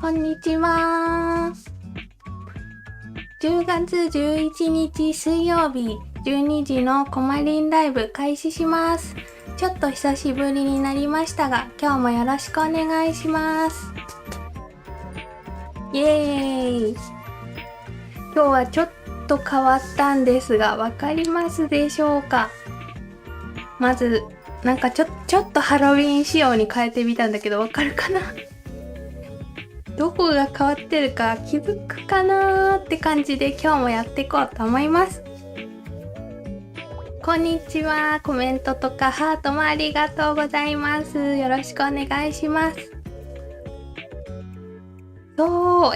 こんにちは。10月11日水曜日12時のコマリンライブ開始します。ちょっと久しぶりになりましたが、今日もよろしくお願いします。イエーイ。今日はちょっと変わったんですが、わかりますでしょうか？まず、なんかちょっとハロウィン仕様に変えてみたんだけど、わかるかな？どこが変わってるか気づくかなーって感じで今日もやっていこうと思います。こんにちは。コメントとかハートもありがとうございます。よろしくお願いします。そう、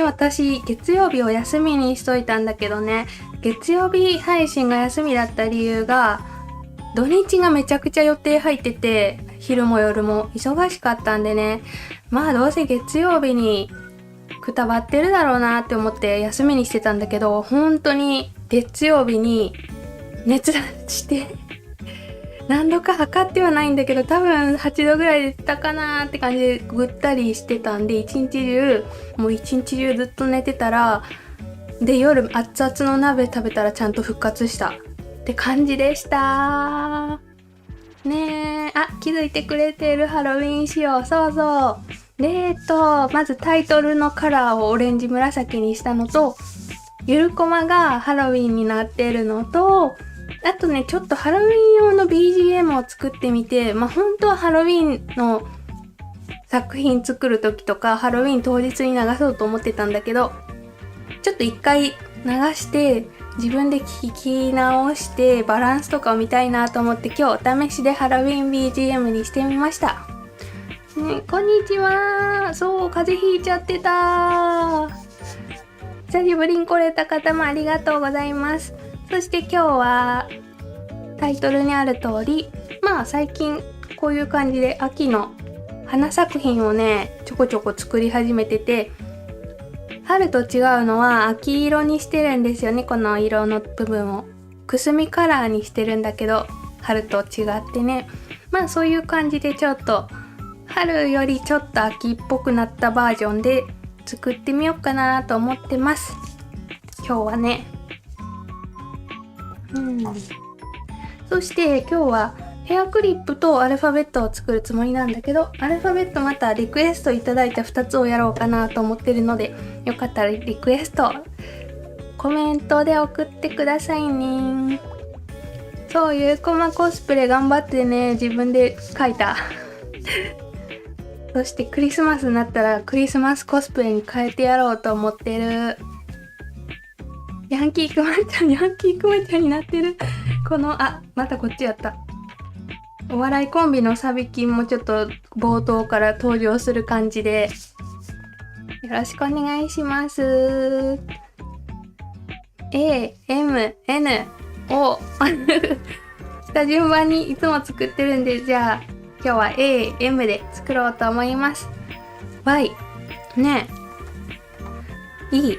私月曜日を休みにしといたんだけどね、月曜日配信が休みだった理由が、土日がめちゃくちゃ予定入ってて、昼も夜も忙しかったんでね、まあどうせ月曜日にくたばってるだろうなって思って休みにしてたんだけど、本当に月曜日に熱出して何度か測ってはないんだけど、多分8度ぐらい出たかなーって感じでぐったりしてたんで、一日中ずっと寝てたら、で夜熱々の鍋食べたらちゃんと復活したって感じでしたねえ。気づいてくれてる。ハロウィン仕様。そうそう。でまずタイトルのカラーをオレンジ紫にしたのと、ゆるコマがハロウィンになってるのと、あとね、ちょっとハロウィン用の BGM を作ってみて、本当はハロウィンの作品作る時とか、ハロウィン当日に流そうと思ってたんだけど、ちょっと一回流して自分で聞き直してバランスとかを見たいなと思って、今日お試しでハロウィン BGM にしてみました。ね、こんにちは。そう、風邪ひいちゃってた。久しぶりに来れた方もありがとうございます。そして今日はタイトルにある通り、最近こういう感じで秋の花作品をね、ちょこちょこ作り始めてて、春と違うのは秋色にしてるんですよね。この色の部分をくすみカラーにしてるんだけど、春と違ってね、そういう感じでちょっと春よりちょっと秋っぽくなったバージョンで作ってみようかなと思ってます。今日はね。そして今日はヘアクリップとアルファベットを作るつもりなんだけど、アルファベットまたリクエストいただいた2つをやろうかなと思ってるので、よかったらリクエストコメントで送ってくださいね。そういうコマコスプレ頑張ってね、自分で描いたそしてクリスマスになったらクリスマスコスプレに変えてやろうと思ってる。ヤンキークマちゃんになってる。またこっちやった。お笑いコンビのサビキンもちょっと冒頭から登場する感じで、よろしくお願いします。A、M、N、O した順番にいつも作ってるんで、じゃあ今日は A、M で作ろうと思います。Y ねえ、いい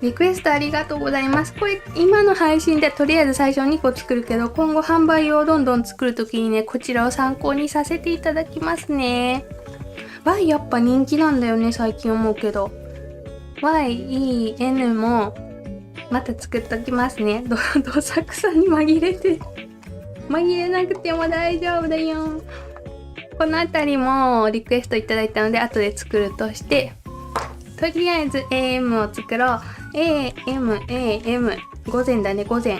リクエストありがとうございます。これ今の配信でとりあえず最初2個作るけど、今後販売用どんどん作るときにね、こちらを参考にさせていただきますね。Y やっぱ人気なんだよね、最近思うけど。Y、E、N もまた作っときますね。どさくさに紛れなくても大丈夫だよ。このあたりもリクエストいただいたので後で作るとして、とりあえず AM を作ろう。AM、午前だね、午前。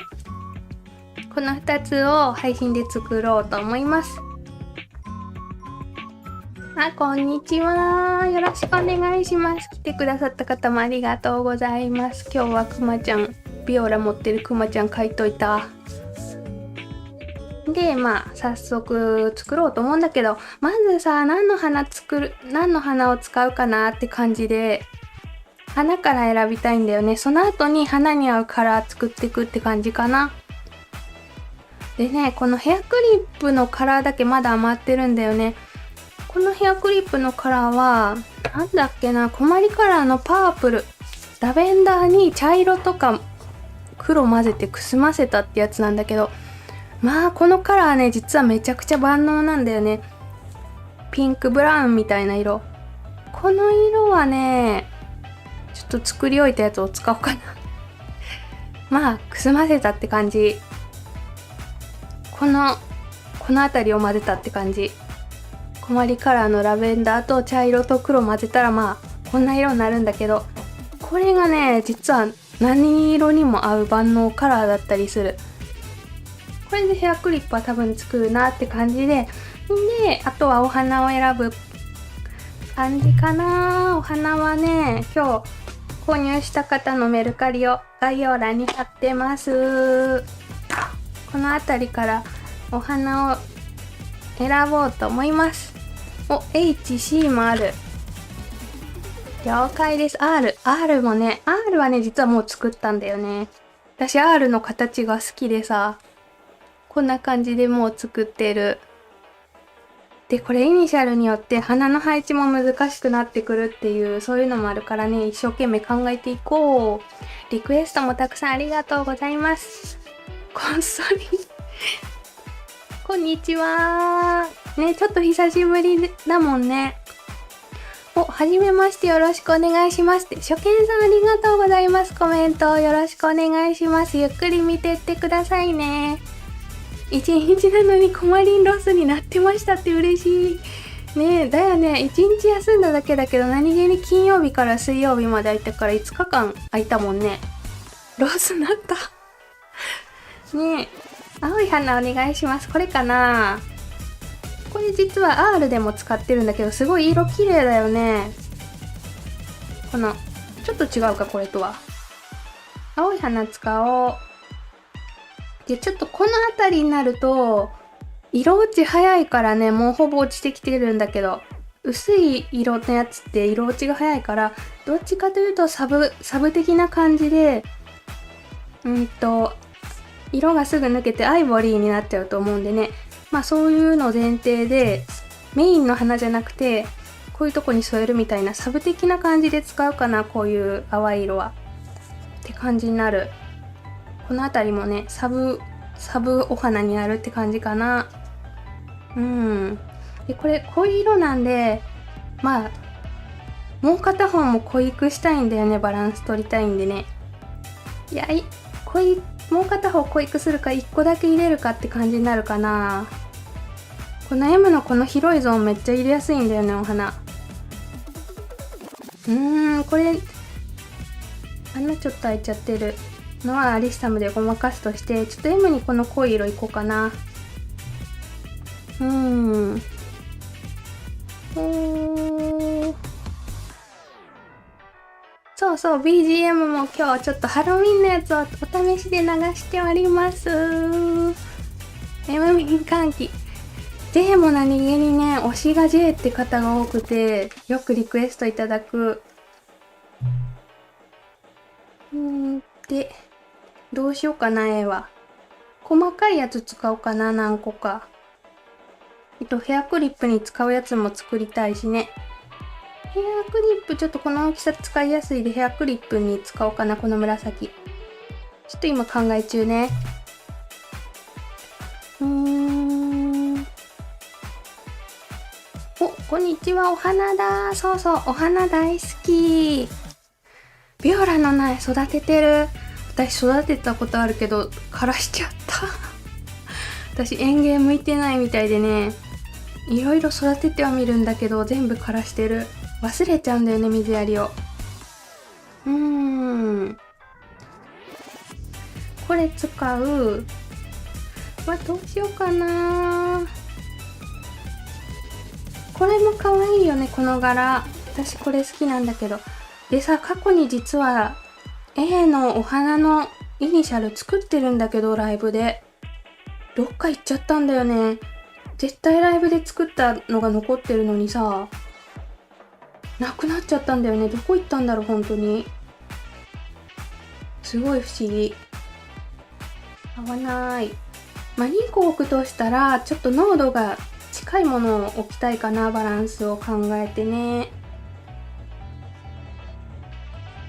この2つを配信で作ろうと思います。こんにちは。よろしくお願いします。来てくださった方もありがとうございます。今日はくまちゃん、ビオラ持ってるくまちゃん書いといた。で、早速作ろうと思うんだけど、まずさ、何の花を使うかなって感じで、花から選びたいんだよね。その後に花に合うカラー作っていくって感じかな。でね、このヘアクリップのカラーだけまだ余ってるんだよね。このヘアクリップのカラーは、なんだっけな、コマリカラーのパープル、ラベンダーに茶色とか黒混ぜてくすませたってやつなんだけど、このカラーね、実はめちゃくちゃ万能なんだよね。ピンクブラウンみたいな色。この色はね、ちょっと作り置いたやつを使おうかな。まあ、くすませたって感じ。この辺りを混ぜたって感じ。コマリカラーのラベンダーと茶色と黒混ぜたらまあ、こんな色になるんだけど、これがね、実は何色にも合う万能カラーだったりする。これでヘアクリップは多分作るなって感じで、あとはお花を選ぶ感じかな。お花はね、今日購入した方のメルカリを概要欄に貼ってます。この辺りからお花を選ぼうと思います。HC もある。了解です。R もね、R はね、実はもう作ったんだよね。私 R の形が好きでさ、こんな感じでもう作ってる。で、これイニシャルによって花の配置も難しくなってくるっていう、そういうのもあるからね、一生懸命考えていこう。リクエストもたくさんありがとうございます。こっそり。こんにちは。ね、ちょっと久しぶりだもんね。はじめまして、よろしくお願いしますって。初見さんありがとうございます。コメントよろしくお願いします。ゆっくり見てってくださいね。一日なのにコマリンロスになってましたって嬉しい。ねえ、だよね。一日休んだだけだけど、何気に金曜日から水曜日まで空いたから5日間空いたもんね。ロスなった。ねえ、青い花お願いします。これかな？これ実は R でも使ってるんだけど、すごい色綺麗だよね。この、ちょっと違うか、これとは。青い花使おう。で、ちょっとこの辺りになると、色落ち早いからね、もうほぼ落ちてきてるんだけど、薄い色のやつって色落ちが早いから、どっちかというとサブ的な感じで、色がすぐ抜けてアイボリーになっちゃうと思うんでね。まあそういうの前提で、メインの花じゃなくて、こういうとこに添えるみたいなサブ的な感じで使うかな、こういう淡い色は。って感じになる。この辺りもね、サブお花になるって感じかな。で、これ濃い色なんで、まあ、もう片方も濃いくしたいんだよね、バランス取りたいんでね。いや、もう片方濃いくするか1個だけ入れるかって感じになるかな。この M のこの広いゾーンめっちゃ入れやすいんだよね、お花。これ、穴ちょっと開いちゃってるのはアリッサムでごまかすとして、ちょっと M にこの濃い色いこうかな。そうそう、BGM も今日ちょっとハロウィンのやつをお試しで流しております。M 民歓喜。J も何気にね、推しが J って方が多くて、よくリクエストいただく。で、どうしようかな、A は。細かいやつ使おうかな、何個か。ヘアクリップに使うやつも作りたいしね。ヘアクリップちょっとこの大きさ使いやすいでヘアクリップに使おうかな、この紫。ちょっと今考え中ね。こんにちは、お花だ。そうそう、お花大好き。ビオラの苗育ててる。私育てたことあるけど、枯らしちゃった。私園芸向いてないみたいでね、いろいろ育ててはみるんだけど、全部枯らしてる。忘れちゃうんだよね、水やりを。これ使う。どうしようかな。これも可愛いよね、この柄。私これ好きなんだけど。でさ、過去に実は A のお花のイニシャル作ってるんだけど、ライブで。どっか行っちゃったんだよね。絶対ライブで作ったのが残ってるのにさ、なくなっちゃったんだよね。どこ行ったんだろう、本当に。すごい不思議。合わない。2個置くとしたら、ちょっと濃度が近いものを置きたいかな、バランスを考えてね。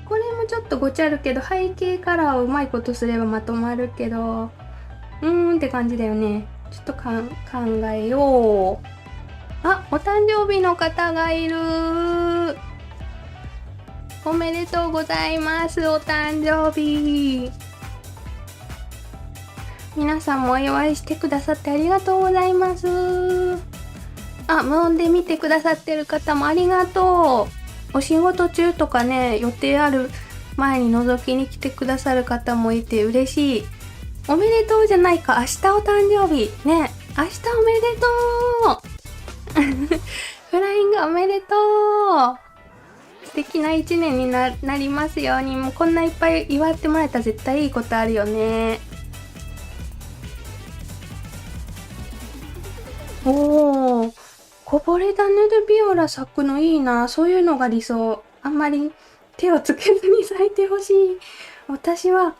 これもちょっとごちゃるけど、背景カラーをうまいことすればまとまるけど、って感じだよね。ちょっと考えよう。お誕生日の方がいる。おめでとうございます。お誕生日。皆さんもお祝いしてくださってありがとうございます。あ、無音で見てくださってる方もありがとう。お仕事中とかね、予定ある前に覗きに来てくださる方もいて嬉しい。おめでとうじゃないか。明日お誕生日。ね。明日おめでとうフライングおめでとう。素敵な一年に なりますように。もうこんないっぱい祝ってもらえたら絶対いいことあるよね。おー。こぼれ種でビオラ咲くのいいな。そういうのが理想。あんまり手をつけずに咲いてほしい。私は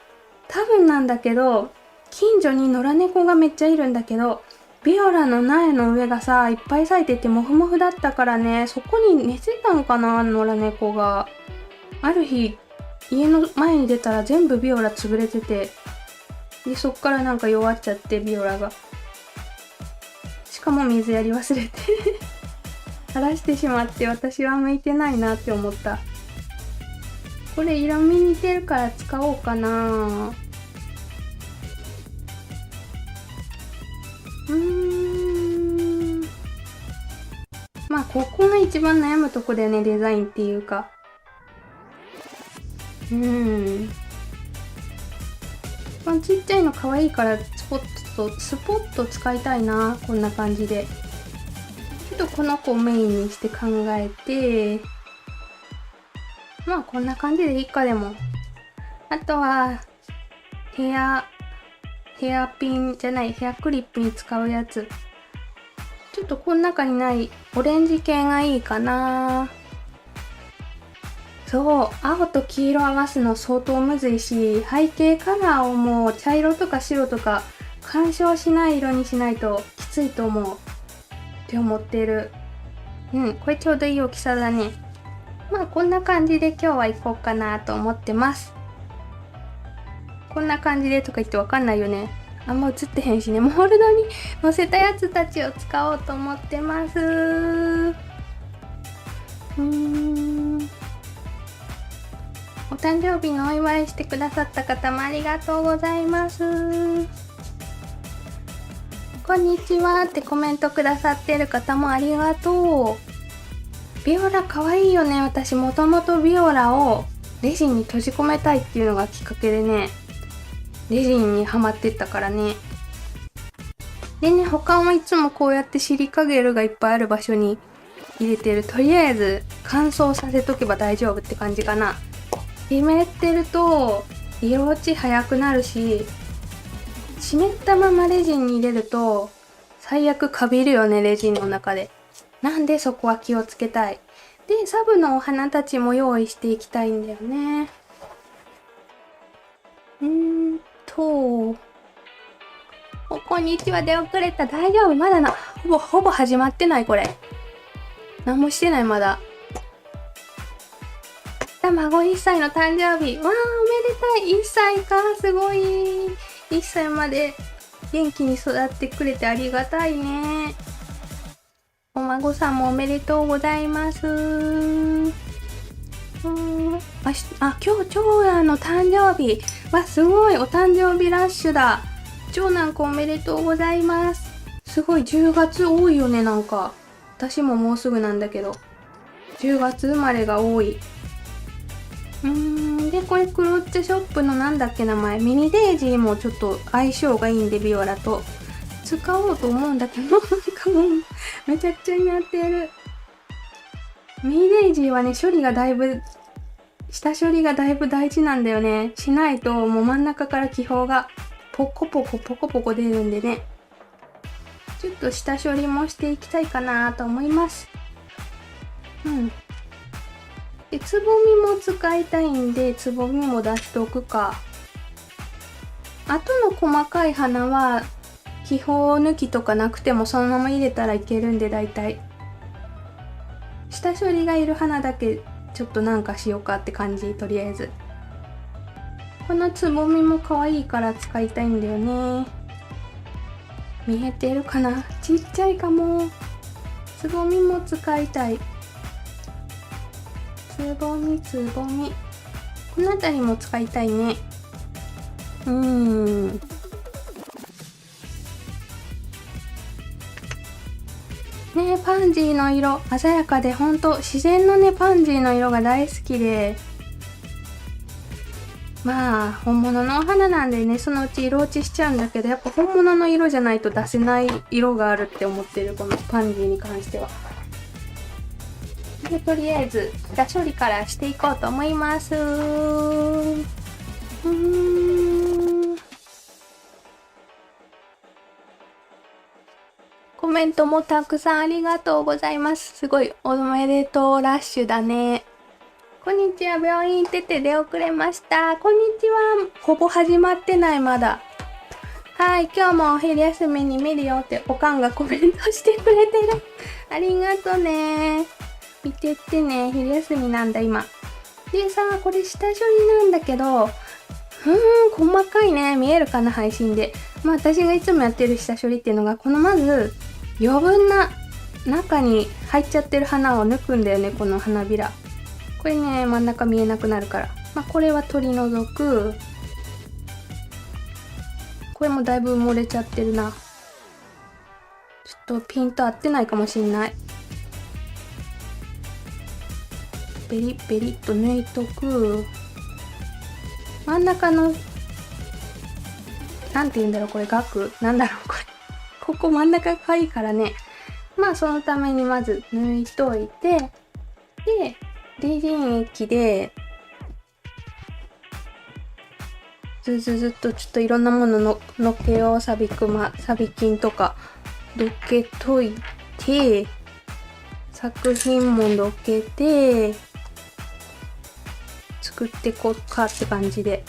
多分なんだけど、近所に野良猫がめっちゃいるんだけど、ビオラの苗の上がさ、いっぱい咲いててモフモフだったからね、そこに寝てたんかな、野良猫が。ある日、家の前に出たら全部ビオラ潰れてて、で、そっからなんか弱っちゃってビオラが。しかも水やり忘れて枯らしてしまって私は向いてないなって思った。これ色味似てるから使おうかな。まあここが一番悩むとこだよね、デザインっていうか。まあ、ちっちゃいの可愛いからスポット使いたいな。こんな感じで。ちょっとこの子をメインにして考えて、まあこんな感じでいいか。でもあとはヘアピンじゃない、ヘアクリップに使うやつ。ちょっとこの中にないオレンジ系がいいかな。そう、青と黄色合わすの相当むずいし、背景カラーをもう茶色とか白とか干渉しない色にしないときついと思うって思ってる。これちょうどいい大きさだね。まあこんな感じで今日は行こうかなと思ってます。こんな感じでとか言ってわかんないよね。あんま映ってへんしね。モールドに載せたやつたちを使おうと思ってます。お誕生日のお祝いしてくださった方もありがとうございます。こんにちはってコメントくださってる方もありがとう。ビオラ可愛いよね。私もともとビオラをレジンに閉じ込めたいっていうのがきっかけでね、レジンにハマってったからね。でね、他もいつもこうやってシリカゲルがいっぱいある場所に入れてる。とりあえず乾燥させとけば大丈夫って感じかな。湿ってると色落ち早くなるし、湿ったままレジンに入れると最悪カビるよね、レジンの中で。なんでそこは気をつけたい。で、サブのお花たちも用意していきたいんだよね。こんにちは。出遅れた。大丈夫。まだな。ほぼ始まってない、これ。何もしてない、まだ。孫1歳の誕生日。わー、おめでたい。1歳か。すごい。1歳まで元気に育ってくれてありがたいね。お孫さんもおめでとうございます。今日長男の誕生日。わ、すごい。お誕生日ラッシュだ。長男くんおめでとうございます。すごい、10月多いよね、なんか。私ももうすぐなんだけど。10月生まれが多い。で、これクロッチショップのなんだっけ名前。ミニデイジーもちょっと相性がいいんで、ビオラと。使おうと思うんだけど、なんかもう、めちゃくちゃになってる。ミニデイジーはね、下処理がだいぶ大事なんだよね。しないと、もう真ん中から気泡がポコポコ出るんでね。ちょっと下処理もしていきたいかなと思います。で、つぼみも使いたいんで、つぼみも出しておくか。あとの細かい花は、気泡抜きとかなくてもそのまま入れたらいけるんで、だいたい。下処理がいる花だけちょっとなんかしようかって感じ。とりあえずこのつぼみも可愛いから使いたいんだよね。見えてるかな。ちっちゃいかも。つぼみも使いたい。つつぼみつぼみ。この辺りも使いたいね。ね、パンジーの色鮮やかで、ほんと自然のねパンジーの色が大好きで、まあ本物のお花なんでね、そのうち色落ちしちゃうんだけど、やっぱ本物の色じゃないと出せない色があるって思ってる、このパンジーに関しては。で、とりあえず下処理からしていこうと思います。コメントもたくさんありがとうございます。すごいおめでとうラッシュだね。こんにちは、病院行ってて出遅れました。こんにちは。ほぼ始まってない、まだ。はい、今日もお昼休みに見るよっておかんがコメントしてくれてる。ありがとね。見てってね、昼休みなんだ今。でさ、これ下処理なんだけど、細かいね。見えるかな、配信で。まあ私がいつもやってる下処理っていうのが、このまず余分な中に入っちゃってる花を抜くんだよね、この花びら。これね、真ん中見えなくなるから。まあこれは取り除く。これもだいぶ漏れちゃってるな。ちょっとピンと合ってないかもしんない。ベリッベリッと抜いとく。真ん中のなんて言うんだろう、これ額なんだろう、これここ真ん中がいいからね。まあそのためにまず抜いといて、でレジン液でずっとちょっといろんなもののっけよう。サビ菌とかどけといて、作品もどけて作ってこっかって感じで。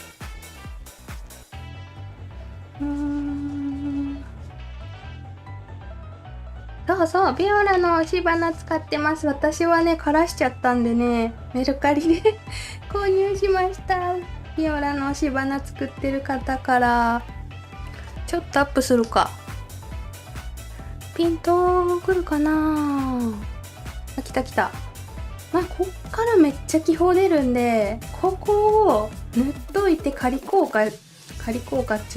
そうそう、ビオラの押し花使ってます。私はね、枯らしちゃったんでね、メルカリで購入しました。ビオラの押し花作ってる方から。ちょっとアップするか。ピントくるかなあ。来た。まあ、こっからめっちゃ気泡出るんで、ここを塗っといて仮硬化って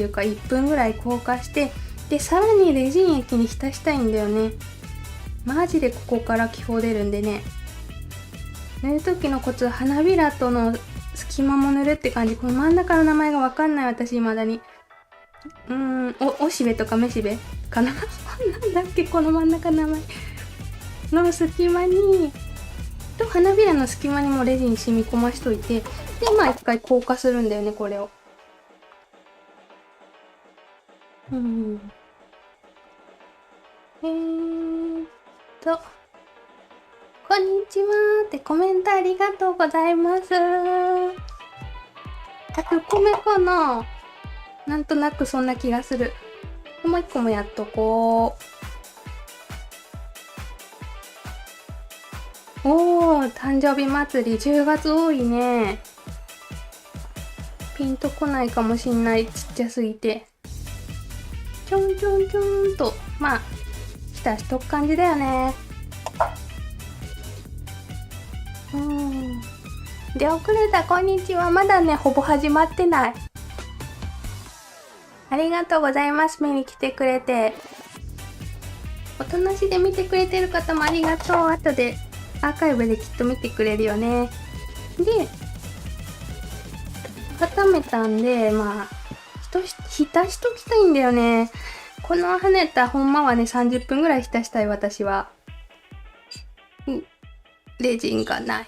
いうか1分ぐらい硬化して、でさらにレジン液に浸したいんだよね。マジでここから気泡出るんでね。塗る時のコツは花びらとの隙間も塗るって感じ。この真ん中の名前がわかんない、私未だに。おしべとかめしべかななんだっけ、この真ん中の名前の隙間にと花びらの隙間にもレジン染み込ましといて、でまあ一回硬化するんだよね、これを。こんにちはってコメントありがとうございます。100個目かな、なんとなくそんな気がする。もう1個もやっとこう。おー、誕生日祭り10月多いね。ピンとこないかもしんない、ちっちゃすぎて。ちょんとまあ浸しとく感じだよね。出遅れた、こんにちは。まだね、ほぼ始まってない。ありがとうございます、見に来てくれて。おとなしで見てくれてる方もありがとう。後でアーカイブできっと見てくれるよね。で固めたんで、まあ浸しときたいんだよね。この跳ねたほんまはね、30分ぐらい浸したい、私は。レジンがない。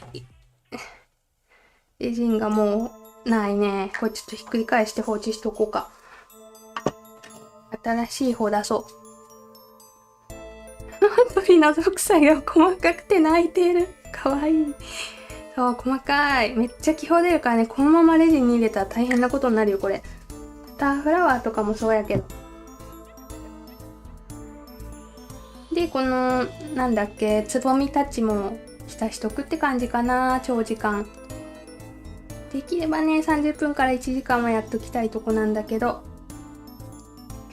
レジンがもうないね。これちょっとひっくり返して放置しとこうか。新しい方出そう。取り除く作業細かくて泣いてる。かわいい。そう、細かい。めっちゃ気泡出るからね、このままレジンに入れたら大変なことになるよ、これ。スターフラワーとかもそうやけど。で、この、なんだっけ、つぼみたちも浸しとくって感じかな、長時間。できればね、30分から1時間はやっときたいとこなんだけど、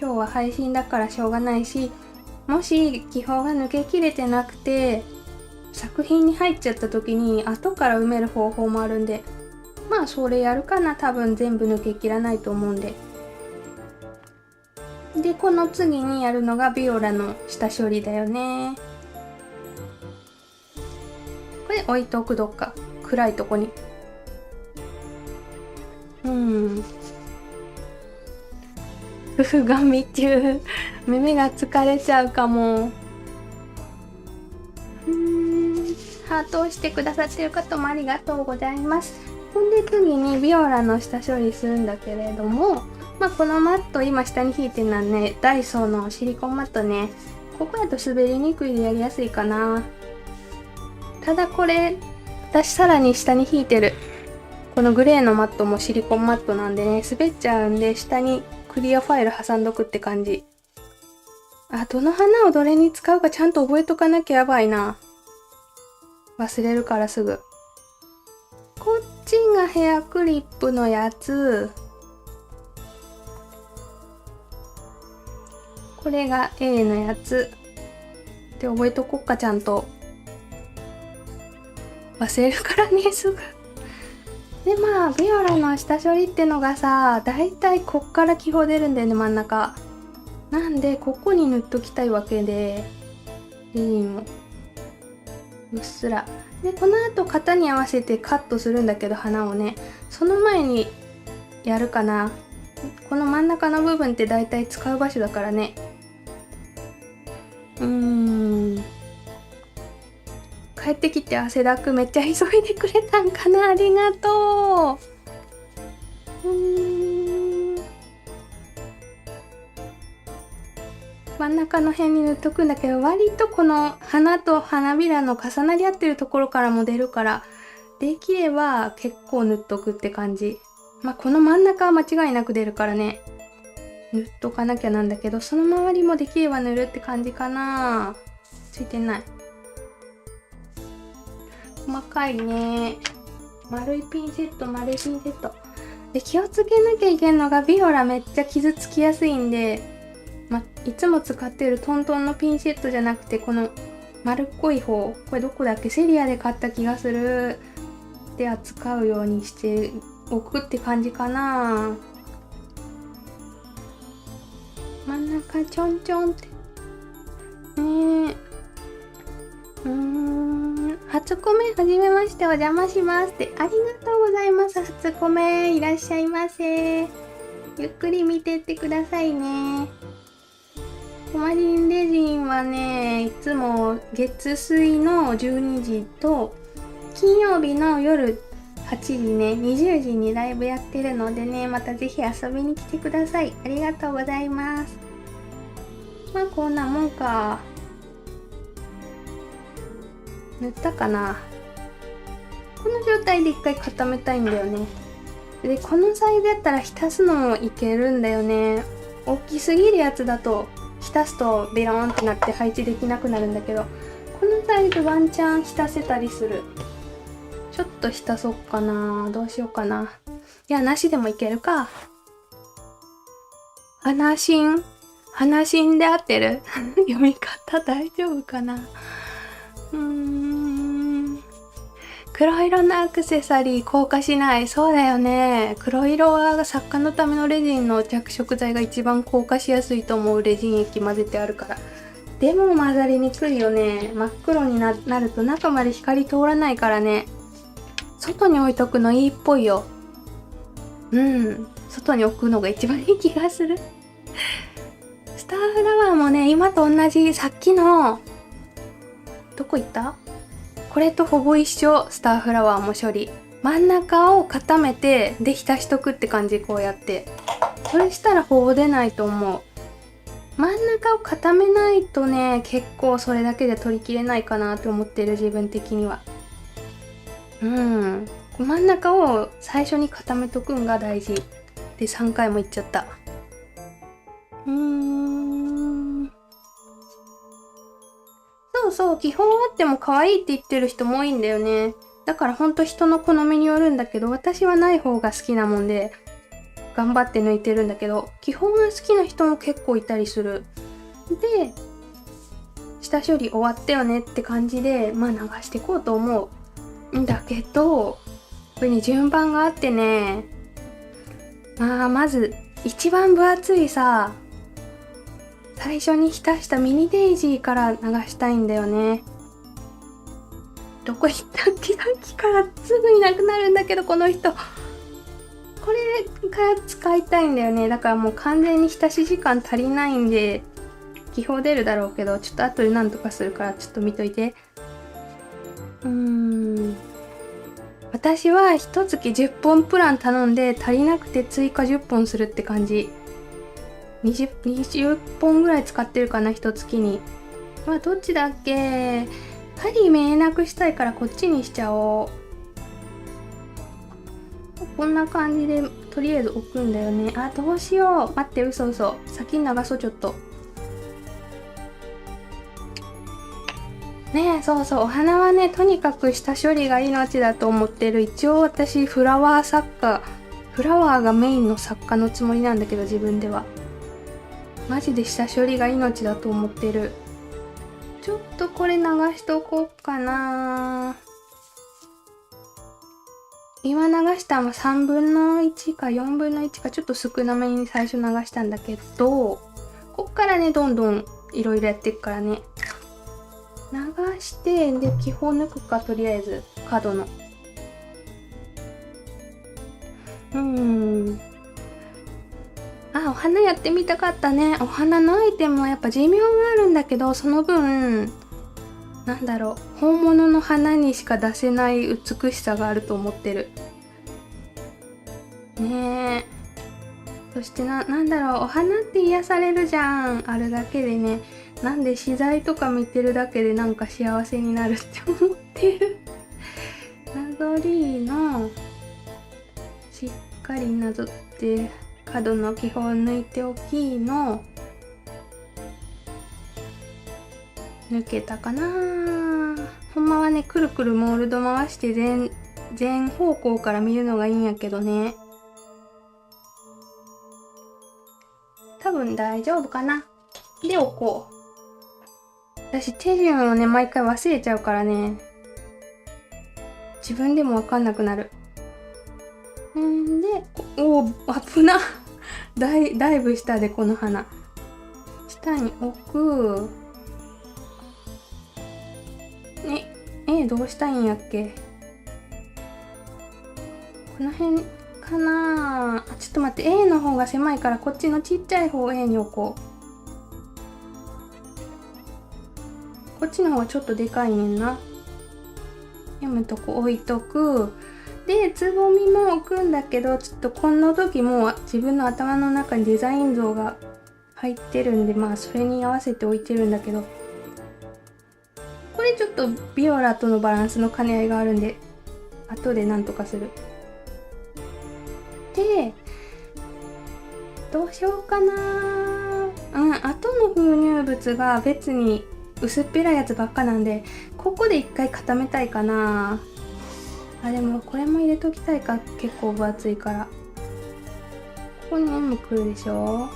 今日は配信だからしょうがないし、もし気泡が抜けきれてなくて、作品に入っちゃった時に後から埋める方法もあるんで、まあそれやるかな。多分全部抜けきらないと思うんで。でこの次にやるのがビオラの下処理だよね。これ置いとく、どっか暗いとこに。夫婦がみ中耳が疲れちゃうかも。ハートをしてくださっている方もありがとうございます。ほんで次にビオラの下処理するんだけれども、このマット今下に引いてるのはね、ダイソーのシリコンマットね。ここやと滑りにくいでやりやすいかな。ただこれ私さらに下に引いてるこのグレーのマットもシリコンマットなんでね、滑っちゃうんで下にクリアファイル挟んどくって感じ。どの花をどれに使うかちゃんと覚えとかなきゃやばいな。忘れるからすぐ。こっちがヘアクリップのやつ。これが A のやつ。で、覚えとこっかちゃんと。忘れるからね、すぐ。で、ビオラの下処理ってのがさ、だいたいこっから気泡出るんだよね、真ん中。なんで、ここに塗っときたいわけで、レジンを。うっすら。で、この後型に合わせてカットするんだけど、花をね。その前にやるかな。この真ん中の部分ってだいたい使う場所だからね。帰ってきて汗だくめっちゃ急いでくれたんかな。ありがとう。真ん中の辺に塗っとくんだけど、割とこの花と花びらの重なり合ってるところからも出るから、できれば結構塗っとくって感じ。この真ん中は間違いなく出るからね、塗っとかなきゃなんだけど、その周りもできれば塗るって感じかな。ついてない。細かいね。丸いピンセット、丸いピンセット。で、気をつけなきゃいけんのが、ビオラめっちゃ傷つきやすいんで、いつも使ってるトントンのピンセットじゃなくて、この丸っこい方、これどこだっけ、セリアで買った気がする。で扱うようにしておくって感じかな。真ん中ちょんちょんって。初コメはじめましてお邪魔しますって、ありがとうございます。初コメいらっしゃいませ。ゆっくり見てってくださいね。コマリンレジンはね、いつも月水の12時と金曜日の夜8時ね、20時にライブやってるのでね、またぜひ遊びに来てください。ありがとうございます。こんなもんか。塗ったかな。この状態で一回固めたいんだよね。で、このサイズやったら浸すのもいけるんだよね。大きすぎるやつだと浸すとベローンってなって配置できなくなるんだけど、このサイズワンチャン浸せたりする。ちょっと浸そうかな。どうしようかな。いや、なしでもいけるか。花芯で合ってる読み方大丈夫かな。黒色のアクセサリー硬化しない。そうだよね。黒色は作家のためのレジンの着色剤が一番硬化しやすいと思う。レジン液混ぜてあるから。でも混ざりにくいよね。真っ黒になると中まで光通らないからね。外に置いとくのいいっぽいよ。外に置くのが一番いい気がする。スターフラワーもね、今と同じさっきのどこ行った？これとほぼ一緒。スターフラワーも処理。真ん中を固めて、で浸しとくって感じ。こうやって。それしたらほぼ出ないと思う。真ん中を固めないとね、結構それだけで取りきれないかなって思ってる、自分的には。真ん中を最初に固めとくんが大事。で、3回もいっちゃった。そう、基本あっても可愛いって言ってる人も多いんだよね。だからほんと人の好みによるんだけど、私はない方が好きなもんで、頑張って抜いてるんだけど、基本が好きな人も結構いたりする。で、下処理終わったよねって感じで、まあ流していこうと思うんだけど、これに順番があってね、まず一番分厚いさ、最初に浸したミニデイジーから流したいんだよね。どこ行ったっけ？さっきからすぐいなくなるんだけど、この人。これから使いたいんだよね。だからもう完全に浸し時間足りないんで、気泡出るだろうけど、ちょっと後で何とかするからちょっと見といて。私は一月10本プラン頼んで足りなくて追加10本するって感じ。20本ぐらい使ってるかな、一月に。どっちだっけ？針見えなくしたいからこっちにしちゃおう。こんな感じでとりあえず置くんだよね。どうしよう。待って、嘘。先に流そう、ちょっと。ねえ、そう、お花はね、とにかく下処理が命だと思ってる。一応私、フラワーがメインの作家のつもりなんだけど、自分では。マジで下処理が命だと思ってる。ちょっとこれ流しとこうかな。今流したのは3分の1か4分の1かちょっと少なめに最初流したんだけど、こっからね、どんどんいろいろやっていくからね。流して、で、気泡抜くか、とりあえず、角の。お花やってみたかったね。お花のアイテムはやっぱ寿命があるんだけど、その分、本物の花にしか出せない美しさがあると思ってる。ねえ。そしてお花って癒されるじゃん。あるだけでね。なんで資材とか見てるだけでなんか幸せになるって思ってる。なぞりの、しっかりなぞって、角の気泡抜いておきの、抜けたかな。ほんまはね、くるくるモールド回して全方向から見るのがいいんやけどね。多分大丈夫かな。で置こう。私手順をね、毎回忘れちゃうからね。自分でもわかんなくなる。危な。だいぶ下でこの花。下に置く。どうしたいんやっけ？この辺かな。ちょっと待って、A の方が狭いからこっちのちっちゃい方 A に置こう。こっちの方がちょっとでかいねんな。読むとこ置いとく。で、つぼみも置くんだけど、ちょっとこの時も自分の頭の中にデザイン像が入ってるんで、それに合わせて置いてるんだけど、これちょっとビオラとのバランスの兼ね合いがあるんで、後でなんとかする。で、どうしようかな。後の封入物が別に薄っぺらいやつばっかなんで、ここで一回固めたいかな。でもこれも入れときたいか。結構分厚いから。ここに M くるでしょ。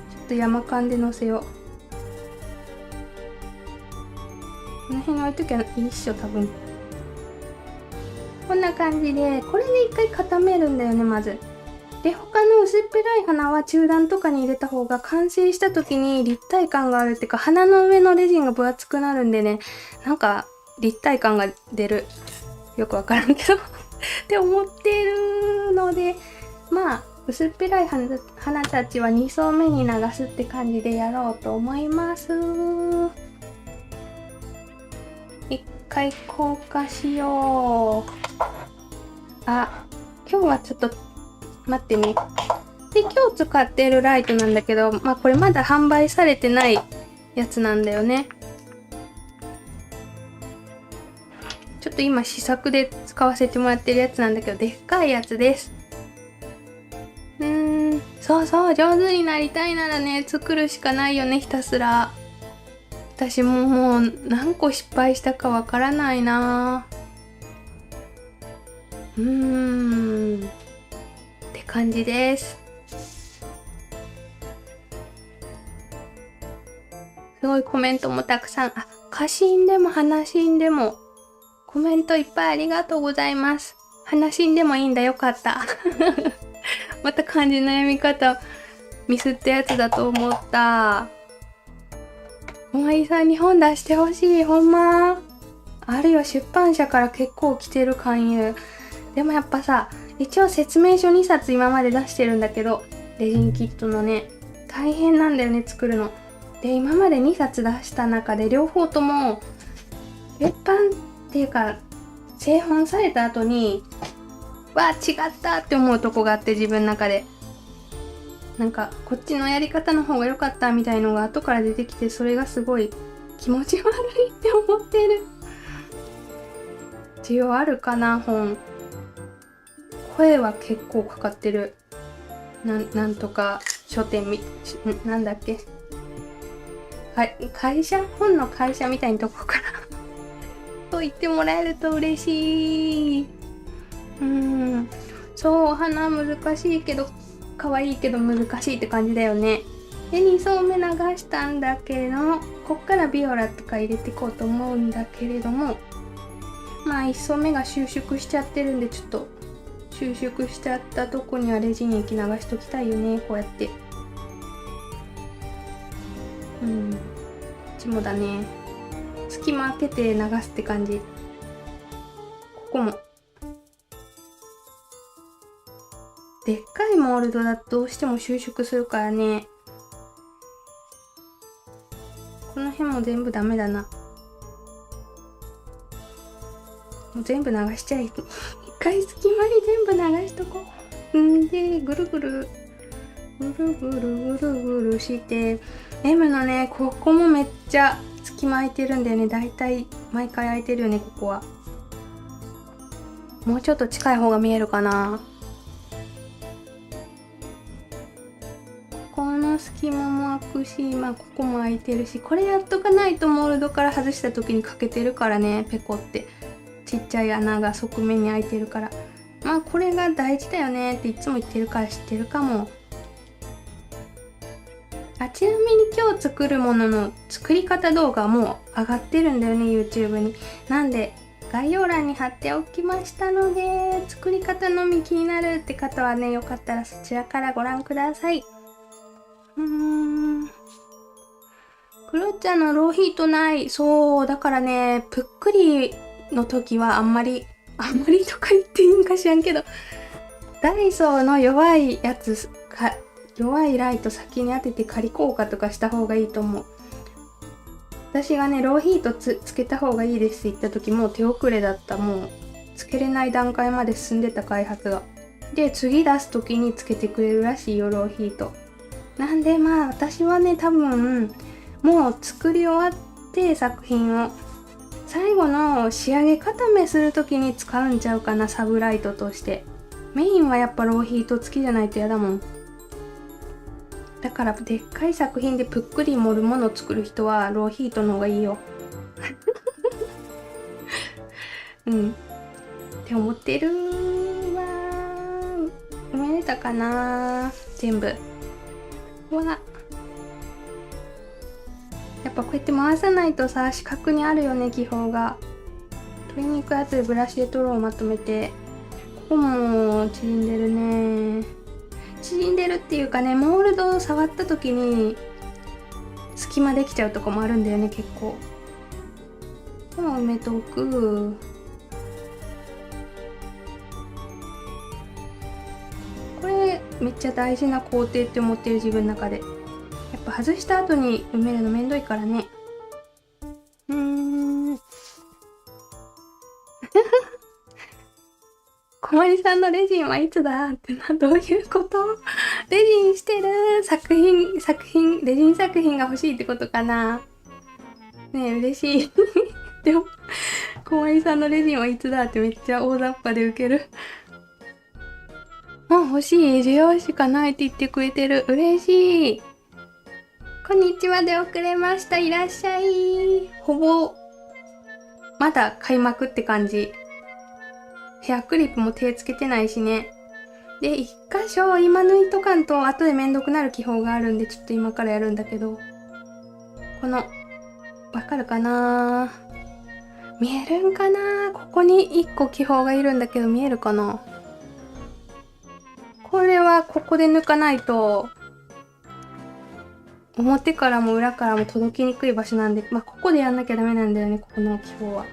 ちょっと山間で乗せよう。この辺に置いときゃいいっしょ、多分。こんな感じで、これで一回固めるんだよね、まず。で、他の薄っぺらい花は中段とかに入れた方が完成した時に立体感があるっていうか、花の上のレジンが分厚くなるんでね、なんか立体感が出る。よくわからんけどって思ってるので、薄っぺらい花たちは2層目に流すって感じでやろうと思います。一回硬化しよう。今日はちょっと待ってね。で、今日使っているライトなんだけど、これまだ販売されてないやつなんだよね。ちょっと今試作で使わせてもらってるやつなんだけど、でっかいやつです。そう、上手になりたいならね、作るしかないよね、ひたすら。私もう何個失敗したかわからないな。って感じです。ごいコメントもたくさん、歌詞でも話でも、コメントいっぱいありがとうございます。話でもいいんだ、よかった。また漢字の読み方、ミスったやつだと思った。おまりさんに本出してほしい、ほんま。あるよ、出版社から結構来てる勧誘。でもやっぱさ、一応説明書2冊今まで出してるんだけど、レジンキットのね、大変なんだよね、作るの。で、今まで2冊出した中で両方とも、別版っていうか、製本された後に、違ったって思うとこがあって、自分の中で。なんか、こっちのやり方の方が良かったみたいのが後から出てきて、それがすごい気持ち悪いって思ってる。需要あるかな、本。声は結構かかってる。なんとか書店なんだっけ。本の会社みたいなとこからと言ってもらえると嬉しい。そう、花難しいけど、可愛いけど難しいって感じだよね。で、2層目流したんだけれども、こっからビオラとか入れていこうと思うんだけれども、まあ1層目が収縮しちゃってるんで、ちょっと収縮しちゃったとこにはレジン液流しときたいよね、こうやって。こっちもだね。隙間開けて流すって感じ。ここも。でっかいモールドだとどうしても収縮するからね。この辺も全部ダメだな。もう全部流しちゃい。一回隙間に全部流しとこう。で、ぐるぐるして、M のね、ここもめっちゃ隙間空いてるんだよね。だいたい毎回空いてるよね、ここは。もうちょっと近い方が見えるかな。この隙間も開くし、ここも開いてるし、これやっとかないとモールドから外した時に欠けてるからね、ペコって。ちっちゃい穴が側面に開いてるから。これが大事だよねっていつも言ってるから知ってるかも。ちなみに今日作るものの作り方動画も上がってるんだよね、YouTube に。なんで、概要欄に貼っておきましたので、作り方のみ気になるって方はね、よかったらそちらからご覧ください。クロッチャのローヒートない。そう、だからね、ぷっくりの時はあんまりとか言っていいんか知らんけど、ダイソーの弱いやつか、弱いライト先に当てて仮効果とかした方がいいと思う。私がね、ローヒートつけた方がいいですって言った時もう手遅れだった。もうつけれない段階まで進んでた開発が。で、次出す時につけてくれるらしいよ、ローヒート。なんで私はね、多分もう作り終わって作品を最後の仕上げ固めする時に使うんちゃうかな、サブライトとして。メインはやっぱローヒート付きじゃないとやだもん。だからでっかい作品でぷっくり盛るものを作る人はローヒートの方がいいよ。って思ってるわ。埋めれたかな全部。やっぱこうやって回さないとさ、四角にあるよね、気泡が。鶏肉後でブラシで取ろう、まとめて。ここも縮んでるね。縮んでるっていうかね、モールドを触った時に隙間できちゃうとこもあるんだよね、結構。でも埋めとく。これめっちゃ大事な工程って思ってる、自分の中で。やっぱ外した後に埋めるのめんどいからね。小森さんのレジンはいつだってどういうこと？レジンしてるレジン作品が欲しいってことかな。ねえ、嬉しい。でも、小森さんのレジンはいつだってめっちゃ大雑把でウケる。欲しい、需要しかないって言ってくれてる。嬉しい。こんにちはで遅れました。いらっしゃい。ほぼ、まだ開幕って感じ。ヘアクリップも手つけてないしね。で、一箇所今抜いとかんと後でめんどくなる気泡があるんで、ちょっと今からやるんだけど、このわかるかな？見えるんかな？ここに1個気泡がいるんだけど見えるかな？これはここで抜かないと表からも裏からも届きにくい場所なんで、ここでやんなきゃダメなんだよね、ここの気泡は。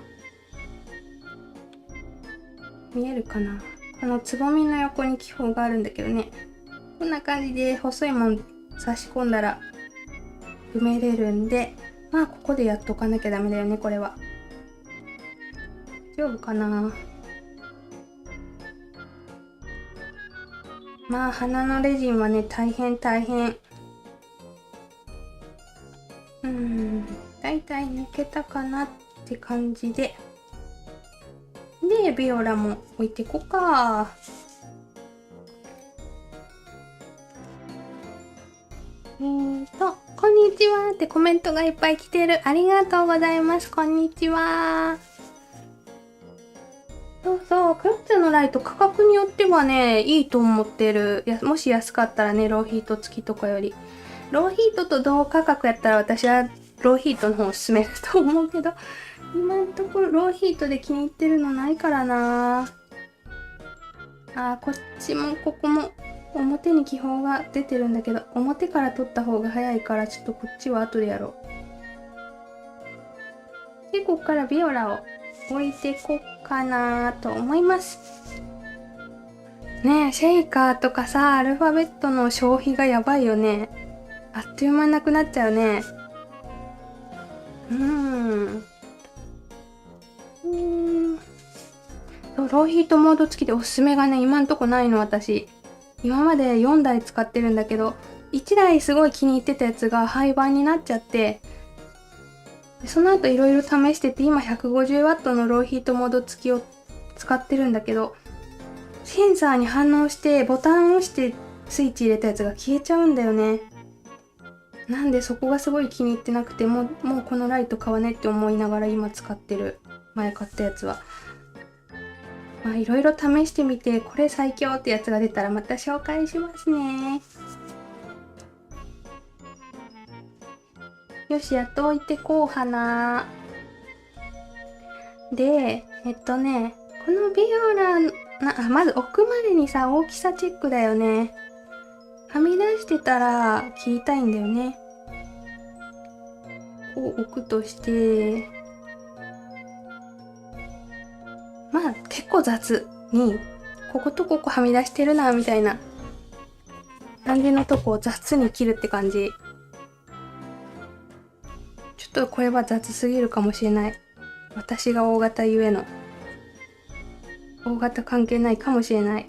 見えるかな？このつぼみの横に気泡があるんだけどね。こんな感じで細いもん差し込んだら埋めれるんで、ここでやっとかなきゃダメだよね、これは。大丈夫かな？花のレジンはね、大変。だいたい抜けたかなって感じで。で、ビオラも置いてこうか。こんにちはってコメントがいっぱい来てる。ありがとうございます。こんにちは。そう、クロッチのライト価格によってはね、いいと思ってる。もし安かったらね、ローヒート付きとかより。ローヒートと同価格やったら私はローヒートの方を勧めると思うけど、今のところローヒートで気に入ってるのないからな。こっちもここも表に気泡が出てるんだけど、表から取った方が早いからちょっとこっちは後でやろう。で、こっからビオラを置いてこっかなと思います。ねえ、シェイカーとかさ、アルファベットの消費がやばいよね。あっという間なくなっちゃうね。そう、ローヒートモード付きでおすすめがね、今んとこないの私。今まで4台使ってるんだけど、1台すごい気に入ってたやつが廃盤になっちゃって、その後いろいろ試してて、今 150W のローヒートモード付きを使ってるんだけど、センサーに反応してボタンを押してスイッチ入れたやつが消えちゃうんだよね。なんでそこがすごい気に入ってなくて、もうこのライト買わねって思いながら今使ってる。前買ったやつは。いろいろ試してみて、これ最強ってやつが出たらまた紹介しますね。よし、やっと置いてこう、花。で、このビオラまず置くまでにさ、大きさチェックだよね。はみ出してたら切りたいんだよね。こう置くとして、結構雑に、こことここはみ出してるな、みたいな感じのとこを雑に切るって感じ。ちょっとこれは雑すぎるかもしれない。私が大型ゆえの。大型関係ないかもしれない。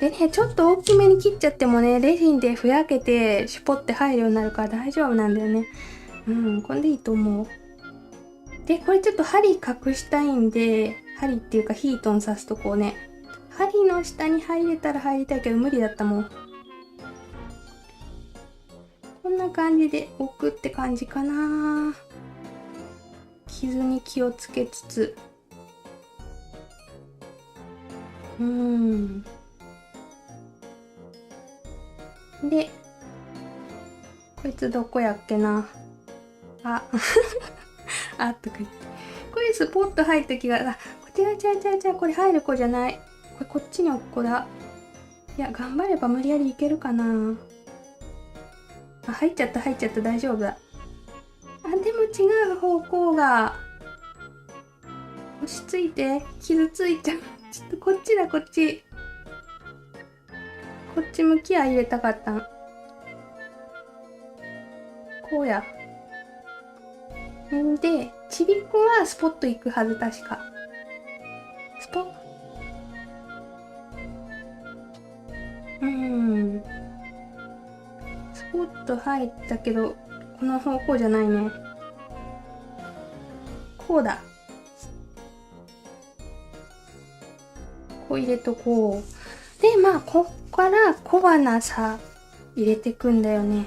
でね、ちょっと大きめに切っちゃってもね、レジンでふやけてシュポって入るようになるから大丈夫なんだよね。これでいいと思う。で、これちょっと針隠したいんで、針っていうかヒートン刺すとこをね、針の下に入れたら入りたいけど無理だったもん。こんな感じで置くって感じかな。傷に気をつけつつ。で、こいつどこやっけな。あとか言って。これスポット入った気が、こっちがこれ入る子じゃない。これこっちに置く子だ。いや、頑張れば無理やりいけるかな。入っちゃった、大丈夫だ。でも違う方向が。押しついて、傷ついちゃう。ちょっとこっちだ、こっち。こっち向きは入れたかったん。こうや。んで、ちびっこはスポット行くはず、確か。スポット入ったけど、この方向じゃないね。こうだ。こう入れとこう。で、こっから小花さ、入れてくんだよね。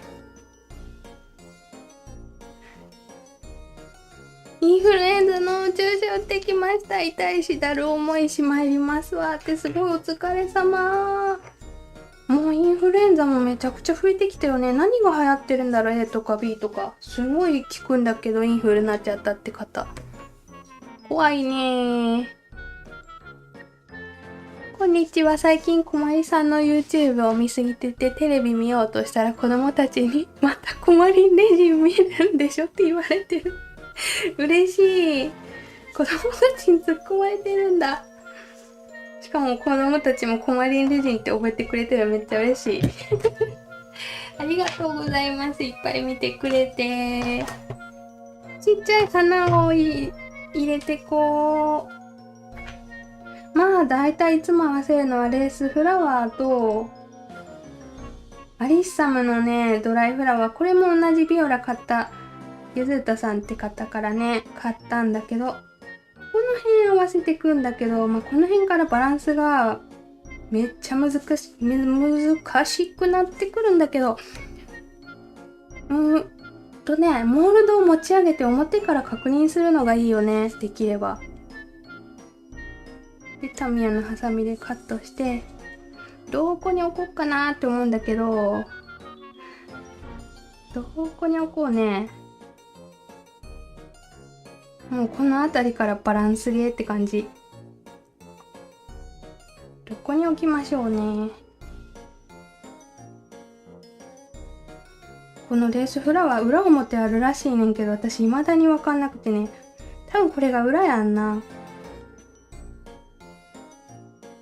インフルエンザの注射打ってきました。痛いし、だる重いし参りますわって、すごいお疲れ様。もうインフフルエンザもめちゃくちゃ増えてきたよね。何が流行ってるんだろう、A とか B とか。すごい聞くんだけど、インフルになっちゃったって方。怖いねー。こんにちは。最近、こまりさんの YouTube を見すぎてて、テレビ見ようとしたら子供たちに、またこまりんレジン見るんでしょって言われてる。嬉しい。子供たちに突っ込まれてるんだ。しかも子供たちもこまりんレジンって覚えてくれてるのめっちゃ嬉しい。ありがとうございます。いっぱい見てくれて。ちっちゃい花を入れてこう。まあだいたいいつも合わせるのはレースフラワーとアリッサムのねドライフラワー。これも同じビオラ買ったゆずうたさんって方からね買ったんだけど、この辺合わせてくんだけど、まあ、この辺からバランスがめっちゃ難しくなってくるんだけど、モールドを持ち上げて表から確認するのがいいよね、できれば。で、タミヤのハサミでカットして、どこに置こうかなって思うんだけど、どこに置こうね。もうこの辺りからバランスゲーって感じ。どこに置きましょうね。このレースフラワー裏表あるらしいねんけど、私未だにわかんなくてね。多分これが裏やんな。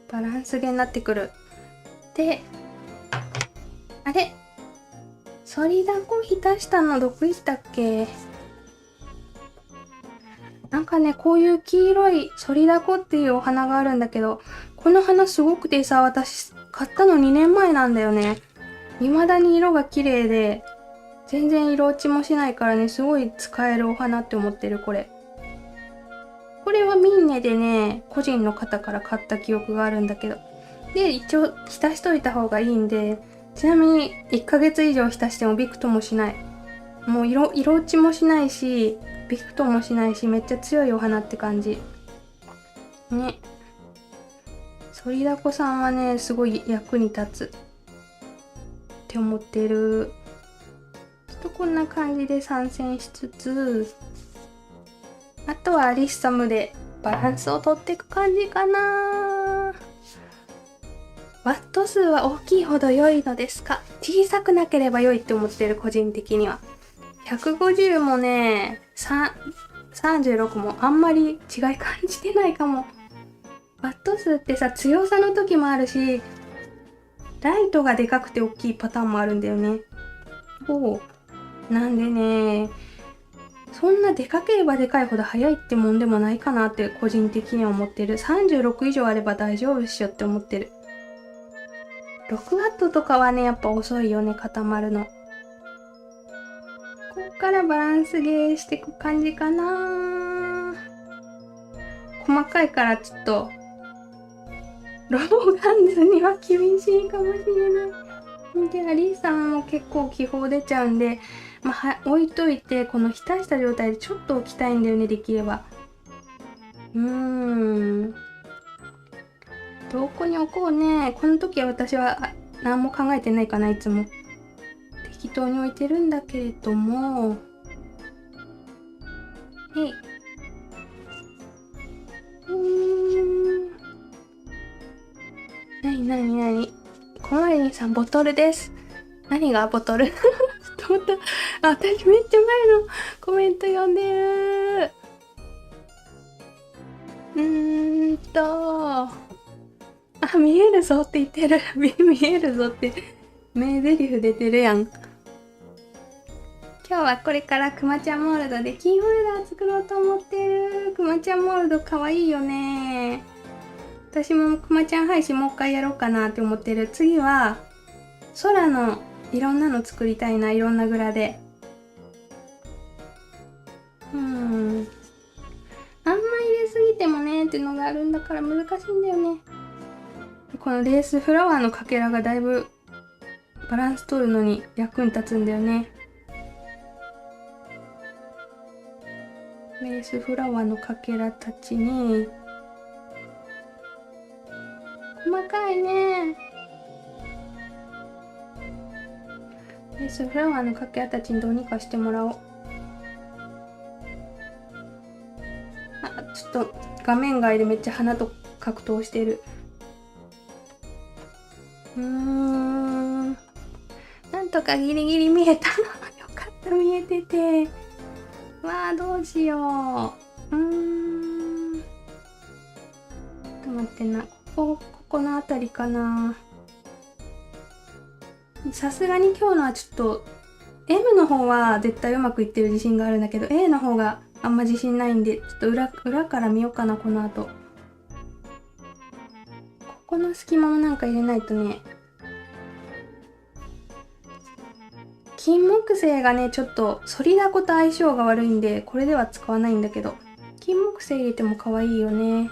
バランスゲーになってくる。で、あれソリダコ浸したのどこ行ったっけ。なんかね、こういう黄色いソリダコっていうお花があるんだけど、この花すごくてさ、私買ったの2年前なんだよね。未だに色が綺麗で、全然色落ちもしないからね、すごい使えるお花って思ってる、これ。これはミンネでね、個人の方から買った記憶があるんだけど。で、一応浸しといた方がいいんで、ちなみに1ヶ月以上浸してもびくともしない。もう色落ちもしないし、びくともしないし、めっちゃ強いお花って感じ。ね。ソリダコさんはね、すごい役に立つって思ってる。ちょっとこんな感じで参戦しつつ、あとはアリッサムでバランスをとっていく感じかな。ワット数は大きいほど良いのですか？小さくなければ良いって思ってる、個人的には。150もね、36もあんまり違い感じてないかも。ワット数ってさ、強さの時もあるし、ライトがでかくて大きいパターンもあるんだよね。なんでね、そんなでかければでかいほど速いってもんでもないかなって個人的には思ってる。36以上あれば大丈夫っしょって思ってる。6ワットとかはね、やっぱ遅いよね、固まるの。こっからバランスゲーしていく感じかな。細かいからちょっと、ローガンズには厳しいかもしれない。で、アリーさんも結構気泡出ちゃうんで、置いといて、この浸した状態でちょっと置きたいんだよね、できれば。どこに置こうね。この時は私は何も考えてないかな、いつも。適当に置いてるんだけれども。へい。なにコマリンさん、ボトルです。何がボトルちょっと待った。私めっちゃ前のコメント読んでる。見えるぞって言ってる。見えるぞって名台詞出てるやん。今日はこれからくまちゃんモールドでキーホルダー作ろうと思ってる。くまちゃんモールドかわいいよね。私もくまちゃん配信もう一回やろうかなって思ってる。次は空のいろんなの作りたいな、いろんな柄で。あんま入れすぎてもねっていうのがあるんだから難しいんだよね。このレースフラワーのかけらがだいぶバランス取るのに役に立つんだよね。レースフラワーのかけらたちに細かいね。で、フラワーの掛けたちにどうにかしてもらおう。あ、ちょっと画面外でめっちゃ花と格闘してる。なんとかギリギリ見えたの。よかった、見えてて。わあ、どうしよう。ちょっと待ってな。ここのあたりかな。さすがに今日のはちょっと M の方は絶対うまくいってる自信があるんだけど A の方があんま自信ないんで、ちょっと裏から見ようかな、この後。ここの隙間もなんか入れないとね。金木犀がね、ちょっと反りだこと相性が悪いんで、これでは使わないんだけど、金木犀入れても可愛いよね。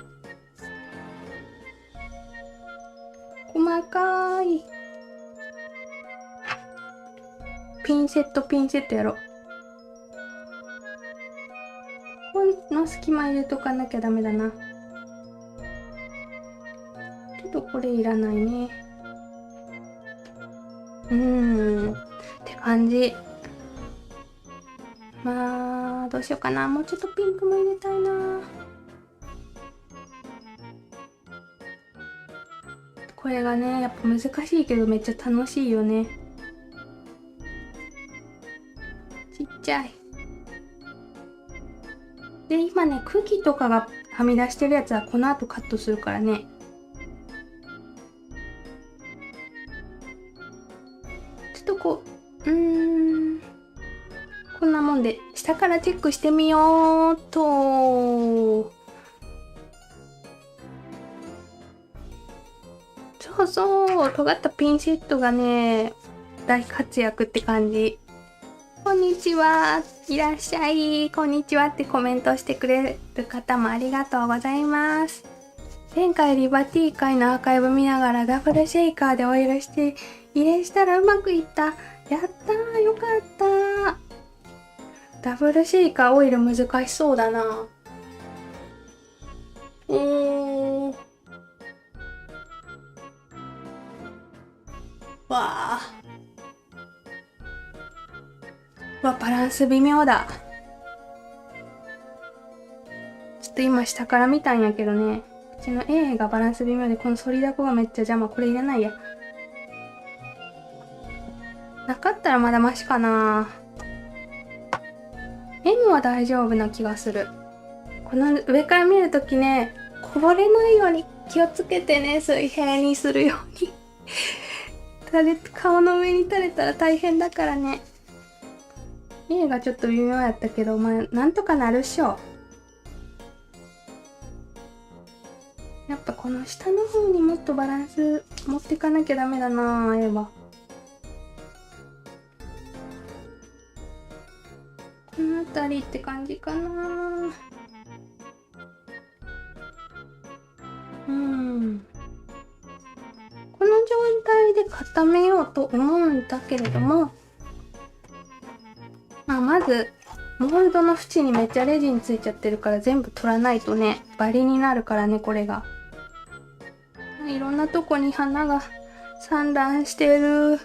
細かい。ピンセットやろ。この隙間入れとかなきゃダメだな。ちょっとこれいらないね。って感じ。まあ、どうしようかな。もうちょっとピンクも入れたいな。これがね、やっぱ難しいけどめっちゃ楽しいよね。ちっちゃい。で、今ね、茎とかがはみ出してるやつはこの後カットするからね。ちょっとこう、こんなもんで、下からチェックしてみようと。そうそう、尖ったピンセットがね、大活躍って感じ。こんにちは。いらっしゃい。こんにちはってコメントしてくれる方もありがとうございます。前回リバティ会のアーカイブ見ながらダブルシェイカーでオイルして入れしたらうまくいった。やったー、よかったー。ダブルシェイカーオイル難しそうだな。わバランス微妙だ。ちょっと今下から見たんやけどね、うちの A がバランス微妙で、この反りだこがめっちゃ邪魔。これいらないや。なかったらまだマシかな。M は大丈夫な気がする。この上から見るときね、こぼれないように気をつけてね、水平にするように。顔の上に垂れたら大変だからね。A がちょっと微妙やったけど、まあ、なんとかなるっしょ。やっぱこの下の方にもっとバランス持っていかなきゃダメだな、A は。この辺りって感じかな。この状態で固めようと思うんだけれども、まずモールドの縁にめっちゃレジンついちゃってるから全部取らないとね、バリになるからね、これが。いろんなとこに花が散乱してる。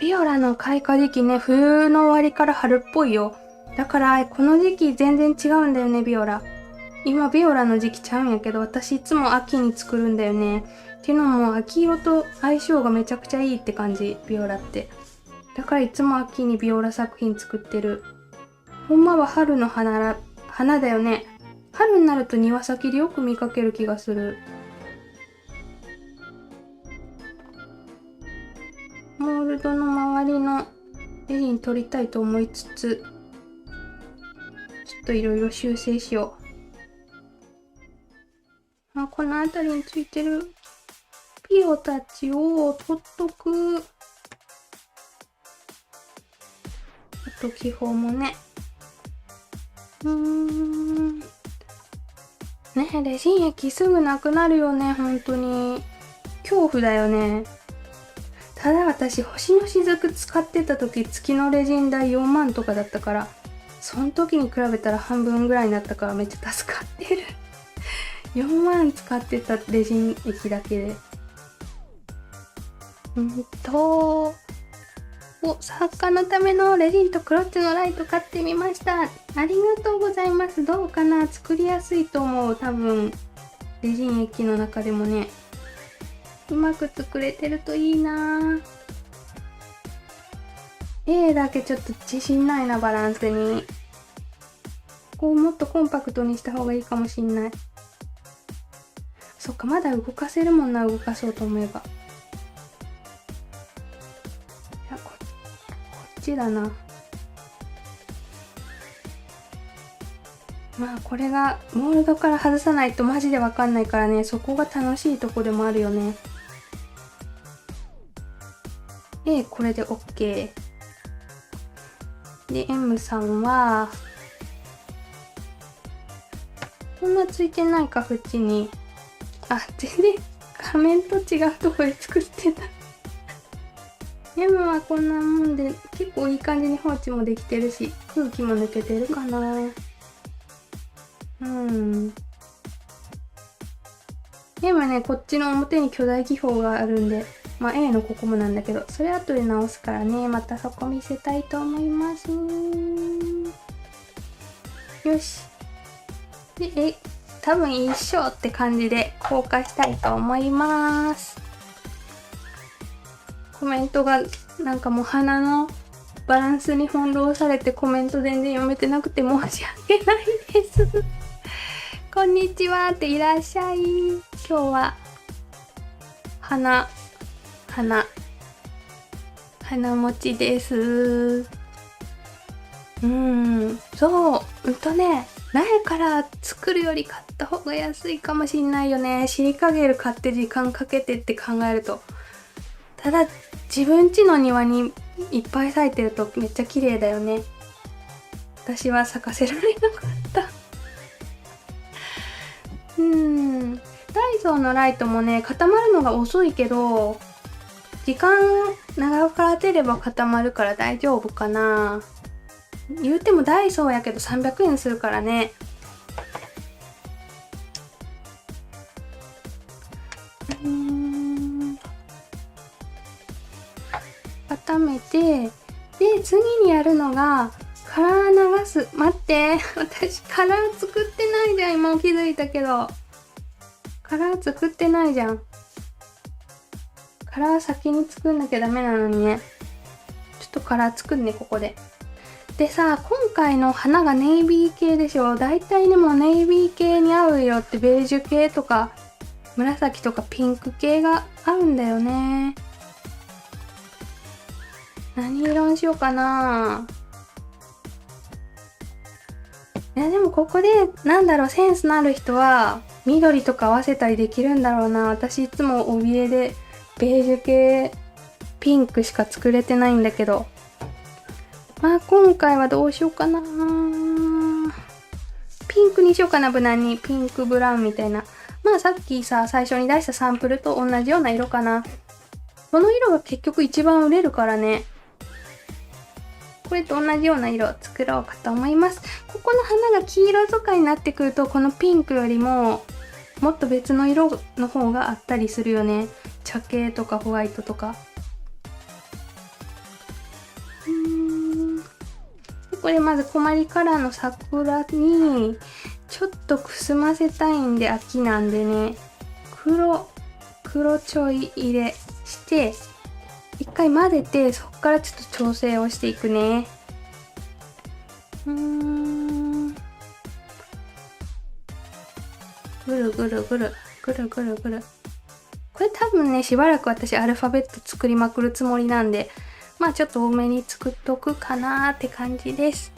ビオラの開花時期ね、冬の終わりから春っぽいよ。だからこの時期全然違うんだよね、ビオラ。今ビオラの時期ちゃうんやけど、私いつも秋に作るんだよね。っていうのも秋色と相性がめちゃくちゃいいって感じ、ビオラって。だからいつも秋にビオラ作品作ってる。ほんまは春の花だよね。春になると庭先でよく見かける気がする。モールドの周りのレジン取りたいと思いつつ、ちょっといろいろ修正しよう。この辺りについてるピオたちを取っとく。あと気泡もね。ね、レジン液すぐなくなるよね、本当に。恐怖だよね。ただ私、星の雫使ってた時、月のレジン代4万とかだったから、その時に比べたら半分ぐらいになったからめっちゃ助かってる。4万使ってたレジン液だけで。作家のためのレジンとクロッチのライト買ってみました。ありがとうございます。どうかな、作りやすいと思う。多分レジン液の中でもね、うまく作れてるといいな。A だけちょっと自信ないな、バランスに。こうもっとコンパクトにした方がいいかもしんない。そっか、まだ動かせるもんな、動かそうと思えば。いや、こっちだな。まあこれがモールドから外さないとマジでわかんないからね、そこが楽しいとこでもあるよね。これで OK。で、M さんは、こんなついてないか、縁に。あ、全然画面と違うとこで作ってた。M はこんなもんで、結構いい感じに放置もできてるし、空気も抜けてるかな。M ね、こっちの表に巨大気泡があるんで、まあ A のここもなんだけど、それ後で直すからね、またそこ見せたいと思います。よし。で、多分一緒って感じで硬化したいと思います。コメントがなんかもう鼻のバランスに翻弄されてコメント全然読めてなくて申し訳ないです。こんにちはっていらっしゃい。今日は花持ちです。苗から作るより買った方が安いかもしんないよね。シリカゲル買って時間かけてって考えると。ただ自分家の庭にいっぱい咲いてるとめっちゃ綺麗だよね。私は咲かせられなかった。ダイソーのライトもね、固まるのが遅いけど、時間長く当てれば固まるから大丈夫かな。言うてもダイソーやけど300円するからね。固めて、で、次にやるのが、カラー流す。待って、私カラー作ってないじゃん。今気づいたけど。カラー作ってないじゃん。カラー先に作んなきゃダメなのにね。ちょっとカラー作んね、ここで。でさ、今回の花がネイビー系でしょ。だいたいね、もうネイビー系に合う色ってベージュ系とか、紫とかピンク系が合うんだよね。何色にしようかな。いやでもここでセンスのある人は緑とか合わせたりできるんだろうな。私いつも怯えでベージュ系ピンクしか作れてないんだけど、まあ今回はどうしようかな。ピンクにしようかな。無難にピンクブラウンみたいな。まあさっきさ、最初に出したサンプルと同じような色かな。この色が結局一番売れるからね。これと同じような色を作ろうかと思います。ここの花が黄色とかになってくると、このピンクよりももっと別の色の方があったりするよね。茶系とかホワイトとか。これまずコマリカラーの桜にちょっとくすませたいんで、秋なんでね、黒ちょい入れして一回混ぜて、そこからちょっと調整をしていくね。ぐるぐるぐるぐるぐるぐる。これ多分ね、しばらく私アルファベット作りまくるつもりなんで、まあちょっと多めに作っとくかなーって感じです。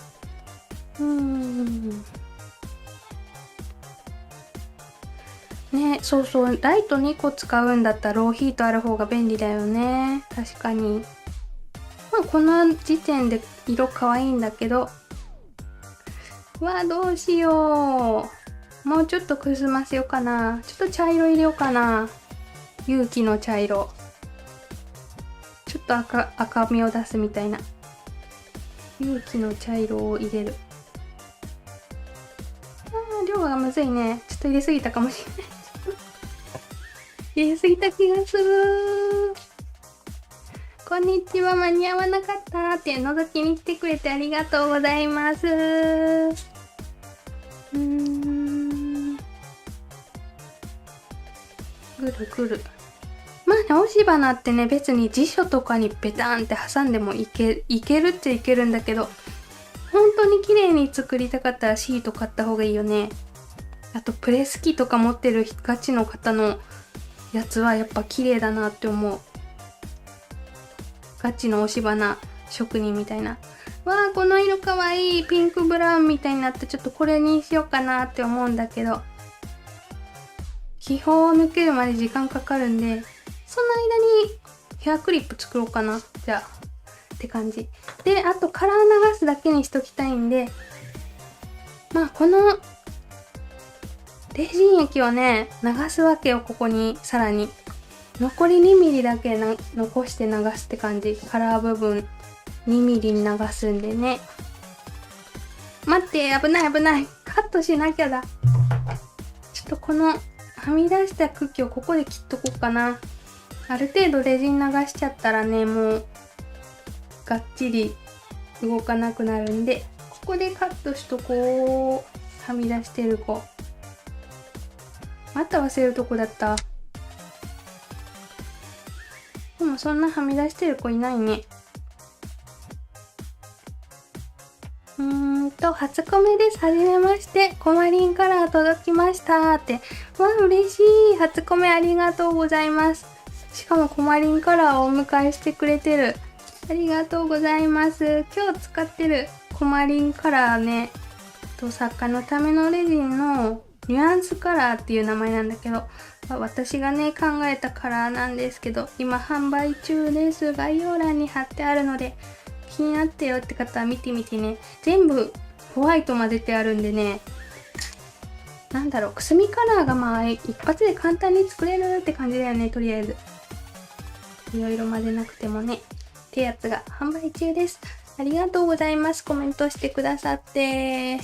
ね、そうそう、ライト2個使うんだったらローヒートある方が便利だよね。確かに。まあこの時点で色可愛いんだけど、どうしよう。もうちょっとくすませようかな。ちょっと茶色入れようかな。勇気の茶色。ちょっと赤みを出すみたいな。勇気の茶色を入れる。量がむずいね。ちょっと入れすぎたかもしれない。入れすぎた気がする。こんにちは、間に合わなかったって覗きに来てくれてありがとうございます。ぐるぐる。まあね、押し花ってね、別に辞書とかにペタンって挟んでもいけるっちゃいけるんだけど、本当に綺麗に作りたかったらシート買った方がいいよね。あとプレス機とか持ってるガチの方のやつはやっぱ綺麗だなって思う。ガチの押し花職人みたいな。わあ、この色かわいい。ピンクブラウンみたいになって、ちょっとこれにしようかなって思うんだけど、気泡を抜けるまで時間かかるんで、その間にヘアクリップ作ろうかな。じゃあって感じで、あとカラー流すだけにしときたいんで、まあこのレジン液をね流すわけよ。ここにさらに残り 2mm だけ残して流すって感じ。カラー部分 2mm に流すんでね。待って、危ない危ない、カットしなきゃだ。ちょっとこのはみ出した茎をここで切っとこうかな。ある程度レジン流しちゃったらね、もうがっちり動かなくなるんで、ここでカットしとこう。はみ出してる子、また忘れるとこだった。でもそんなはみ出してる子いないね。初コメです。はじめまして。コマリンカラー届きましたって。わあ、嬉しい。初コメありがとうございます。しかもコマリンカラーをお迎えしてくれてる。ありがとうございます。今日使ってるコマリンカラーね、作家のためのレジンのニュアンスカラーっていう名前なんだけど、私がね考えたカラーなんですけど、今販売中です。概要欄に貼ってあるので、気になってよって方は見てみてね。全部ホワイト混ぜてあるんでね、なんだろう、くすみカラーがまあ一発で簡単に作れるって感じだよね。とりあえずいろいろ混ぜなくてもねってやつが販売中です。ありがとうございます。コメントしてくださって。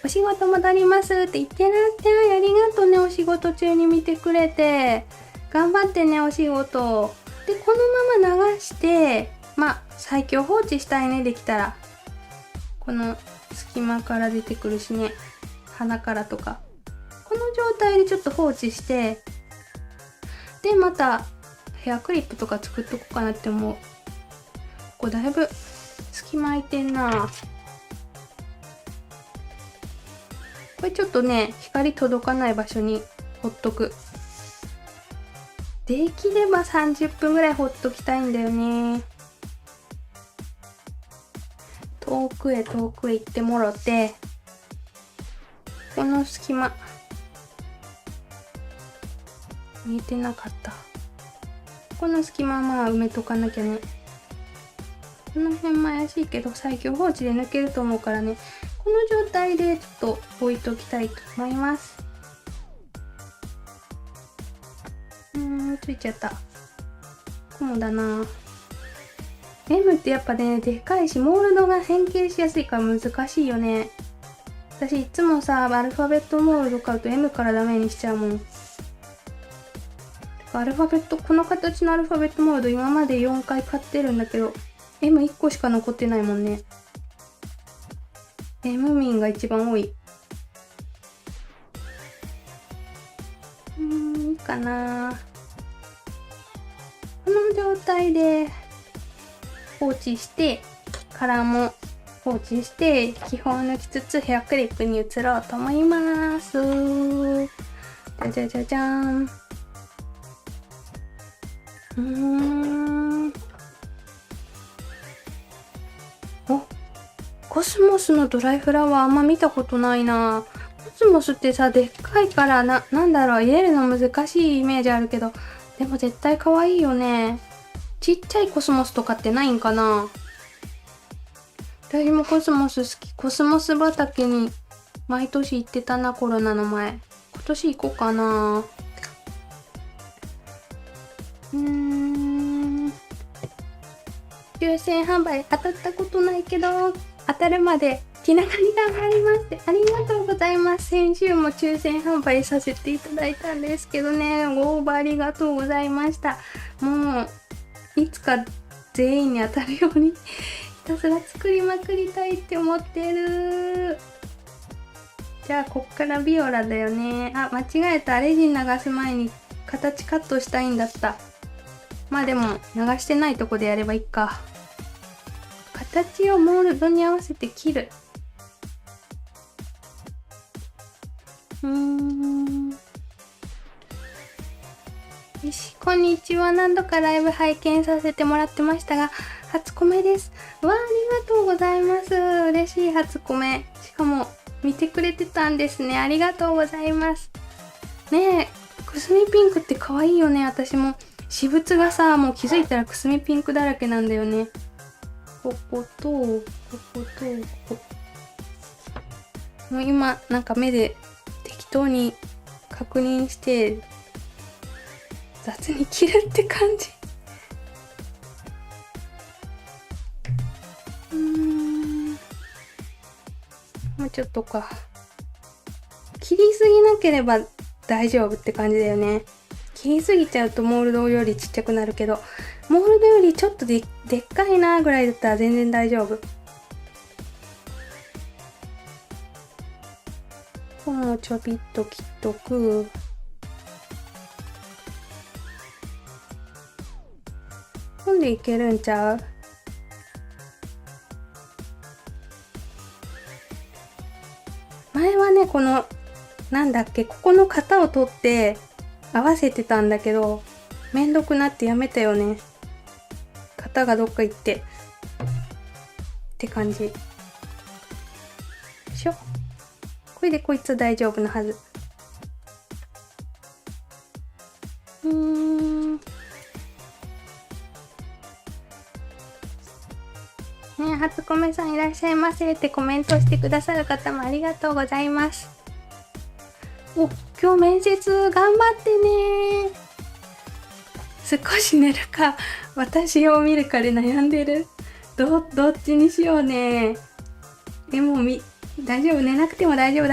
お仕事戻りますって言ってらっしゃい。ありがとうね。お仕事中に見てくれて。頑張ってね、お仕事。で、このまま流して、まあ、最強放置したいね、できたら。この隙間から出てくるしね。鼻からとか。この状態でちょっと放置して、で、また、ヘアクリップとか作っとこうかなって思う。ここだいぶ隙間空いてんな。これちょっとね、光届かない場所にほっとく。できれば30分ぐらいほっときたいんだよね。遠くへ行ってもろて、この隙間見えてなかった。この隙間まあ埋めとかなきゃね。この辺も怪しいけど最強放置で抜けると思うからね、この状態でちょっと置いときたいと思います。ついちゃった。こうだな。M ってやっぱね、でかいし、モールドが変形しやすいから難しいよね。私いつもさ、アルファベットモールド買うと M からダメにしちゃうもん。てかアルファベット、この形のアルファベットモールド今まで4回買ってるんだけど、M1 個しか残ってないもんね。M 民が一番多い。いいかな。この状態で放置して、カラーも放置して、気泡を抜きつつヘアクリップに移ろうと思います。じゃじゃじゃじゃーん。お、コスモスのドライフラワーあんま見たことないな。コスモスってさ、でっかいからなんだろう、入れるの難しいイメージあるけど、でも絶対可愛いよね。ちっちゃいコスモスとかってないんかな。私もコスモス好き。コスモス畑に毎年行ってたな、コロナの前。今年行こうかな。抽選販売当たったことないけど、当たるまで気長に頑張りますって。ありがとうございます。先週も抽選販売させていただいたんですけどね、ご応募ありがとうございました。もういつか全員に当たるようにひたすら作りまくりたいって思ってる。じゃあこっからビオラだよね。あ、間違えた。レジン流す前に形カットしたいんだった。まあでも流してないとこでやればいいか。形をモールドに合わせて切る。よし、こんにちは。何度かライブ拝見させてもらってましたが、初コメです。わあ、ありがとうございます。嬉しい初コメ。しかも、見てくれてたんですね。ありがとうございます。ねえ、くすみピンクって可愛いよね。私も。私物がさ、もう気づいたらくすみピンクだらけなんだよね。ここと、ここと、ここ。もう今、なんか目で適当に確認して、雑に切るって感じ。もうちょっとか。切りすぎなければ大丈夫って感じだよね。切りすぎちゃうとモールドよりちっちゃくなるけど、モールドよりちょっとでっかいなぐらいだったら全然大丈夫。ここもちょびっと切っとく。ほんでいけるんちゃう？前はね、この、なんだっけ、ここの型を取って合わせてたんだけど、めんどくなってやめたよね。型がどっか行って。って感じ。よいしょ。これでこいつ大丈夫なはず。ね、初コメさんいらっしゃいませってコメントしてくださる方もありがとうございます。お、今日面接頑張ってね。少し寝るか、私を見るかで悩んでる。どっちにしようね。でも大丈夫、寝なくても大丈夫。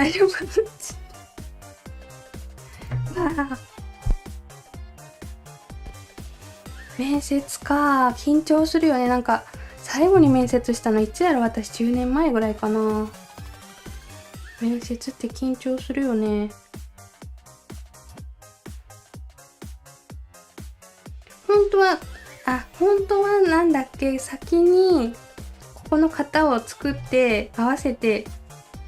面接か、緊張するよね。なんか、最後に面接したのいつやろ？私10年前ぐらいかな。面接って緊張するよね。本当はなんだっけ、先にここの型を作って合わせて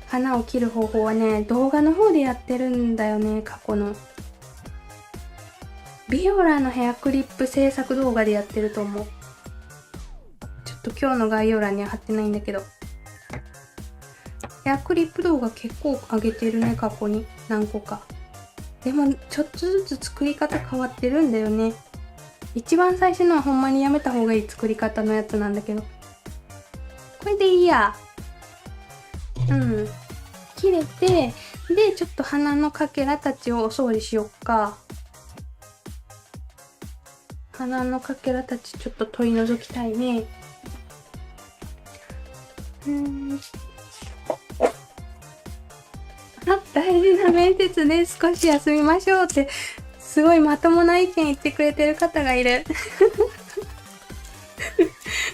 花を切る方法はね、動画の方でやってるんだよね。過去のビオラのヘアクリップ制作動画でやってると思う。ちょっと今日の概要欄には貼ってないんだけど、ヘアクリップ動画結構上げてるね。過去に何個か。でもちょっとずつ作り方変わってるんだよね。一番最初のはほんまにやめた方がいい作り方のやつなんだけど、これでいいや。切れて、でちょっと鼻のかけらたちをお掃除しよっか。鼻のかけらたちちょっと取り除きたいね。大事な面接で少し休みましょうってすごいまともな意見言ってくれてる方がいる。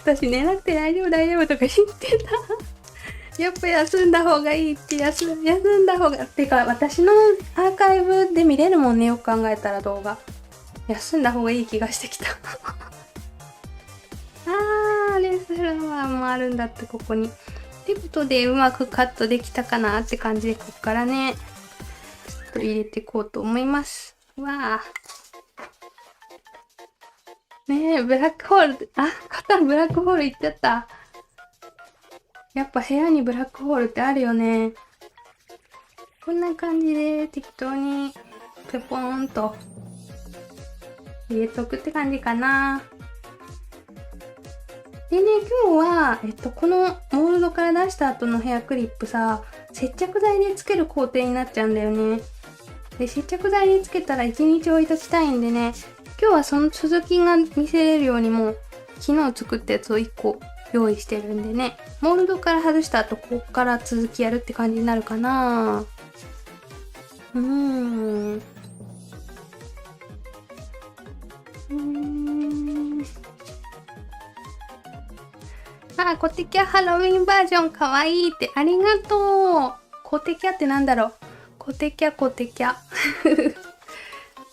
私寝なくて大丈夫とか言ってた。やっぱ休んだ方がいいって休んだ方がってか、私のアーカイブで見れるもんね。よく考えたら動画休んだ方がいい気がしてきた。レスラーもあるんだってここに。ってことでうまくカットできたかなって感じで、こっからねちょっと入れていこうと思います。わあねえ、ブラックホール、肩ブラックホール行っちゃった。やっぱ部屋にブラックホールってあるよね。こんな感じで適当にペポーンと入れとくって感じかな。でね、今日は、このモールドから出した後のヘアクリップさ、接着剤でつける工程になっちゃうんだよね。で、接着剤でつけたら1日置いときたいんでね、今日はその続きが見せれるようにも、昨日作ったやつを1個用意してるんでね、モールドから外した後、こっから続きやるって感じになるかな。あ、コテキャハロウィンバージョンかわいいって、ありがとう。コテキャってなんだろう。コテキャコテキャ。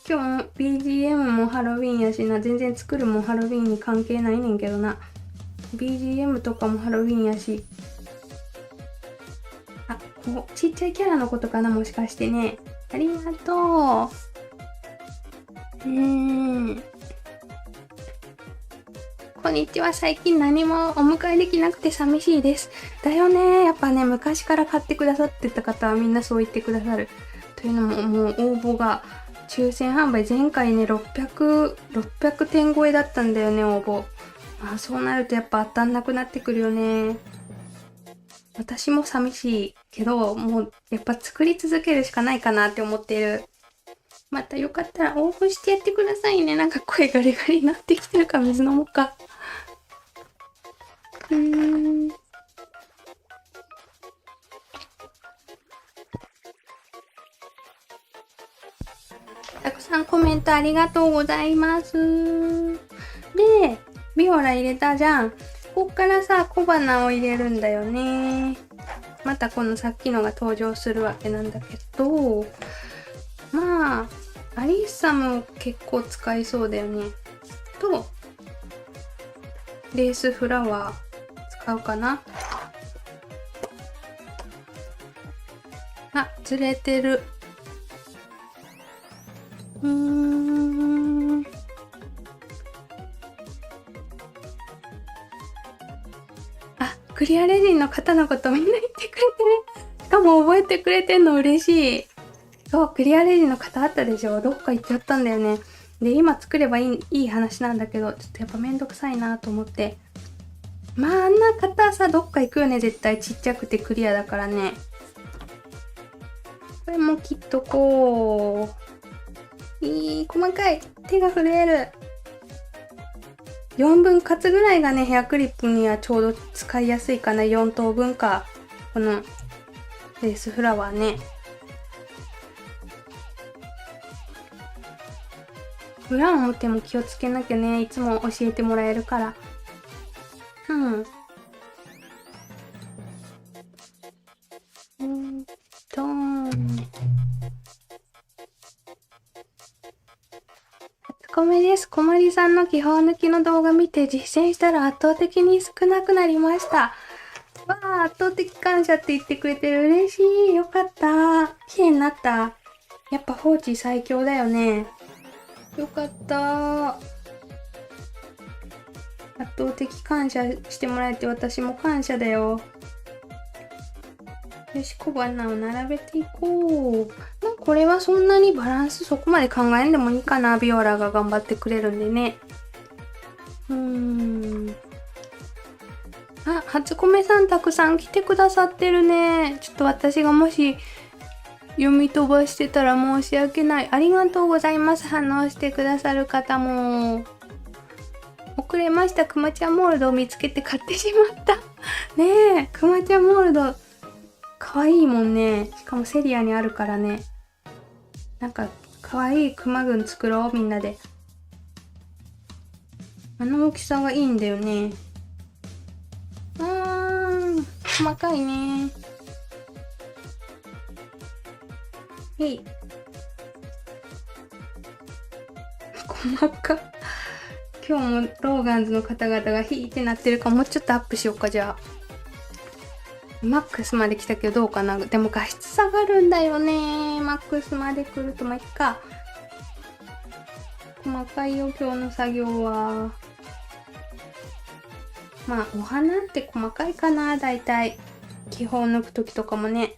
今日 BGM もハロウィンやしな、全然作るもハロウィンに関係ないねんけどな。BGM とかもハロウィンやし。あ、こうちっちゃいキャラのことかな、もしかしてね。ありがとう。こんにちは。最近何もお迎えできなくて寂しいです。だよね。やっぱね、昔から買ってくださってた方はみんなそう言ってくださる。というのも、もう応募が抽選販売、前回ね、600点超えだったんだよね、応募。まあ、そうなるとやっぱ当たんなくなってくるよね。私も寂しいけど、もうやっぱ作り続けるしかないかなって思ってる。またよかったら応募してやってくださいね。なんか声ガリガリになってきてるから水飲もうか。たくさんコメントありがとうございます。で、ビオラ入れたじゃん。こっからさ、小花を入れるんだよね。またこのさっきのが登場するわけなんだけど、まあ、アリッサム結構使いそうだよね。と、レースフラワー使うかな。あ、ずれてる。あ、クリアレジンの方のことみんな言ってくれてる。しかも覚えてくれてんの嬉しい。そう、クリアレジンの方あったでしょ。どっか行っちゃったんだよね。で、今作ればいい話なんだけど、ちょっとやっぱめんどくさいなと思って。まあ、あんな方さ、どっか行くよね、絶対。ちっちゃくてクリアだからね。これもきっとこう、細かい。手が震える。4分割ぐらいがね、ヘアクリップにはちょうど使いやすいかな。4等分か。このレースフラワーね。裏表も気をつけなきゃね。いつも教えてもらえるから。初米です。こまりさんの気泡抜きの動画見て実践したら圧倒的に少なくなりました。わあ、圧倒的感謝って言ってくれてる。嬉しい。よかった。綺麗になった。やっぱ放置最強だよね。よかった。圧倒的感謝してもらえて私も感謝だよ。よし、小花を並べていこう。これはそんなにバランスそこまで考えんでもいいかな。ビオラが頑張ってくれるんでね。あ、初米さんたくさん来てくださってるね。ちょっと私がもし読み飛ばしてたら申し訳ない。ありがとうございます。反応してくださる方も。遅れました。くまちゃんモールドを見つけて買ってしまった。ねえ、くまちゃんモールド、かわいいもんね。しかもセリアにあるからね。なんか、かわいいくま群作ろう、みんなで。あの大きさがいいんだよね。細かいね。細か。今日もローガンズの方々がヒーってなってるからもうちょっとアップしようか、じゃあ。マックスまで来たけどどうかな。でも画質下がるんだよね。マックスまで来るとまあいっか。細かいよ、今日の作業は。まあ、お花って細かいかな、だいたい。気泡抜くときとかもね。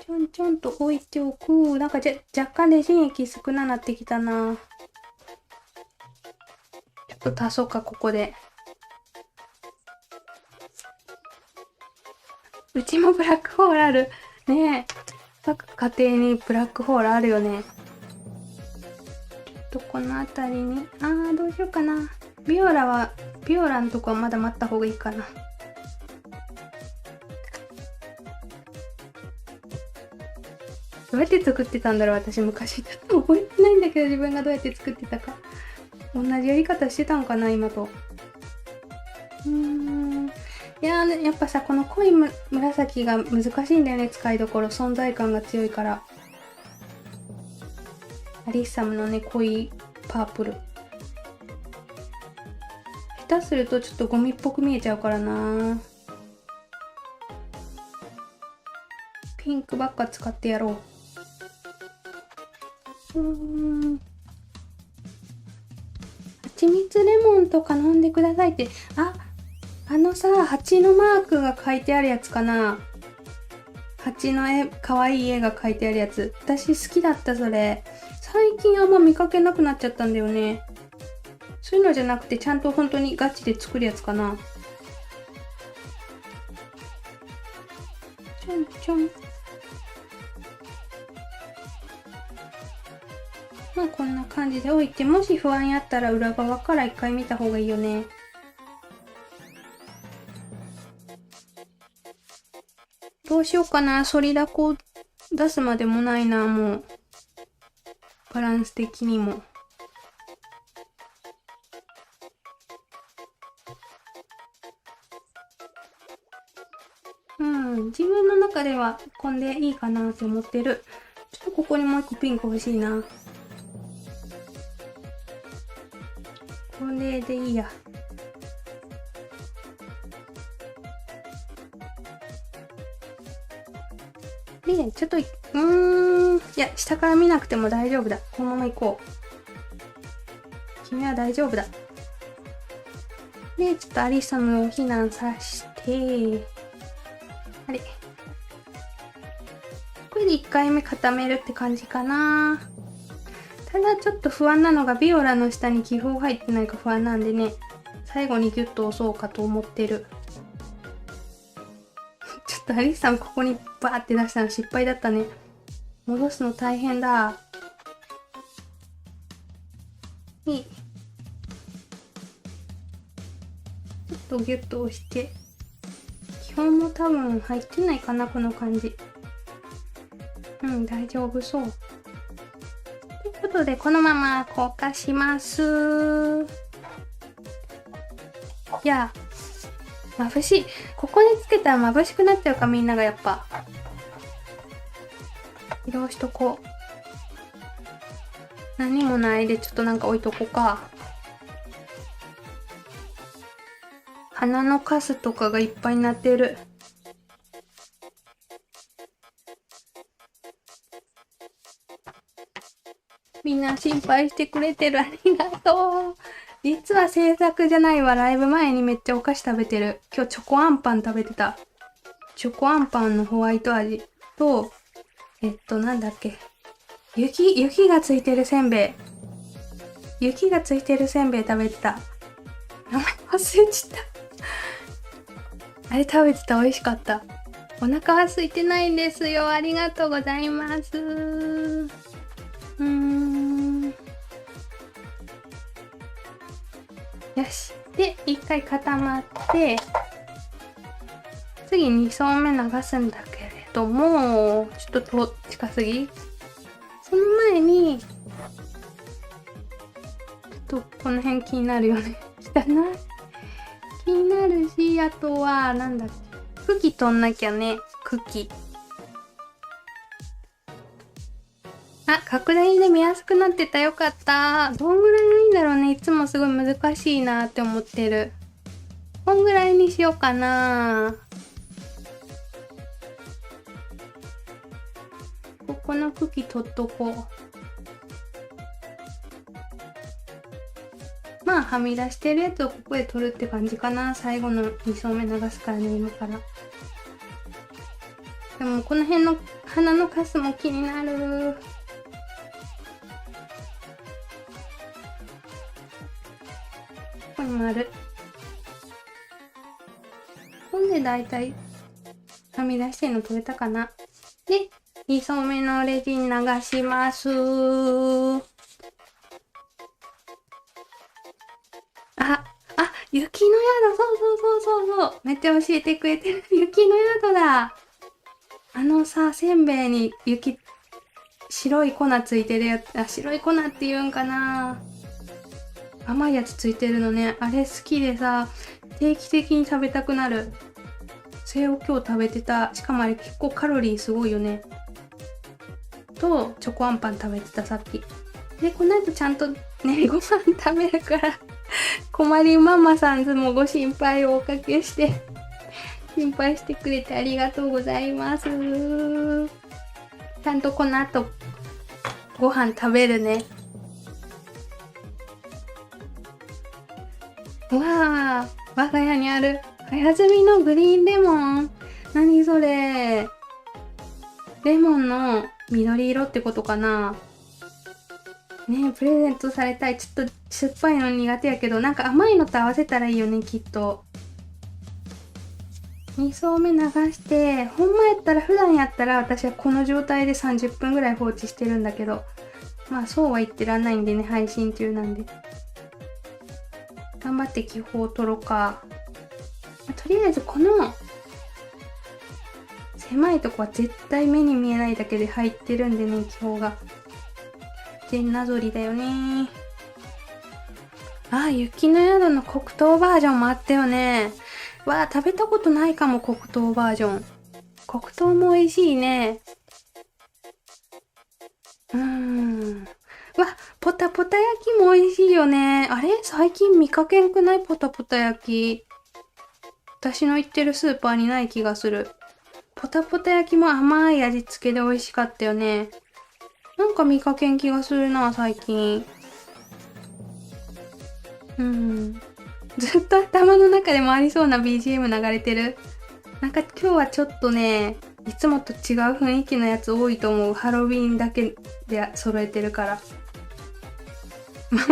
ちょんちょんと置いておく。なんか若干レジン液少ななってきたな。ちょっと足そうか、ここで。うちもブラックホールある。ねえ。各家庭にブラックホールあるよね。ちょっとこの辺りに。どうしようかな。ビオラのとこはまだ待った方がいいかな。どうやって作ってたんだろう、私昔。ちょっと覚えてないんだけど、自分がどうやって作ってたか。同じやり方してたんかな、今と。いやー、やっぱさ、この濃い紫が難しいんだよね、使いどころ。存在感が強いから。アリッサムのね、濃いパープル。下手するとちょっとゴミっぽく見えちゃうからな。ピンクばっか使ってやろう。蜂蜜レモンとか飲んでくださいって。あのさ、蜂のマークが書いてあるやつかな。蜂のかわいい絵が書いてあるやつ。私好きだった、それ。最近あんま見かけなくなっちゃったんだよね。そういうのじゃなくて、ちゃんと本当にガチで作るやつかな。ちょんちょん。まあこんな感じで置いて、もし不安やったら裏側から一回見た方がいいよね。どうしようかな。反りだこ出すまでもないな、もう。バランス的にも。自分の中ではこんでいいかなって思ってる。ちょっとここにもう一個ピンク欲しいな。これでいいや。で、ちょっと、いや、下から見なくても大丈夫だ。このまま行こう。君は大丈夫だ。で、ちょっとアリサムを避難させて、あれ。これで1回目固めるって感じかな。ただちょっと不安なのがビオラの下に気泡入ってないか不安なんでね、最後にギュッと押そうかと思ってる。ちょっとアリスさんここにバーって出したの失敗だったね。戻すの大変だ。ちょっとギュッと押して。基本も多分入ってないかな、この感じ。大丈夫そう。ということで、このまま硬化します。いや、眩しい。ここにつけたら眩しくなっちゃうか、みんながやっぱ。移動しとこう。何もないでちょっとなんか置いとこうか。鼻のカスとかがいっぱいになってる。みんな心配してくれてる。ありがとう。実は制作じゃないわ。ライブ前にめっちゃお菓子食べてる。今日チョコアンパン食べてた。チョコアンパンのホワイト味と、なんだっけ。雪がついてるせんべい。雪がついてるせんべい食べてた。名前忘れちゃった。あれ食べてた。美味しかった。お腹は空いてないんですよ。ありがとうございます。よし。で、一回固まって、次2層目流すんだけれども、ちょっと近すぎ？その前に、ちょっとこの辺気になるよね。汚い。気になるし、あとは、なんだっけ。茎取んなきゃね。茎。拡大で見やすくなってた。よかった。どんぐらいがいいんだろうね。いつもすごい難しいなって思ってる。こんぐらいにしようかな。ここの茎取っとこう。まあ、はみ出してるやつをここで取るって感じかな。最後の2層目流すからね、今から。でも、この辺の鼻のカスも気になる。ここにもある。ほんで、だいたい、はみ出してるの取れたかな。で、2層目のレジン流します。雪の宿、そう。めっちゃ教えてくれてる。雪の宿だ。せんべいに白い粉ついてるやつ、白い粉って言うんかな。甘いやつついてるのね。あれ好きでさ、定期的に食べたくなる。それを今日食べてた。しかもあれ結構カロリーすごいよね。と、チョコあんパン食べてたさっき。で、この後ちゃんとね、ご飯食べるから、困りママさんずもご心配をおかけして、心配してくれてありがとうございます。ちゃんとこの後、ご飯食べるね。わあ、我が家にある、早摘みのグリーンレモン。何それ。レモンの緑色ってことかな。ねえ、プレゼントされたい。ちょっと酸っぱいの苦手やけど、なんか甘いのと合わせたらいいよね、きっと。2層目流して、ほんまやったら、普段やったら私はこの状態で30分ぐらい放置してるんだけど、まあそうは言ってらんないんでね、配信中なんで。頑張って気泡を取ろうか。とりあえずこの、狭いとこは絶対目に見えないだけで入ってるんでね、気泡が。全なぞりだよね。あ、雪の宿の黒糖バージョンもあったよね。わあ、食べたことないかも、黒糖バージョン。黒糖も美味しいね。わ、ポタポタ焼きも美味しいよね。あれ最近見かけんくない？ポタポタ焼き。私の行ってるスーパーにない気がする。ポタポタ焼きも甘い味付けで美味しかったよね。なんか見かけん気がするな、最近。ずっと頭の中でもありそうな BGM 流れてる。なんか今日はちょっとね、いつもと違う雰囲気のやつ多いと思う。ハロウィンだけで揃えてるから。回り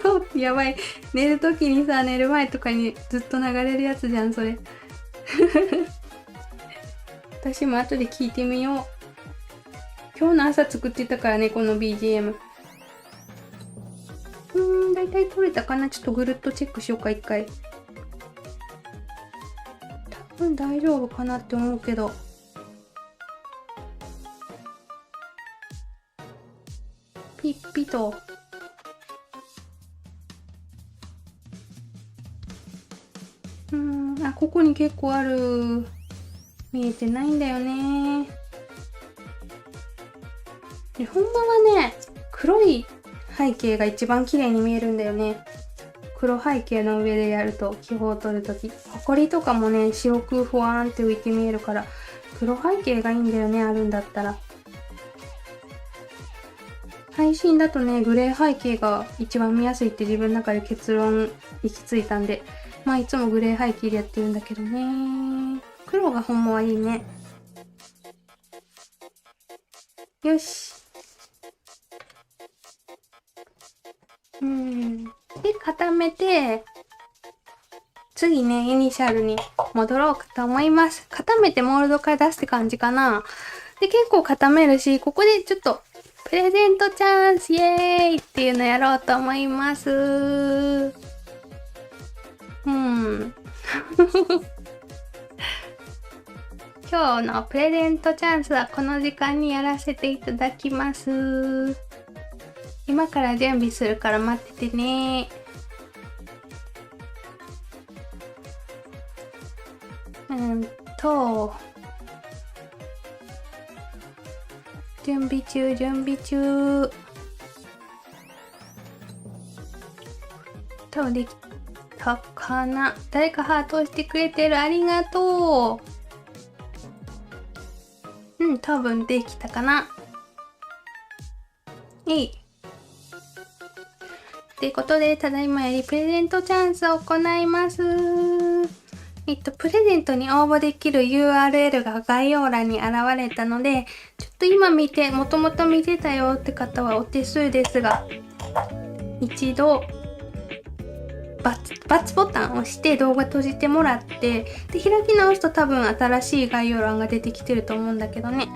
そうってやばい。寝るときにさ、寝る前とかにずっと流れるやつじゃん、それ。私も後で聞いてみよう。今日の朝作ってたからね、この BGM。だいたい撮れたかな？ちょっとぐるっとチェックしようか、一回。多分大丈夫かなって思うけど。ピッピと。あ、ここに結構ある。見えてないんだよね。で、ほんまはね、黒い背景が一番綺麗に見えるんだよね。黒背景の上でやると、気泡を取るとき。ほこりとかもね、白くふわーんって浮いて見えるから、黒背景がいいんだよね、あるんだったら。配信だとね、グレー背景が一番見やすいって自分の中で結論行き着いたんで、まあいつもグレー背景でやってるんだけどね。黒がほんまはいいね。よし。で、固めて、次ね、イニシャルに戻ろうかと思います。固めてモールドから出すって感じかな。で、結構固めるし、ここでちょっと、プレゼントチャンスイエーイっていうのやろうと思います。今日のプレゼントチャンスはこの時間にやらせていただきます。今から準備するから待っててね。準備中、準備中。多分できたかな。誰かハートをしてくれてる。ありがとう。多分できたかな。ということで、ただいまよりプレゼントチャンスを行います。プレゼントに応募できる URL が概要欄に現れたので、ちょっと今もともと見てたよって方はお手数ですが、一度、×ボタンを押して動画閉じてもらって、で、開き直すと多分新しい概要欄が出てきてると思うんだけどね。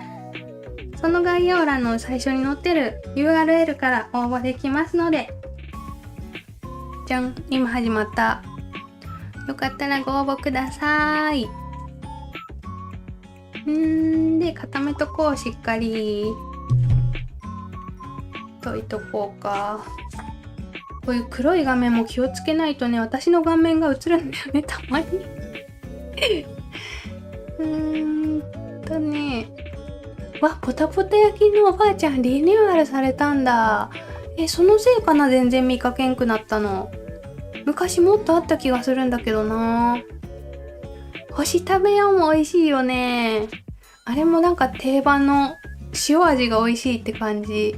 その概要欄の最初に載ってる URL から応募できますので、じゃん、今始まった。よかったらご応募ください。で、固めとこう、しっかり。溶いとこうか。こういう黒い画面も気をつけないとね、私の顔面が映るんだよね、たまに。ポタポタ焼きのおばあちゃんリニューアルされたんだ。そのせいかな、全然見かけんくなったの。昔もっとあった気がするんだけどな。星食べようも美味しいよね。あれもなんか定番の塩味が美味しいって感じ。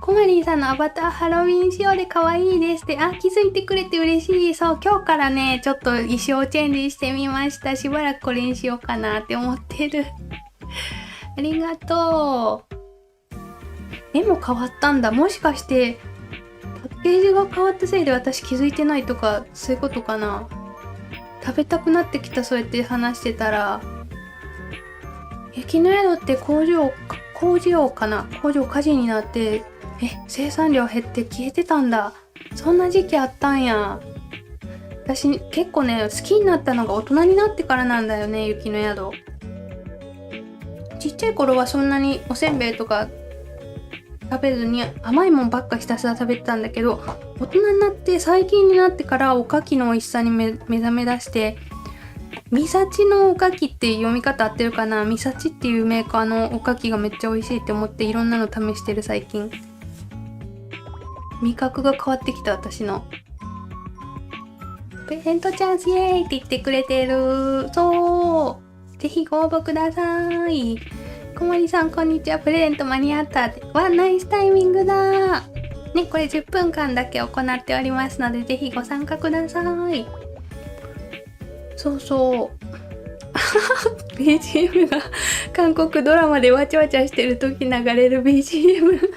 コマリーさんのアバターハロウィン仕様で可愛いですって。気づいてくれて嬉しい。そう、今日からね、ちょっと衣装チェンジしてみました。しばらくこれにしようかなって思ってる。ありがとう。絵も変わったんだ。もしかして、パッケージが変わったせいで私気づいてないとか、そういうことかな。食べたくなってきた、そうやって話してたら。雪の宿って工場火事になって、生産量減って消えてたんだ。そんな時期あったんや。私結構ね、好きになったのが大人になってからなんだよね、雪の宿。ちっちゃい頃はそんなにおせんべいとか食べずに甘いもんばっかひたすら食べてたんだけど、大人になって最近になってからおかきの美味しさに目覚め出して、みさちのおかきって読み方合ってるかな、みさちっていうメーカーのおかきがめっちゃ美味しいって思っていろんなの試してる最近。味覚が変わってきた私の。プレゼントチャンスイエーイって言ってくれてる。そう。ぜひご応募ください。小森さんこんにちは。プレゼント間に合ったって。ナイスタイミングだ。ね、これ10分間だけ行っておりますので、ぜひご参加ください。そうそう。BGM が韓国ドラマでわちゃわちゃしてる時流れる BGM。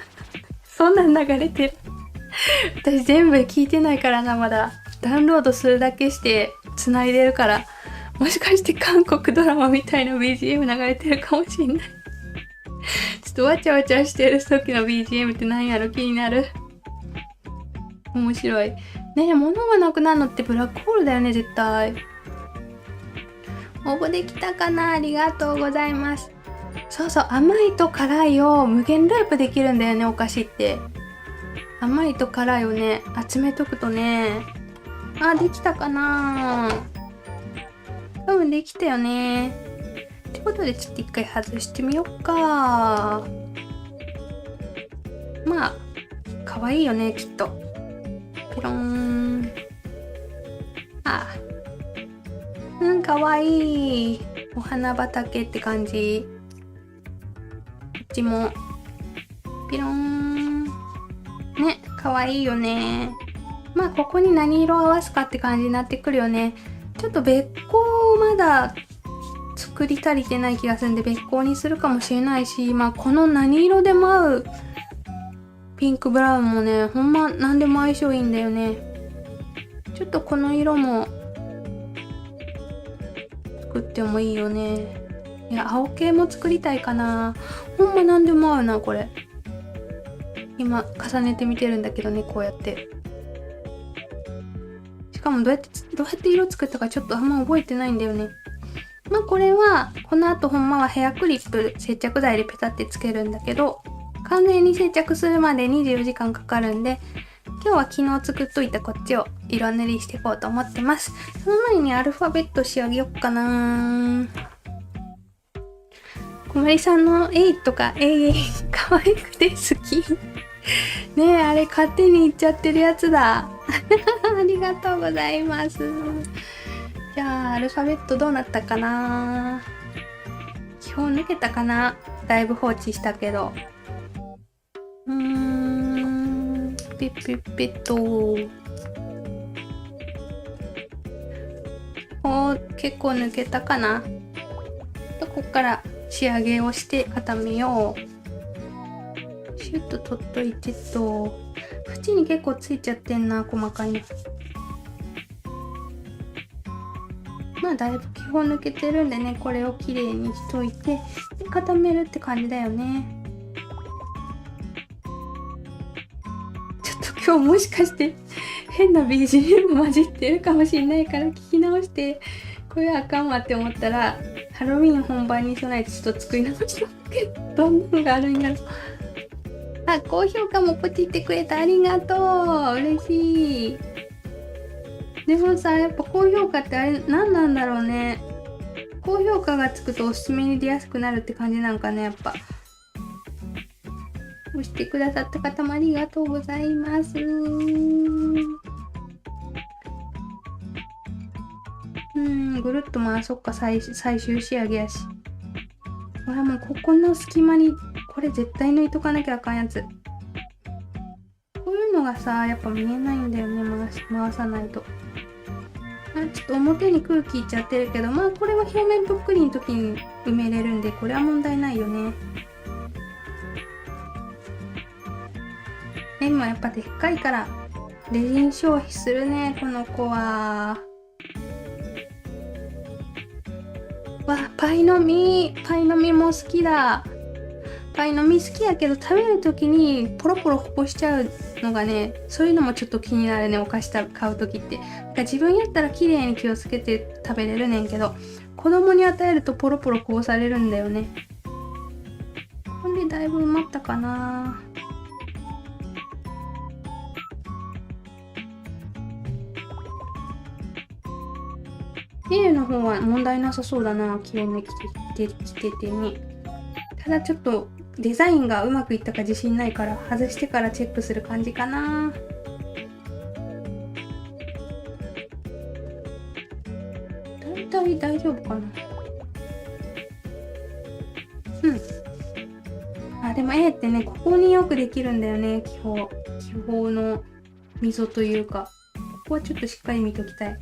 そんなん流れてる。私全部聞いてないからな、まだ。ダウンロードするだけして繋いでるから、もしかして韓国ドラマみたいな BGM 流れてるかもしんない。ちょっとわちゃわちゃしてる時の BGM って何やろ、気になる。面白い。ねえ、物がなくなるのってブラックホールだよね、絶対。応募できたかな、ありがとうございます。そうそう、甘いと辛いを無限ループできるんだよね、お菓子って。甘いと辛いをね、集めとくとね。できたかな。多分できたよね。ってことでちょっと一回外してみよっか。まあ、可愛いよね、きっと。ピローン。可愛い。お花畑って感じ。こっちも。ピローン。ね、可愛いよね。まあ、ここに何色合わすかって感じになってくるよね。ちょっと別光まだ作り足りてない気がするんで、別光にするかもしれないし、まあ、この何色でも合うピンクブラウンもね、ほんま何でも相性いいんだよね。ちょっとこの色も作ってもいいよね。いや、青系も作りたいかな。ほんま何でも合うな、これ。今重ねてみてるんだけどね、こうやって。しかもどうやって色作ったかちょっとあんま覚えてないんだよね。まあこれはこの後ほんまはヘアクリップ接着剤でペタってつけるんだけど、完全に接着するまで24時間かかるんで、今日は昨日作っといたこっちを色塗りしていこうと思ってます。その前にアルファベット仕上げよっかな。小森さんの8とか可愛くて好き。ねえ、あれ勝手に言っちゃってるやつだ。ありがとうございます。じゃあアルファベットどうなったかな。基本抜けたかな。だいぶ放置したけど。ピッピッピッと。結構抜けたかな。ここから仕上げをして固めよう。シュッと取っといてと。縁に結構ついちゃってんな、細かいの。まあだいぶ基本抜けてるんでね、これをきれいにしといてで固めるって感じだよね。ちょっと今日もしかして変な BGM 混じってるかもしれないから聞き直して、これあかんわって思ったらハロウィン本番に備えてちょっと作り直したんだけど、どんなのがあるんやろ。あ、高評価もポチってくれた。ありがとう。嬉しい。でもさ、やっぱ高評価ってあれ、何なんだろうね。高評価がつくとおすすめに出やすくなるって感じなんかね、やっぱ。押してくださった方もありがとうございます。ぐるっとそっか、最終仕上げやし。ほらもうここの隙間に、これ絶対抜いとかなきゃあかんやつ。こういうのがさ、やっぱ見えないんだよね、回さないと。ちょっと表に空気いっちゃってるけど、これは表面ぷっくりの時に埋めれるんで、これは問題ないよね。でもやっぱでっかいから、レジン消費するね、この子は。パイの実も好きだ。パイの実好きやけど、食べるときにポロポロこぼしちゃうのがね、そういうのもちょっと気になるね、お菓子買うときって。自分やったら綺麗に気をつけて食べれるねんけど、子供に与えるとポロポロこぼされるんだよね。これでだいぶ埋まったかな。ネイルの方は問題なさそうだな。綺麗にきててね。ただちょっとデザインがうまくいったか自信ないから、外してからチェックする感じかな。だいたい大丈夫かな。でも A ってね、ここによくできるんだよね。気泡の溝というか。ここはちょっとしっかり見ときたい。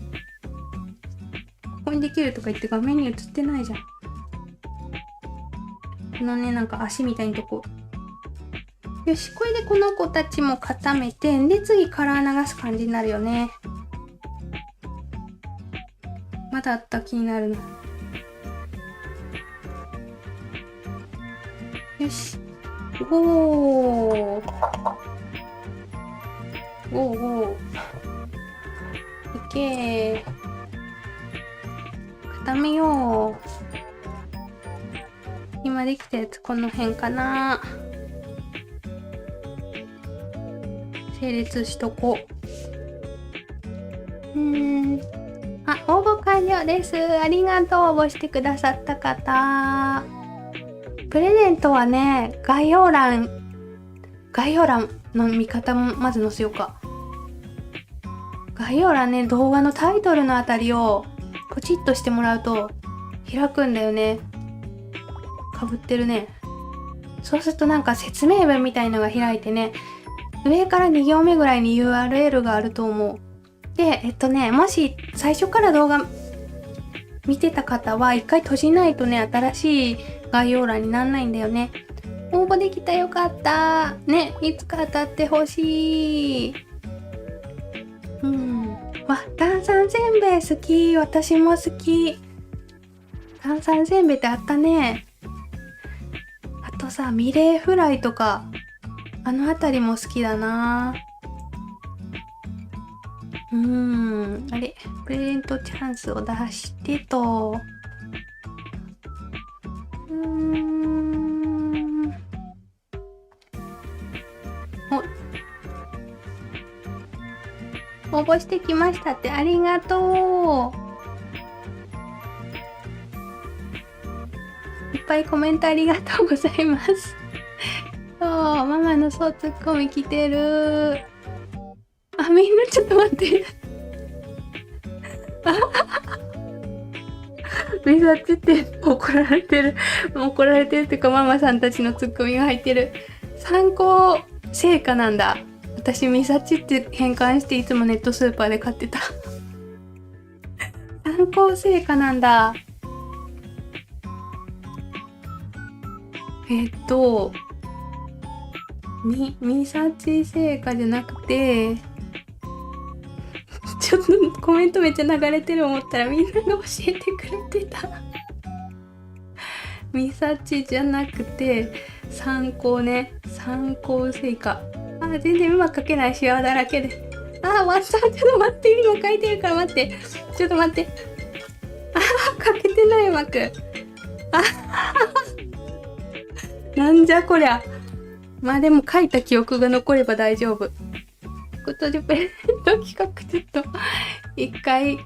ここにできるとか言って画面に映ってないじゃん。このね、なんか足みたいなとこ。よし、これでこの子たちも固めて、で、次カラー流す感じになるよね。まだあった、気になるの。よし。おー。いけー。固めよう。今できたやつこの辺かな。整列しとこう。応募完了です。ありがとう、応募してくださった方。プレゼントはね、概要欄の見方もまず載せようか。概要欄ね、動画のタイトルのあたりをポチッとしてもらうと開くんだよね。かぶってるね。そうするとなんか説明文みたいのが開いてね、上から2行目ぐらいに URL があると思う。で、もし最初から動画見てた方は一回閉じないとね、新しい概要欄になんないんだよね。応募できた、よかった。ね、いつか当たってほしい。炭酸せんべい好き。私も好き。炭酸せんべいってあったね。あとさ、ミレーフライとか、あのあたりも好きだな。あれ、プレゼントチャンスを出してと。応募してきましたって、ありがとう。いっぱいコメントありがとうございます。ママのそうツッコミ来てる。みんなちょっと待って。みさちって怒られてるっていうか、ママさんたちのツッコミが入ってる。参考成果なんだ。私みさちって変換していつもネットスーパーで買ってた。参考成果なんだ。みさち成果じゃなくて、ちょっとコメントめっちゃ流れてる思ったらみんなが教えてくれてた。みさちじゃなくて、参考ね。参考成果。全然うまく書けないシワだらけで。終わった。ちょっと待って。今書いてるから待って。ちょっと待って。書けてないうまく。なんじゃこりゃ。まあでも書いた記憶が残れば大丈夫。ことでプレゼント企画ちょっと一回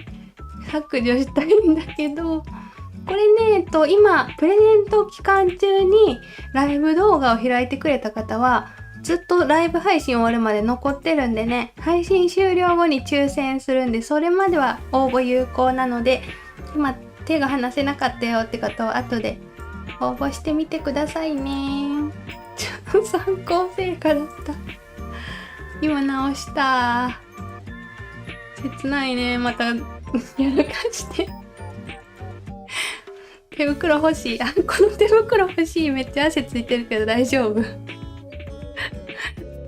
削除したいんだけど、これね、今プレゼント期間中にライブ動画を開いてくれた方はずっとライブ配信終わるまで残ってるんでね、配信終了後に抽選するんで、それまでは応募有効なので、今手が離せなかったよって方は後で応募してみてくださいね。参考成果だった。今直した。切ないね。またやらかして手袋欲しい。この手袋欲しい。めっちゃ汗ついてるけど大丈夫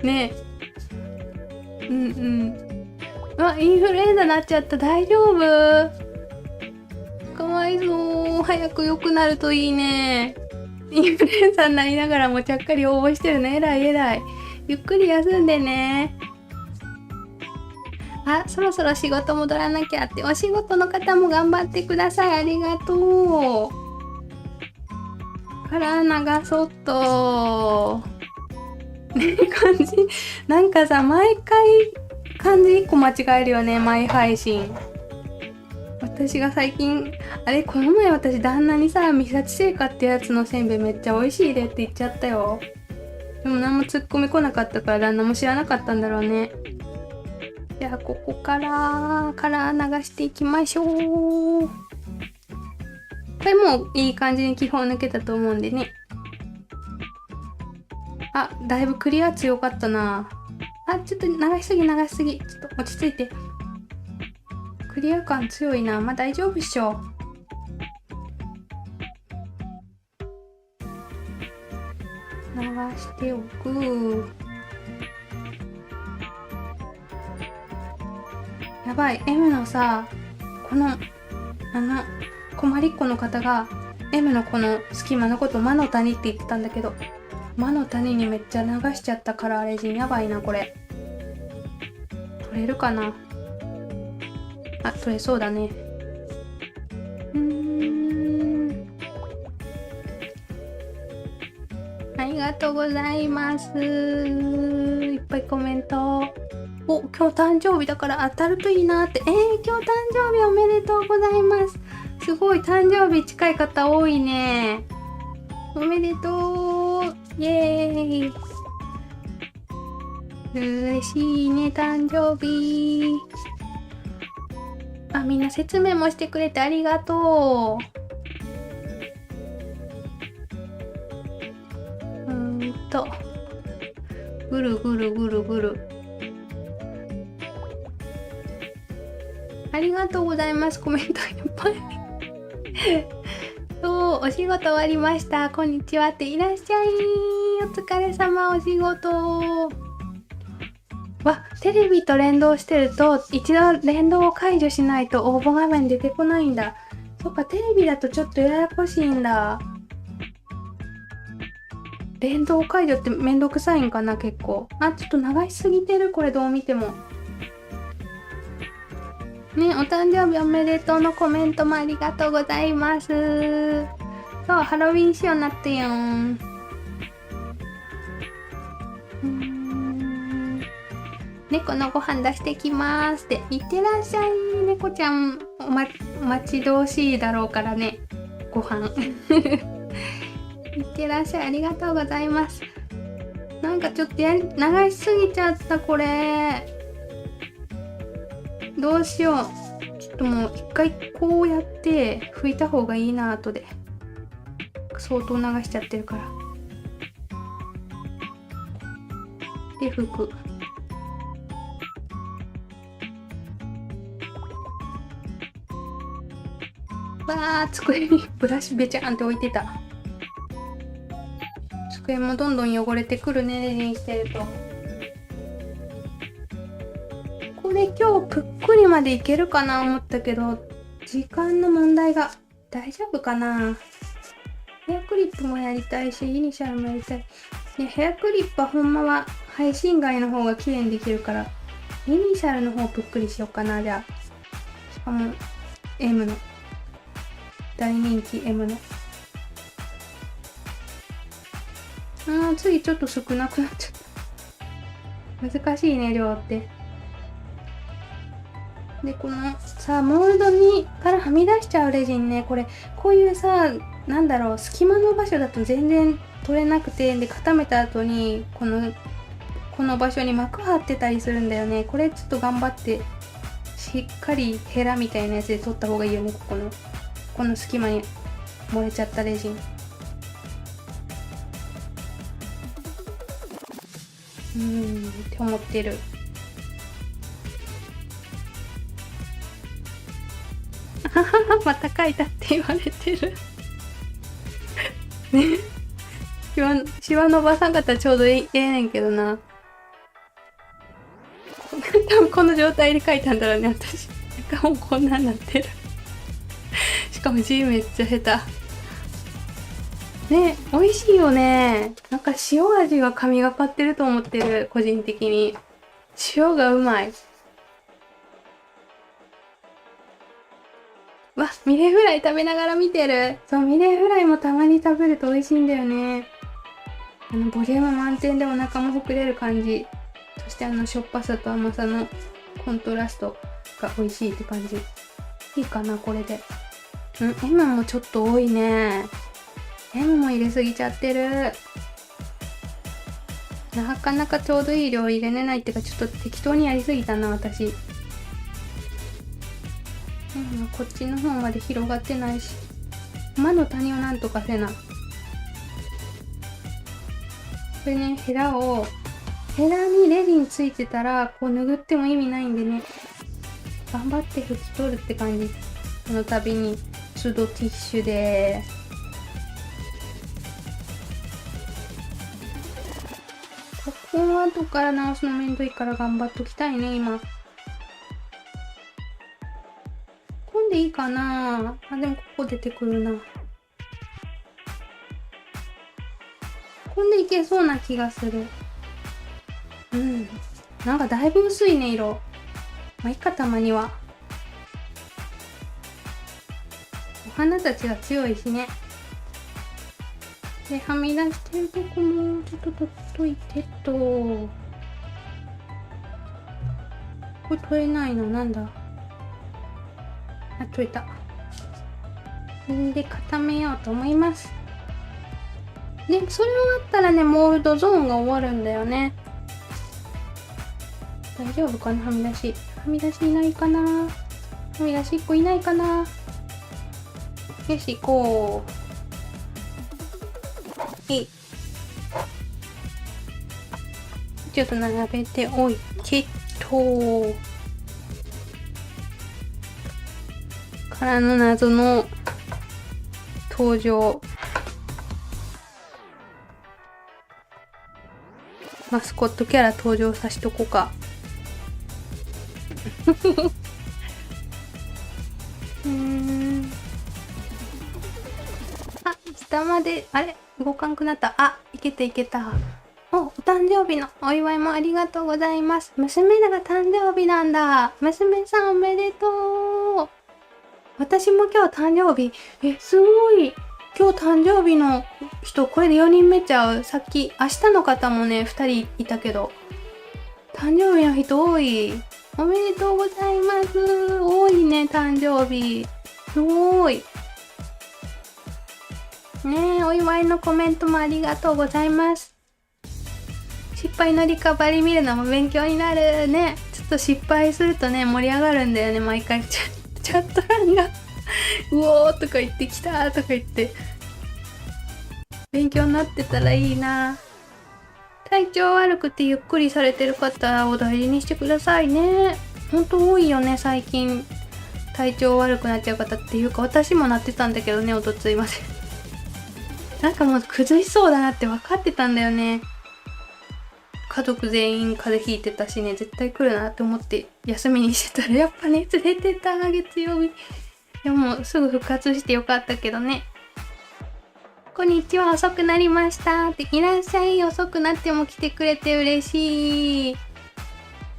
ねえ。インフルエンザなっちゃった。大丈夫？かわいそう。早く良くなるといいね。インフルエンザになりながらもちゃっかり応募してるね。偉い偉い。ゆっくり休んでね。そろそろ仕事戻らなきゃって。お仕事の方も頑張ってください。ありがとう。から長そっと。ね、漢字。なんかさ、毎回漢字1個間違えるよね。毎配信。私が最近、この前私旦那にさ、三幸製菓ってやつのせんべいめっちゃ美味しいでって言っちゃったよ。でも何もツッコミ来なかったから旦那も知らなかったんだろうね。じゃあここから流していきましょう。これもういい感じに基本抜けたと思うんでね。だいぶクリア強かったな。ちょっと流しすぎ。ちょっと落ち着いて。クリア感強いな。まあ大丈夫っしょ。流しておく。やばい。M のさ、この困りっ子の方が M のこの隙間のこと魔の谷って言ってたんだけど、魔の谷にめっちゃ流しちゃったカラーレジン。やばいなこれ。取れるかな。取れそうだね。ありがとうございます。いっぱいコメント。今日誕生日だから当たるといいなって。今日誕生日おめでとうございます。すごい誕生日近い方多いね。おめでとう。イエーイ。嬉しいね、誕生日。みんな説明もしてくれてありがとう。ぐるぐるぐるぐる。ありがとうございます。コメントいっぱい。お仕事終わりました。こんにちはって。いらっしゃい。お疲れ様。お仕事。テレビと連動してると一度連動を解除しないと応募画面出てこないんだ。そっか、テレビだとちょっとややこしいんだ。連動解除ってめんどくさいんかな、結構。ちょっと流しすぎてる、これどう見ても。ね、お誕生日おめでとうのコメントもありがとうございます。そう、ハロウィン仕様になってよん。猫のご飯出してきますって。いってらっしゃい。猫ちゃん待ち遠しいだろうからね、ご飯。いってらっしゃい。ありがとうございます。なんかちょっと流しすぎちゃった、これ。どうしよう。ちょっともう一回こうやって拭いた方がいいな、後で。相当流しちゃってるから。で、拭く。机にブラシべちゃんって置いてた。机もどんどん汚れてくるね、レジンしてると。これ今日ぷっくりまでいけるかな思ったけど、時間の問題が。大丈夫かな。ヘアクリップもやりたいし、イニシャルもやりたい。ヘアクリップはほんまは配信外の方が綺麗にできるから、イニシャルの方ぷっくりしようかな、じゃあ。しかも M の。大人気 M の。次ちょっと少なくなっちゃった。難しいね、量って。で、このさ、モールドにからはみ出しちゃうレジンね、これ、こういうさ、なんだろう、隙間の場所だと全然取れなくて、で、固めた後に、この場所に膜張ってたりするんだよね。これちょっと頑張って、しっかりヘラみたいなやつで取った方がいいよね、この隙間に漏れちゃったレジン。って思ってる。また書いたって言われてるね。シワのおばさん方ちょうどええねんけどな。多分この状態で書いたんだろうね、私。顔もこんなんなってる。しかも字めっちゃ下手。ね、美味しいよね。なんか塩味が神がかってると思ってる、個人的に。塩がうまい。わ、ミレフライ食べながら見てる。そう、ミレフライもたまに食べると美味しいんだよね。ボリューム満点でお腹も膨れる感じ。そしてしょっぱさと甘さのコントラストが美味しいって感じ。いいかな、これで。M もちょっと多いね。M も入れすぎちゃってる。なかなかちょうどいい量入れれないってか、ちょっと適当にやりすぎたな、私。こっちの方まで広がってないし。魔の谷をなんとかせな。これね、ヘラにレジンついてたら、こう拭っても意味ないんでね。頑張って拭き取るって感じ。その度に、都度ティッシュで。ここは後から直すのめんどいから頑張っときたいね、今。混んでいいかなあ、でもここ出てくるな。混んでいけそうな気がする。なんかだいぶ薄いね、色。まあ、いっか、たまには。お花たちが強いしね。で、はみ出してるとこも、ちょっと取っといてと。これ取れないの、なんだ。あ、取れた。で、固めようと思います。で、それ終わったらね、モールドゾーンが終わるんだよね。大丈夫かな、はみ出し。はみ出しいないかな。はみ出し1個いないかな。よし、行こう。ちょっと並べておいてと。からの謎の登場。マスコットキャラ登場さしとこうか。あ、下まで、あれ動かんくなった。あ、いけたいけた。お誕生日のお祝いもありがとうございます。娘が誕生日なんだ。娘さんおめでとう。私も今日誕生日。すごい。今日誕生日の人、これで4人目ちゃう。さっき、明日の方もね、2人いたけど。誕生日の人多い。おめでとうございます。多いね、誕生日。すごい。ねえ、お祝いのコメントもありがとうございます。失敗のリカバリー見るのも勉強になるね。ちょっと失敗するとね、盛り上がるんだよね、毎回。チャット欄がうおーとか言ってきたとか言って。勉強になってたらいいな。体調悪くてゆっくりされてる方を大事にしてくださいね。ほんと多いよね、最近。体調悪くなっちゃう方っていうか、私もなってたんだけどね、おとついまで。なんかもう崩しそうだなって分かってたんだよね。家族全員風邪ひいてたしね、絶対来るなって思って休みにしてたらやっぱ熱出てた、月曜日。でもすぐ復活してよかったけどね。こんにちは、遅くなりましたって。いらっしゃい、遅くなっても来てくれて嬉しい。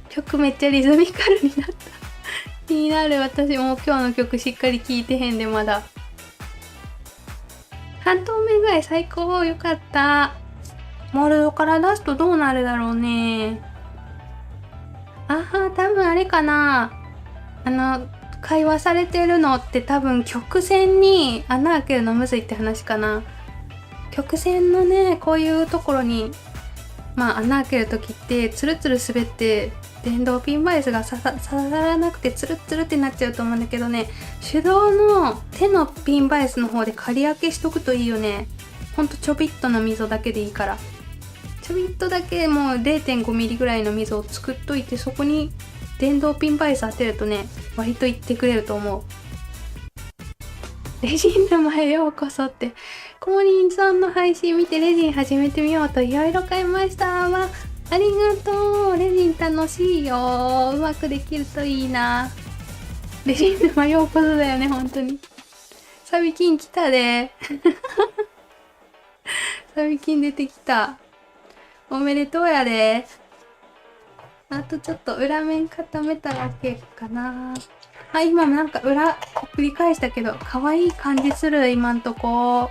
曲めっちゃリズミカルになった。気になる。私も今日の曲しっかり聴いてへんでまだ。半透明ぐらい最高、よかった。モールドから出すとどうなるだろうね。多分あれかな。会話されてるのって多分曲線に穴開けるのむずいって話かな。曲線のね、こういうところに、穴開けるときって、ツルツル滑って、電動ピンバイスが刺さらなくてツルツルってなっちゃうと思うんだけどね、手動の手のピンバイスの方で仮開けしとくといいよね。ほんとちょびっとの溝だけでいいから。ちょびっとだけもう 0.5 ミリぐらいの溝を作っといて、そこに電動ピンバイス当てるとね、割と言ってくれると思う。レジン沼へようこそって、コーリンさんの配信見てレジン始めてみようといろいろ買いましたわ。ありがとう。レジン楽しいよ。うまくできるといいな。レジン沼ようこそだよね、本当に。サビキン来たで。サビキン出てきた。おめでとうやで。あとちょっと裏面固めただけかな。今なんか裏繰り返したけど、可愛い感じする、今んとこ。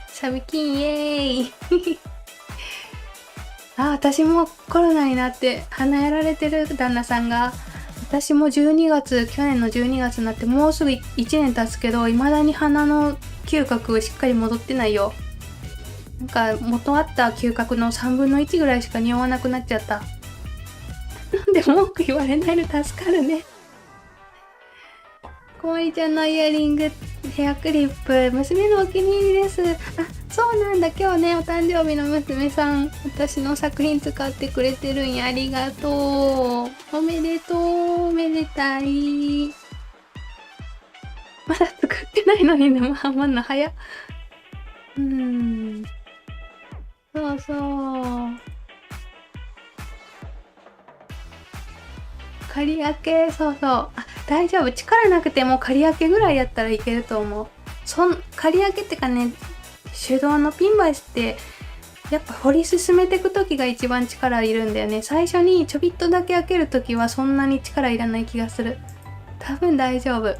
サビキンイエーイ。私もコロナになって鼻やられてる旦那さんが、私も去年の12月になってもうすぐ1年経つけど、未だに鼻の嗅覚しっかり戻ってないよ。なんか元あった嗅覚の3分の1ぐらいしか匂わなくなっちゃった。でも文句言われないの助かるね。こまりちゃんのイヤリング、ヘアクリップ、娘のお気に入りです。そうなんだ。今日ね、お誕生日の娘さん、私の作品使ってくれてるんや。ありがとう。おめでとう。おめでたい。まだ作ってないのにでもハマんの早っ。そうそう。仮開け、そうそう。大丈夫。力なくても仮開けぐらいやったらいけると思う。仮開けってかね、手動のピンバイスって、やっぱ掘り進めていくときが一番力いるんだよね。最初にちょびっとだけ開けるときはそんなに力いらない気がする。多分大丈夫と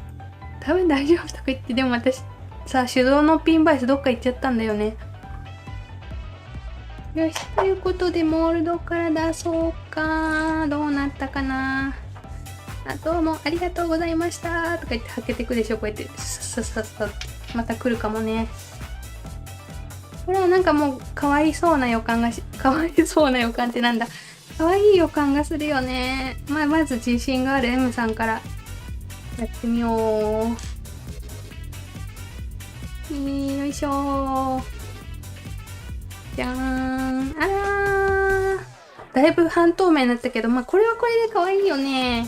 か言って、でも私さ、手動のピンバイスどっか行っちゃったんだよね。よし、ということでモールドから出そうか。どうなったかな。どうもありがとうございましたとか言って開けてくでしょ。こうやってさまた来るかもね。これはなんかもうかわいそうな予感ってなんだ。かわいい予感がするよね。まず自信がある M さんからやってみよう。よいしょー。じゃーん。だいぶ半透明になったけど、これはこれでかわいいよね。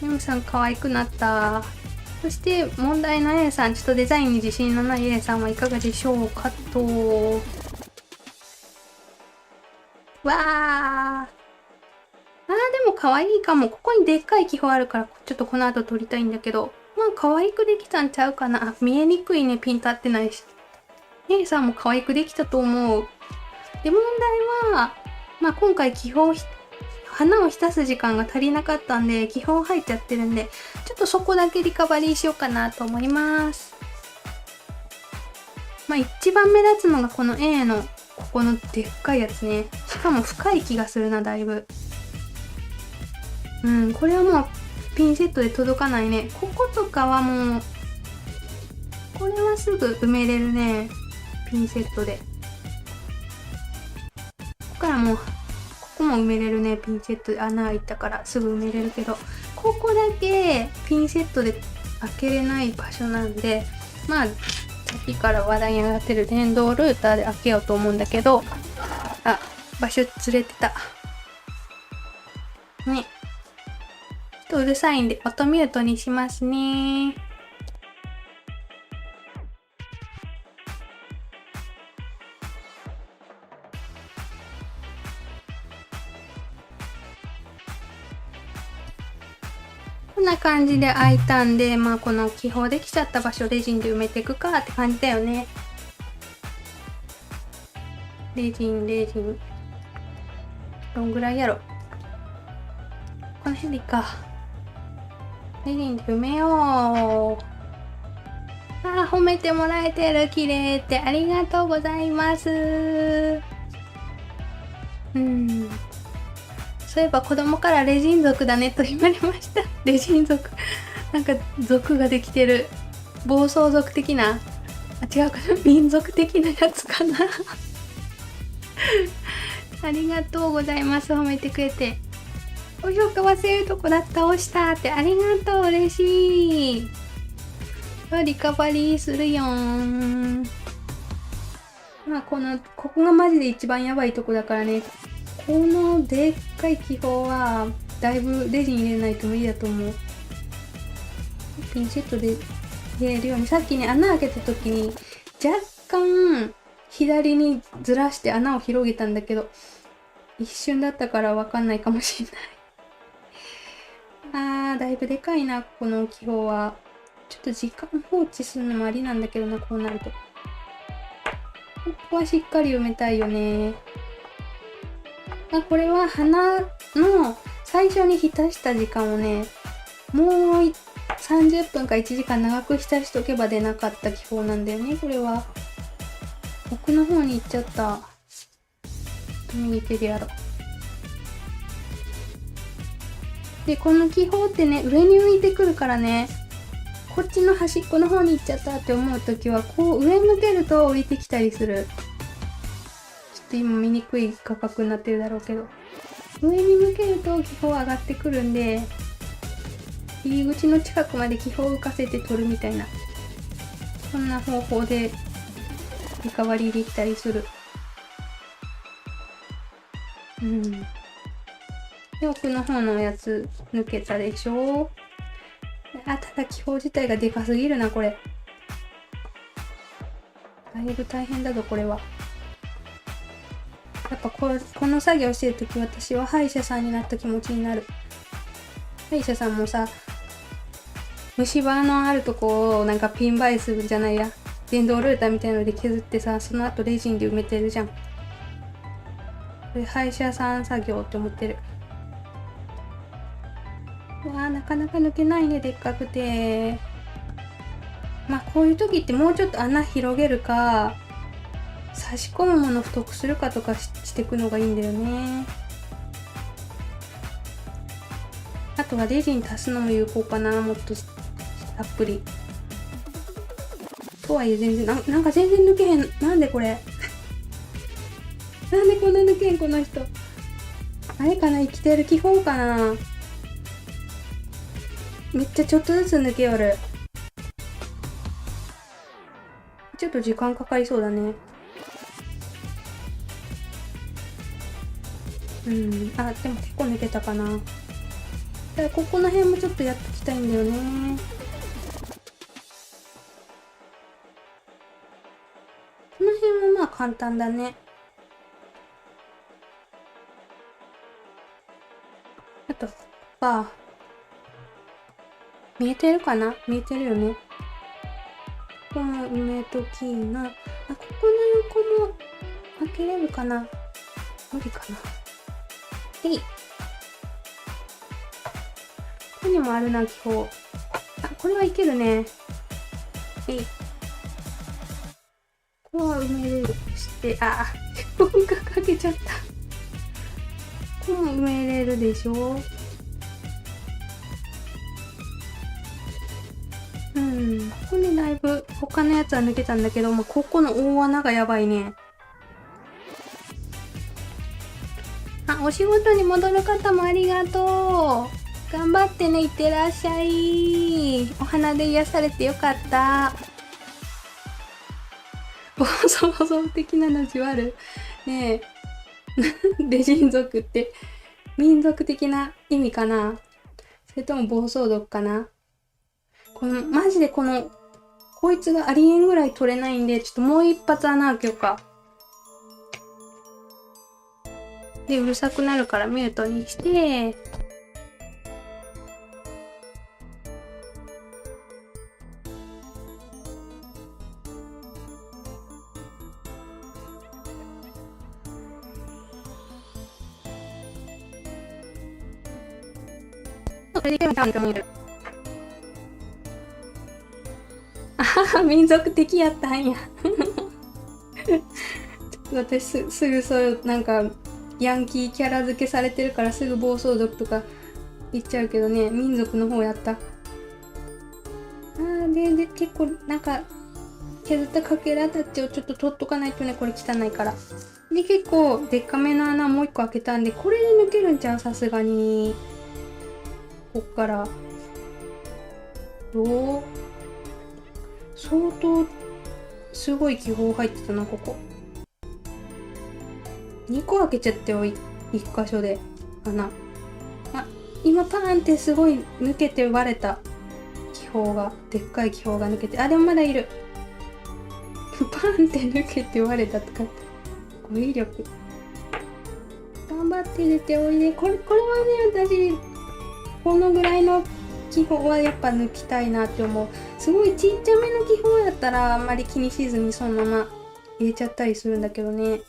M さん可愛くなった。そして問題の A さん、ちょっとデザインに自信のない A さんはいかがでしょうかと。わー。でも可愛いかも。ここにでっかい気泡あるから、ちょっとこの後撮りたいんだけど。可愛くできたんちゃうかな。見えにくいね、ピン立ってないし。A さんも可愛くできたと思う。で、問題は、今回花を浸す時間が足りなかったんで、気泡入っちゃってるんで、ちょっとそこだけリカバリーしようかなと思います。一番目立つのがこの A の、ここのでっかいやつね。しかも深い気がするな、だいぶ。これはもうピンセットで届かないね。こことかはもう、これはすぐ埋めれるね。ピンセットで。ここからもう、ここも埋めれるね。ピンセットで穴開いたからすぐ埋めれるけど、ここだけピンセットで開けれない場所なんで、さっきから話題に上がってる電動ルーターで開けようと思うんだけど、場所ずれてた。ね。ちょっとうるさいんで、音ミュートにしますね。こんな感じで開いたんで、この気泡できちゃった場所レジンで埋めていくかって感じだよね。レジン。どんぐらいやろ。この辺でいいか。レジンで埋めよう。褒めてもらえてる。綺麗ってありがとうございます。そういえば子供からレジン族だねと言われました。レジン族。なんか族ができてる。暴走族的な。違うかな、民族的なやつかな。ありがとうございます。褒めてくれて。お評価忘れるとこだった。押したってありがとう。嬉しい。リカバリーするよーん。ここがマジで一番やばいとこだからね。このでっかい気泡は、だいぶレジン入れないと無理だと思う。ピンセットで入れるように。さっきね、穴開けた時に、若干、左にずらして穴を広げたんだけど、一瞬だったからわかんないかもしれない。だいぶでかいな、この気泡は。ちょっと時間放置するのもありなんだけどな、こうなると。ここはしっかり埋めたいよね。これは花の最初に浸した時間をね、もう30分か1時間長く浸しとけば出なかった気泡なんだよね、これは。奥の方に行っちゃった。右手でやろう。で、この気泡ってね、上に浮いてくるからね、こっちの端っこの方に行っちゃったって思うときは、こう上向けると浮いてきたりする。ちょっと今見にくい画角になってるだろうけど。上に向けると気泡上がってくるんで、入り口の近くまで気泡浮かせて取るみたいな。そんな方法でリカバリーできたりする。で、奥の方のやつ抜けたでしょ。ただ気泡自体がでかすぎるな、これ。だいぶ大変だぞ、これは。やっぱこの作業してるとき、私は歯医者さんになった気持ちになる。歯医者さんもさ、虫歯のあるとこをなんかピンバイスじゃないや、電動ルーターみたいので削ってさ、その後レジンで埋めてるじゃん。これ歯医者さん作業って思ってる。なかなか抜けないね、でっかくて。こういう時ってもうちょっと穴広げるか、差し込むもの太くするかとかしていくのがいいんだよね。あとはレジン足すのも有効かな、もっとたっぷり。とはいえ全然、なんか全然抜けへん。なんでこれ。なんでこんな抜けへん、この人。あれかな、生きてる気泡かな。めっちゃちょっとずつ抜けよる。ちょっと時間かかりそうだね。でも結構抜けたかな。だからここの辺もちょっとやっときたいんだよね。この辺は簡単だね。あと、見えてるかな？見えてるよね。ここも埋めときな。ここの横も開けれるかな？無理かな。ここにもあるな、気泡。これはいけるね。ここは埋めれるとして、ここがかけちゃった。ここも埋めれるでしょ。ここにだいぶ他のやつは抜けたんだけど、ここの大穴がやばいね。お仕事に戻る方もありがとう。頑張ってね、いってらっしゃい。お花で癒されてよかった。想像的なのじわる。ねえ。レジン族って民族的な意味かな？それとも暴走族かな？マジでこいつがありえんぐらい取れないんで、ちょっともう一発穴開けようか。で、うるさくなるからミュートにして、これで見える。民族的やったんや。私すぐそういうなんかヤンキーキャラ付けされてるからすぐ暴走族とか言っちゃうけどね、民族の方やった。で結構なんか削ったかけらたちをちょっと取っとかないとね、これ汚いから。で結構でっかめの穴もう一個開けたんで、これで抜けるんちゃう、さすがに。こっからどう、相当すごい気泡入ってたな、ここ。2個開けちゃってよ、1箇所で穴。今パーンってすごい抜けて割れた気泡が、でっかい気泡が抜けて、でもまだいる。パーンって抜けて割れたとか、語彙力。頑張って出ておいで。これはね、私このぐらいの気泡はやっぱ抜きたいなって思う。すごいちっちゃめの気泡やったらあんまり気にしずにそのまま入れちゃったりするんだけどね。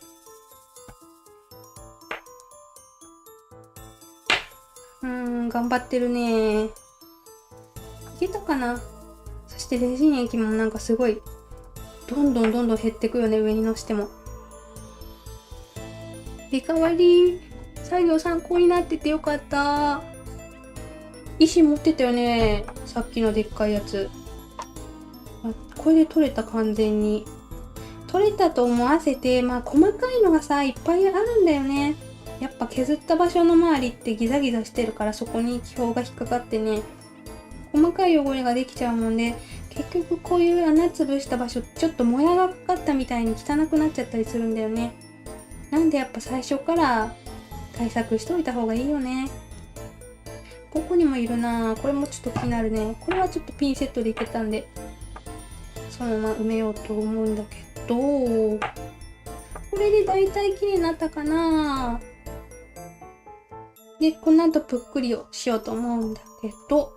頑張ってるね。いけたかな。そしてレジン液もなんかすごいどんどん減ってくよね、上にのしても。リカバリー作業参考になっててよかった。石持ってたよね、さっきのでっかいやつ。これで取れた、完全に取れたと思わせて、細かいのがさいっぱいあるんだよね。やっぱ削った場所の周りってギザギザしてるから、そこに気泡が引っかかってね、細かい汚れができちゃうもんで、結局こういう穴潰した場所ちょっともやがかかったみたいに汚くなっちゃったりするんだよね。なんでやっぱ最初から対策しといた方がいいよね。ここにもいるな。これもちょっと気になるね。これはちょっとピンセットでいけたんでそのまま埋めようと思うんだけど、これでだいたい綺麗になったかな。でこの後ぷっくりをしようと思うんだけど、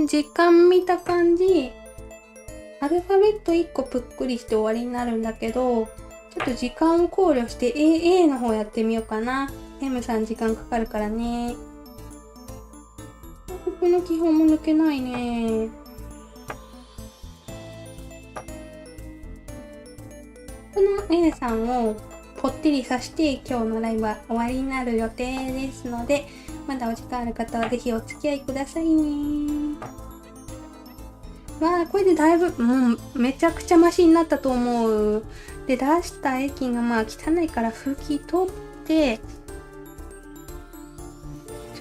時間見た感じ、アルファベット1個ぷっくりして終わりになるんだけど、ちょっと時間を考慮して A の方やってみようかな。M さん時間かかるからね。ここの基本も抜けないね。この A さんをぽってりさして今日のライブは終わりになる予定ですので、まだお時間ある方はぜひお付き合いくださいね。これでだいぶもうめちゃくちゃマシになったと思う。で出した液が汚いから拭き取って、ちょ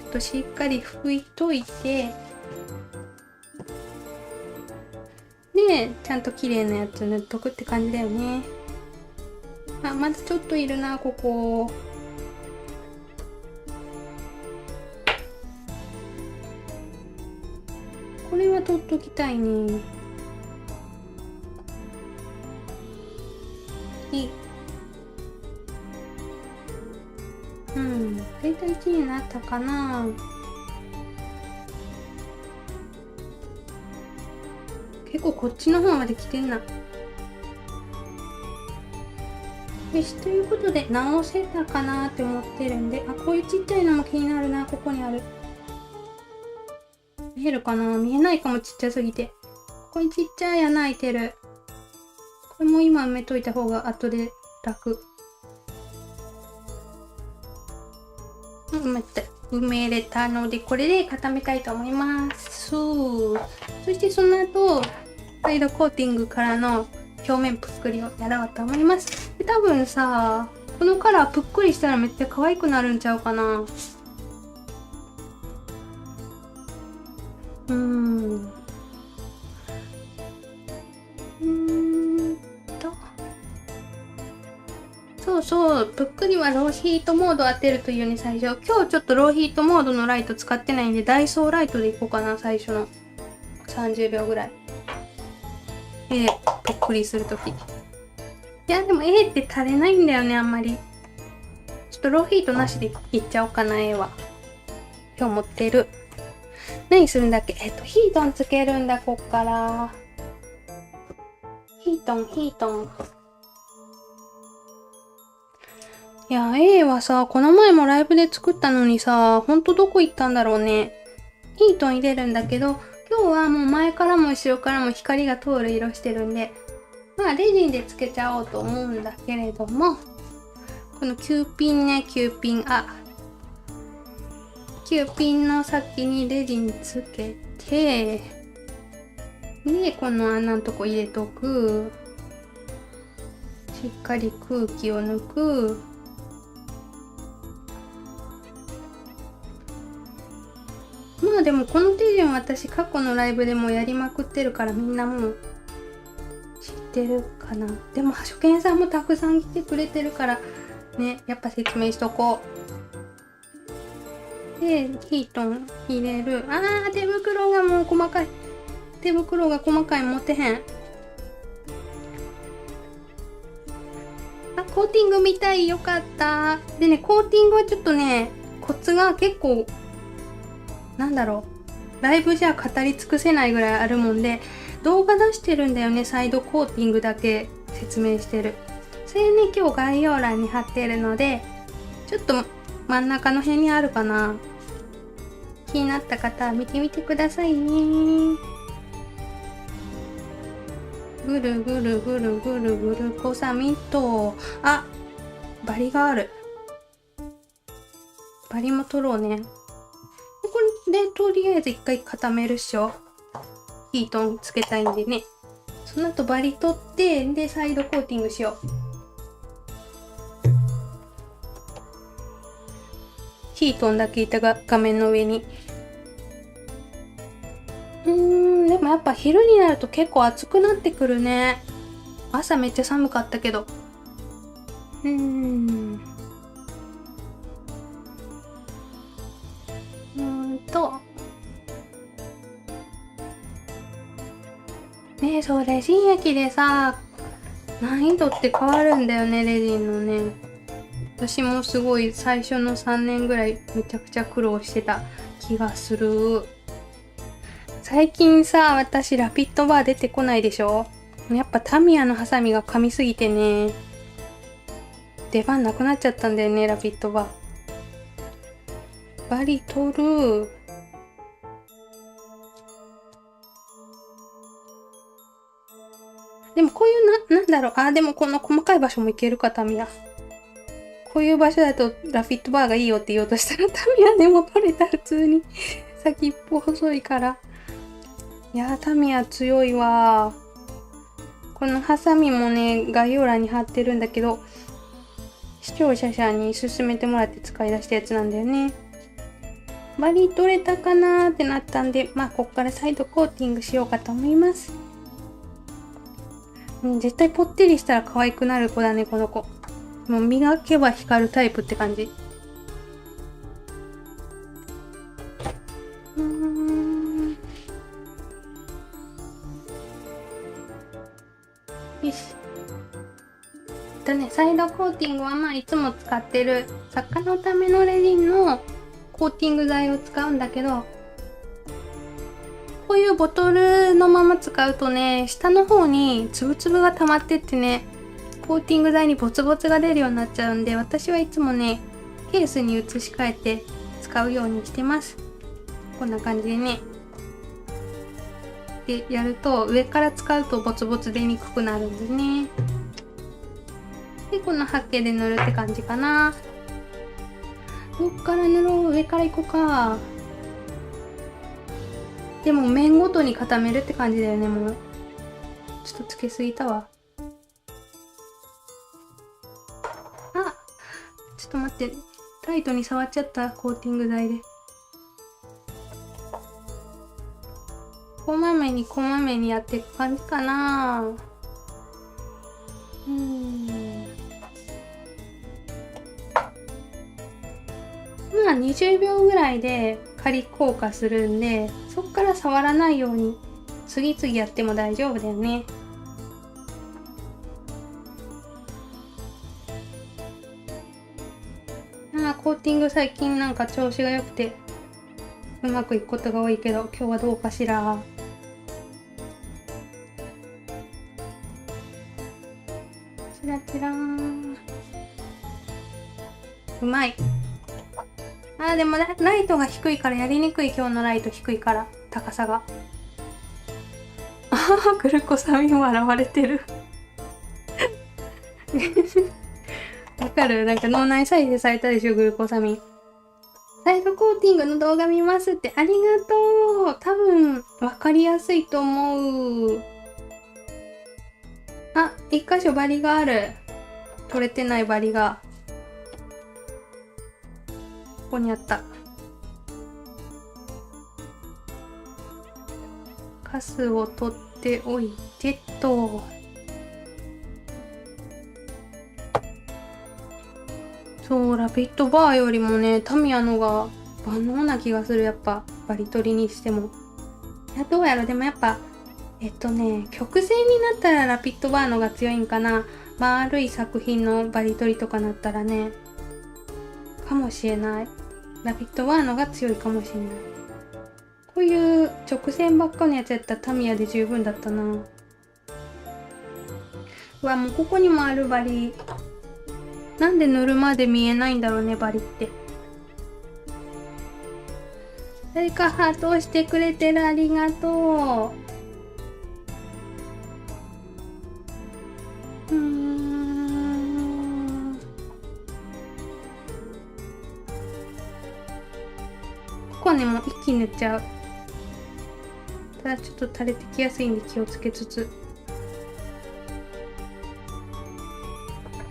っとしっかり拭いといて、でちゃんと綺麗なやつ塗っとくって感じだよね。まだちょっといるな、ここ。これは取っときたいね。だいたい1になったかな。結構こっちの方まで来てんな。よし、ということで直せたかなって思ってるんで、こういうちっちゃいのも気になるな。ここにある。見えるかな。見えないかも、ちっちゃすぎて。ここにちっちゃい穴開いてる。これも今埋めといた方が後で楽。埋めれたので、これで固めたいと思います。そしてその後サイドコーティングからの表面ぷっくりをやろうと思います。で多分さ、このカラーぷっくりしたらめっちゃ可愛くなるんちゃうかな。そう、ぷっくりはローヒートモード当てるというね、最初。今日ちょっとローヒートモードのライト使ってないんで、ダイソーライトでいこうかな、最初の30秒ぐらい。ぷっくりするとき。いや、でもって垂れないんだよね、あんまり。ちょっとローヒートなしでいっちゃおうかな、は。今日持ってる。何するんだっけ？ヒートンつけるんだ、こっから。ヒートン。いや、A はさ、この前もライブで作ったのにさ、ほんとどこ行ったんだろうね。ヒートン入れるんだけど、今日はもう前からも後ろからも光が通る色してるんで、まあレジンでつけちゃおうと思うんだけれども、この9ピンね、9ピン、9ピンの先にレジンつけて、で、この穴のとこ入れとく。しっかり空気を抜く。まあでもこの手順私過去のライブでもやりまくってるからみんなもう知ってるかな。でも初見さんもたくさん来てくれてるからね、やっぱ説明しとこう。で、ヒートン入れる。手袋がもう細かい。手袋が細かい、持てへん。コーティングみたい。よかった。でね、コーティングはちょっとね、コツが結構、なんだろう。ライブじゃ語り尽くせないぐらいあるもんで、動画出してるんだよね。サイドコーティングだけ説明してる。それね、今日概要欄に貼ってるので、ちょっと真ん中の辺にあるかな。気になった方は見てみてくださいね。ぐるぐるぐるぐるぐるコサミット。バリがある。バリも取ろうね。これでとりあえず一回固めるっしょ。ヒートンつけたいんでね。その後バリ取って、でサイドコーティングしよう。ヒートンだけいたが画面の上に。でもやっぱ昼になると結構暑くなってくるね。朝めっちゃ寒かったけど。ねえ、そう、レジン液でさ、難易度って変わるんだよね、レジンのね。私もすごい最初の3年ぐらいめちゃくちゃ苦労してた気がする。最近さ、私ラピッドバー出てこないでしょ？やっぱタミヤのハサミが噛みすぎてね、出番なくなっちゃったんだよね、ラピッドバー。バリ取る。でもこういうなんだろう。でもこの細かい場所もいけるか、タミヤ。こういう場所だとラピッドバーがいいよって言おうとしたらタミヤでも取れた、普通に。先っぽ細いから。いやー、タミヤ強いわー。このハサミもね、概要欄に貼ってるんだけど、視聴者さんに勧めてもらって使い出したやつなんだよね。バリ取れたかなーってなったんで、こっからサイドコーティングしようかと思います。絶対ぽってりしたら可愛くなる子だね、この子。もう磨けば光るタイプって感じ。よし。サイドコーティングはいつも使ってる作家のためのレジンのコーティング剤を使うんだけど、こういうボトルのまま使うとね、下の方につぶつぶが溜まってってね、コーティング剤にボツボツが出るようになっちゃうんで、私はいつもね、ケースに移し替えて使うようにしてます。こんな感じでね。で、やると上から使うとボツボツ出にくくなるんですね。で、このハケで塗るって感じかな。どっから塗ろう？上から行こうか。でも面ごとに固めるって感じだよね、もう。ちょっとつけすぎたわ。ちょっと待って。ライトに触っちゃった、コーティング剤で。こまめにこまめにやっていく感じかな。20秒ぐらいで仮硬化するんで、そっから触らないように次々やっても大丈夫だよね。コーティング最近なんか調子が良くてうまくいくことが多いけど、今日はどうかしら。チラチラーン。うまい。でもライトが低いからやりにくい。今日のライト低いから高さが。あ、グルコサミンも現れてる。わかる？なんか脳内再生されたでしょ、グルコサミン。サイドコーティングの動画見ますって、ありがとう。多分、わかりやすいと思う。あ、一箇所バリがある。取れてないバリが。ここにあった。カスを取っておいてと。そう、ラビットバーよりもね、タミヤのが万能な気がする。やっぱ、バリ取りにしても。いや、どうやろ。でもやっぱ、曲線になったらラピッドバーのが強いんかな。丸い作品のバリ取りとかなったらね。かもしれない。ラピッドバーのが強いかもしれない。こういう直線ばっかのやつやったらタミヤで十分だったな。うわ、もうここにもあるバリ。なんで塗るまで見えないんだろうね、バリって。誰かハートをしてくれてる、ありがとう。ここね、もう一気に塗っちゃう。ただちょっと垂れてきやすいんで気をつけつつ。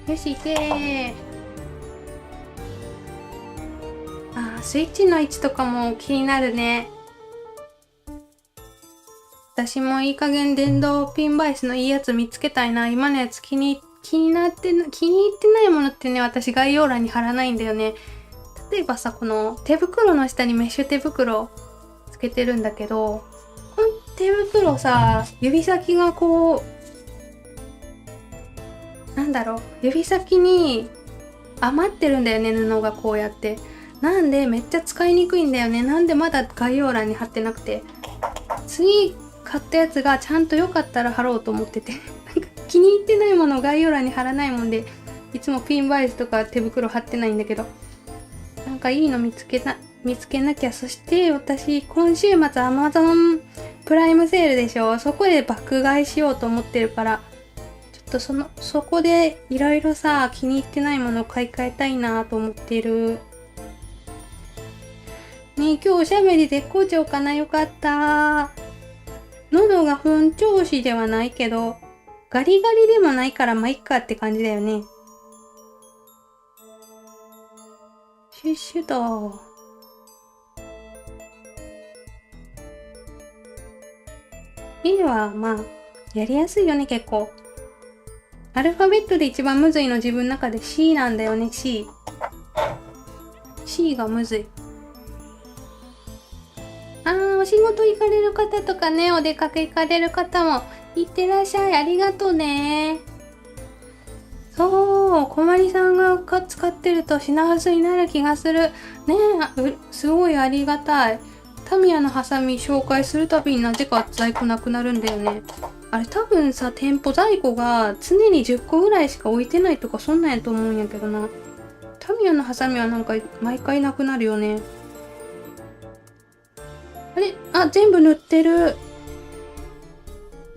よし、いけー。スイッチの位置とかも気になるね。私もいい加減電動ピンバイスのいいやつ見つけたいな。今のやつ気に入ってないものってね、私概要欄に貼らないんだよね。例えばさ、この手袋の下にメッシュ手袋つけてるんだけど、この手袋さ、指先がこう、なんだろう、指先に余ってるんだよね、布がこうやって。なんでめっちゃ使いにくいんだよね。なんでまだ概要欄に貼ってなくて。次買ったやつがちゃんと良かったら貼ろうと思ってて。なんか気に入ってないものを概要欄に貼らないもんで、いつもピンバイスとか手袋貼ってないんだけど。なんかいいの見つけなきゃ。そして私、今週末 Amazon プライムセールでしょ。そこで爆買いしようと思ってるから、ちょっとそこでいろいろさ、気に入ってないものを買い替えたいなと思ってる。ねえ、今日おしゃべり絶好調かな。よかった。喉が本調子ではないけど、ガリガリでもないからまあいっかって感じだよね。シュッシュと。A はまあ、やりやすいよね、結構。アルファベットで一番むずいの自分の中で C なんだよね、C。C がむずい。お仕事行かれる方とかね、お出かけ行かれる方も、いってらっしゃい。ありがとうね。そう、小まりさんが使ってると品薄になる気がする。ねえ、すごいありがたい。タミヤのハサミ紹介するたびになぜか在庫なくなるんだよね。あれ多分さ、店舗在庫が常に10個ぐらいしか置いてないとかそんなんやと思うんやけどな。タミヤのハサミはなんか毎回なくなるよね。あれ、全部塗ってる。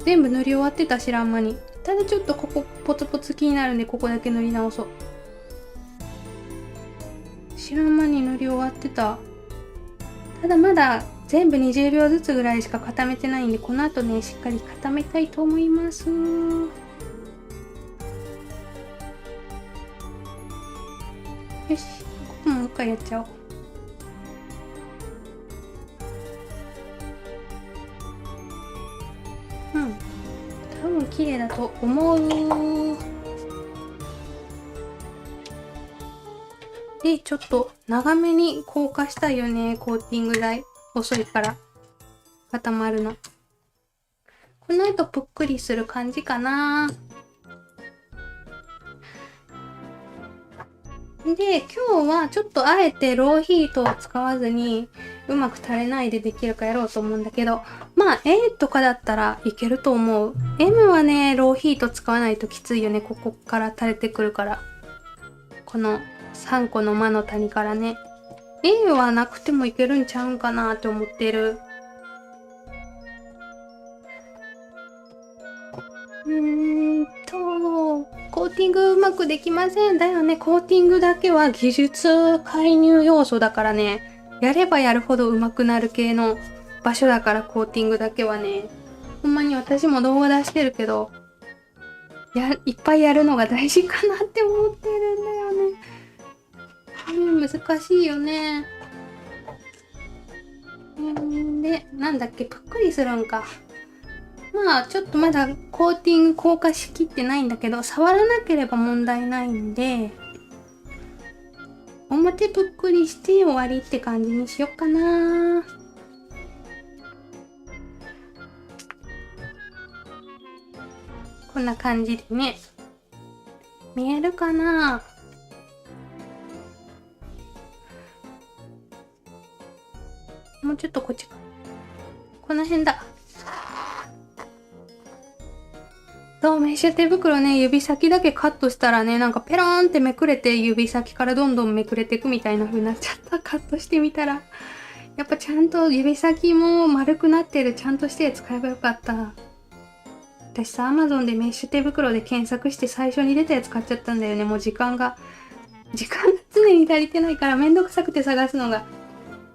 全部塗り終わってた、知らん間に。ただちょっとここポツポツ気になるんで、ここだけ塗り直そう。知らん間に塗り終わってた。ただまだ全部20秒ずつぐらいしか固めてないんで、この後ね、しっかり固めたいと思います。よし、ここもう一回やっちゃおう。多分綺麗だと思う。で、ちょっと長めに硬化したいよね、コーティング剤。遅いから固まるの。この後ぷっくりする感じかな。で、今日はちょっとあえてローヒートを使わずにうまく垂れないでできるかやろうと思うんだけど、まあ A とかだったらいけると思う。M はね、ローヒート使わないときついよね。ここから垂れてくるから。この3個の間の谷からね。A はなくてもいけるんちゃうんかなって思ってる。ティングうまくできません。だよね。コーティングだけは技術介入要素だからね。やればやるほど上手くなる系の場所だから、コーティングだけはね。ほんまに私も動画出してるけど、いっぱいやるのが大事かなって思ってるんだよね。難しいよね。で、なんだっけ、ぷっくりするんか。まあ、ちょっとまだコーティング硬化しきってないんだけど、触らなければ問題ないんで、表ぷっくりして終わりって感じにしよっかな。こんな感じでね。見えるかな？もうちょっとこっちか。この辺だ。そう、メッシュ手袋ね、指先だけカットしたらね、なんかペローンってめくれて、指先からどんどんめくれていくみたいな風になっちゃった。カットしてみたら。やっぱちゃんと指先も丸くなってる、ちゃんとして使えばよかった。私さ、Amazon でメッシュ手袋で検索して最初に出たやつ買っちゃったんだよね。もう時間が常に足りてないからめんどくさくて探すのが。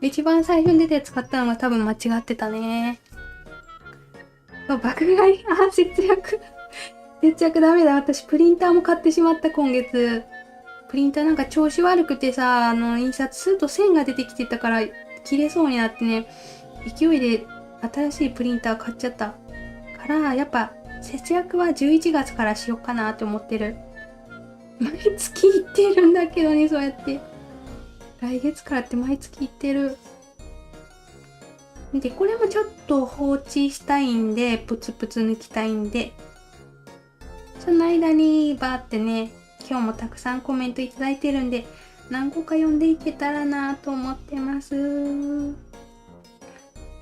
一番最初に出たやつ買ったのが多分間違ってたね。そう、爆買い。節約。節約ダメだ。私プリンターも買ってしまった、今月。プリンターなんか調子悪くてさ、印刷すると線が出てきてたから切れそうになってね、勢いで新しいプリンター買っちゃったから、やっぱ節約は11月からしようかなって思ってる。毎月行ってるんだけどね、そうやって。来月からって毎月行ってる。で、これもちょっと放置したいんで、プツプツ抜きたいんで、その間にバーってね、今日もたくさんコメントいただいてるんで、何個か読んでいけたらなと思ってます。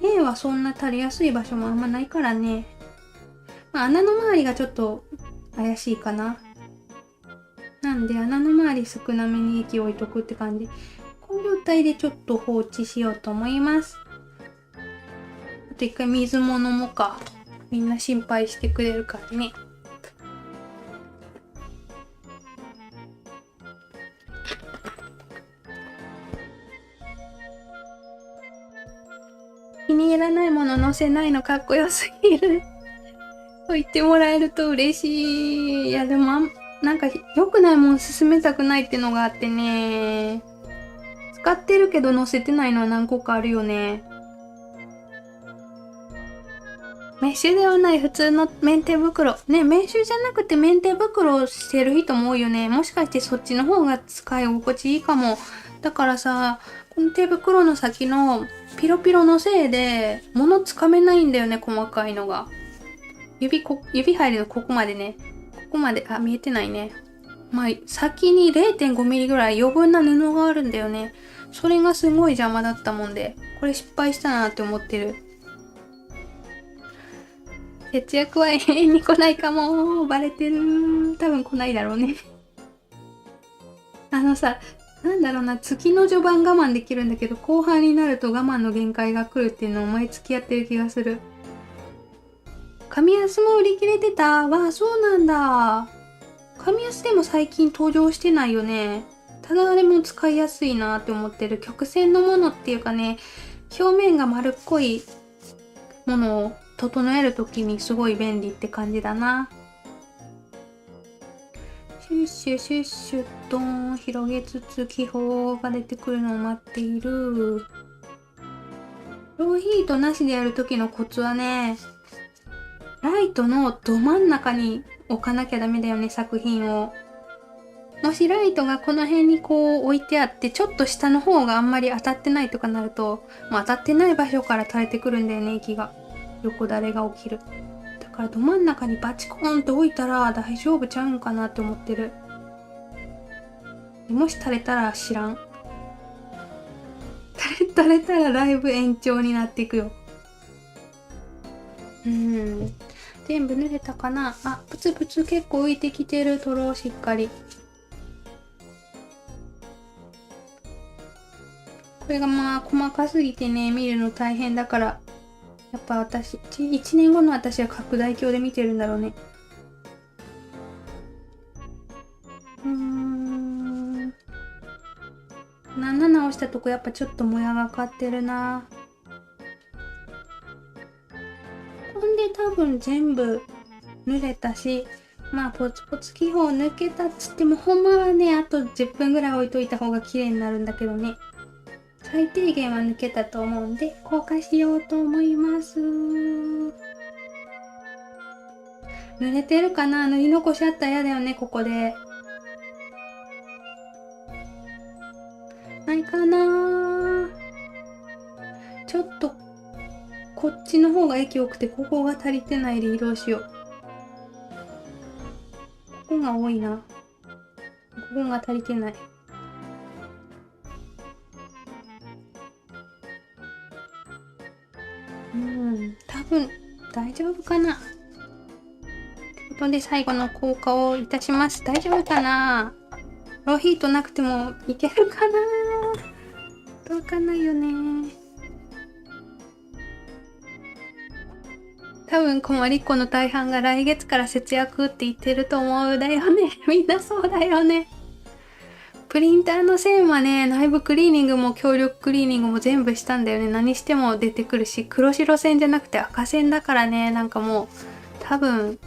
A はそんな足りやすい場所もあんまないからね。まあ、穴の周りがちょっと怪しいかな。なんで穴の周り少なめに液置いとくって感じ。この状態でちょっと放置しようと思います。あと一回水も飲もうか。みんな心配してくれるからね。気に入らないもの載せないのかっこよすぎる。と言ってもらえると嬉しい。いやでもなんか良くないもん勧めたくないってのがあってね。使ってるけど載せてないのは何個かあるよね。メッシュではない普通のメンテ袋。ね、メッシュじゃなくてメンテ袋をしてる人も多いよね。もしかしてそっちの方が使い心地いいかも。だからさ、この手袋の先のピロピロのせいで物つかめないんだよね、細かいのが。指入るのここまでね。ここまで、見えてないね。まあ、先に 0.5 ミリぐらい余分な布があるんだよね。それがすごい邪魔だったもんで、これ失敗したなって思ってる。節約は永遠に来ないかも。バレてる。多分来ないだろうね。さ、なんだろうな、月の序盤我慢できるんだけど、後半になると我慢の限界が来るっていうのを毎月やってる気がする。紙安も売り切れてた。わあ、そうなんだ。紙安でも最近登場してないよね。ただあれも使いやすいなって思ってる。曲線のものっていうかね、表面が丸っこいものを整えるときにすごい便利って感じだな。シュッシュシュッシュと広げつつ気泡が出てくるのを待っている。ローヒートなしでやるときのコツはね、ライトのど真ん中に置かなきゃダメだよね、作品を。もしライトがこの辺にこう置いてあって、ちょっと下の方があんまり当たってないとかなると、もう当たってない場所から垂れてくるんだよね、息が。横垂れが起きる。だからど真ん中にバチコーンって置いたら大丈夫ちゃうんかなって思ってる。もし垂れたら知らん。垂れたらライブ延長になっていくよ。全部濡れたかな。プツプツ結構浮いてきてる。取ろう、しっかり。これがまあ細かすぎてね、見るの大変だから、やっぱ私、1年後の私は拡大鏡で見てるんだろうね。7直したとこやっぱちょっともやがかってるな。ほんで多分全部濡れたし、まあポツポツ気泡抜けたっつっても、ほんまはねあと10分ぐらい置いといた方が綺麗になるんだけどね。最低限は抜けたと思うんで硬化しようと思います。濡れてるかな、塗り残しあったら嫌だよね。ここでないかな。ちょっとこっちの方が液多くて、ここが足りてないで移動しよう。ここが多いな。ここが足りてない。多分大丈夫かな。ということで最後の効果をいたします。大丈夫かな。ローヒートなくてもいけるかな。わかんないよね。多分困りっ子の大半が来月から節約って言ってると思うだよね。みんなそうだよね。プリンターの線はね、内部クリーニングも強力クリーニングも全部したんだよね。何しても出てくるし、黒白線じゃなくて赤線だからね、なんかもう多分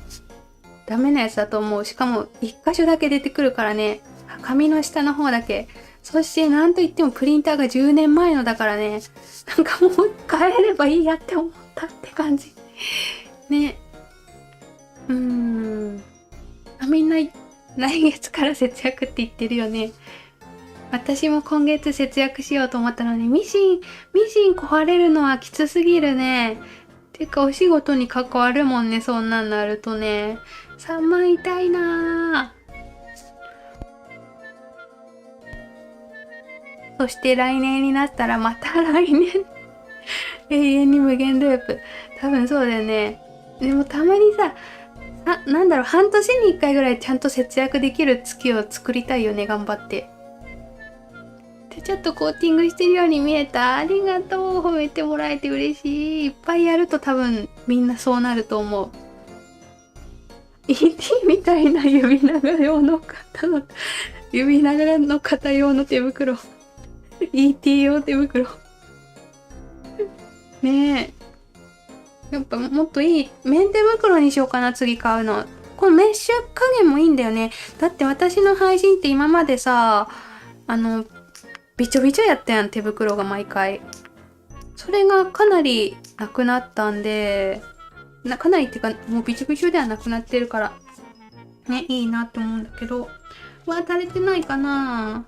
ダメなやつだと思う。しかも一箇所だけ出てくるからね、紙の下の方だけ。そしてなんといってもプリンターが10年前のだからね、なんかもう変えればいいやって思ったって感じ。ね。みんな来月から節約って言ってるよね。私も今月節約しようと思ったのに、ミシン壊れるのはきつすぎるね。てかお仕事に関わるもんね、そんなんなるとね。3万痛いなぁ。そして来年になったらまた来年。永遠に無限ループ。多分そうだよね。でもたまにさ、なんだろう、半年に1回ぐらいちゃんと節約できる月を作りたいよね、頑張って。で、ちょっとコーティングしてるように見えた。ありがとう。褒めてもらえて嬉しい。いっぱいやると多分みんなそうなると思う。ET みたいな指長用の指長の肩用の手袋。ET 用手袋。ねえ。やっぱもっといいメンテ袋にしようかな、次買うの。このメッシュ加減もいいんだよね。だって私の配信って今までさ、びちょびちょやったやん、手袋が毎回。それがかなりなくなったんで、かなりっていうか、もうびちょびちょではなくなってるから、ね、いいなって思うんだけど。足りてないかな。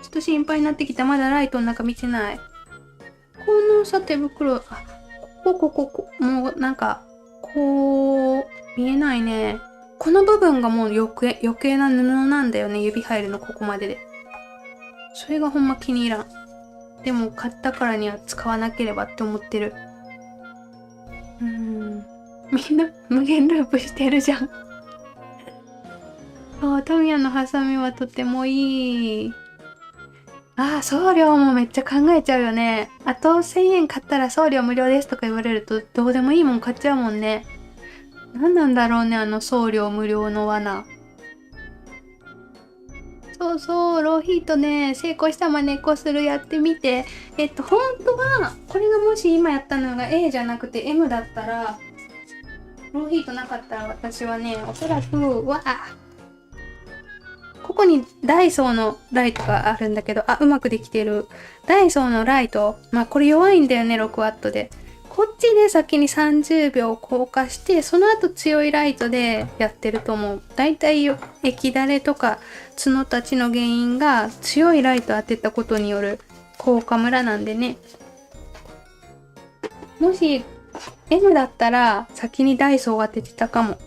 ちょっと心配になってきた。まだライトの中見てない。このさ、手袋、ここ、もうなんか、こう、見えないね。この部分がもう余計な布なんだよね。指入るのここまでで。それがほんま気に入らん。でも買ったからには使わなければって思ってる。みんな無限ループしてるじゃん。トミヤのハサミはとてもいい。送料もめっちゃ考えちゃうよね。あと1000円買ったら送料無料ですとか言われるとどうでもいいもん買っちゃうもんね。何なんだろうね、あの送料無料の罠。そうそう、ローヒートね、成功したまねっこするやってみて。本当は、これがもし今やったのが A じゃなくて M だったら、ローヒートなかったら私はね、おそらく、ここにダイソーのライトがあるんだけど、うまくできてる。ダイソーのライト。これ弱いんだよね、6ワットで。こっちで先に30秒硬化して、その後強いライトでやってると思う。だいたい液だれとか角立ちの原因が強いライト当てたことによる硬化ムラなんでね。もし M だったら先にダイソーを当ててたかも。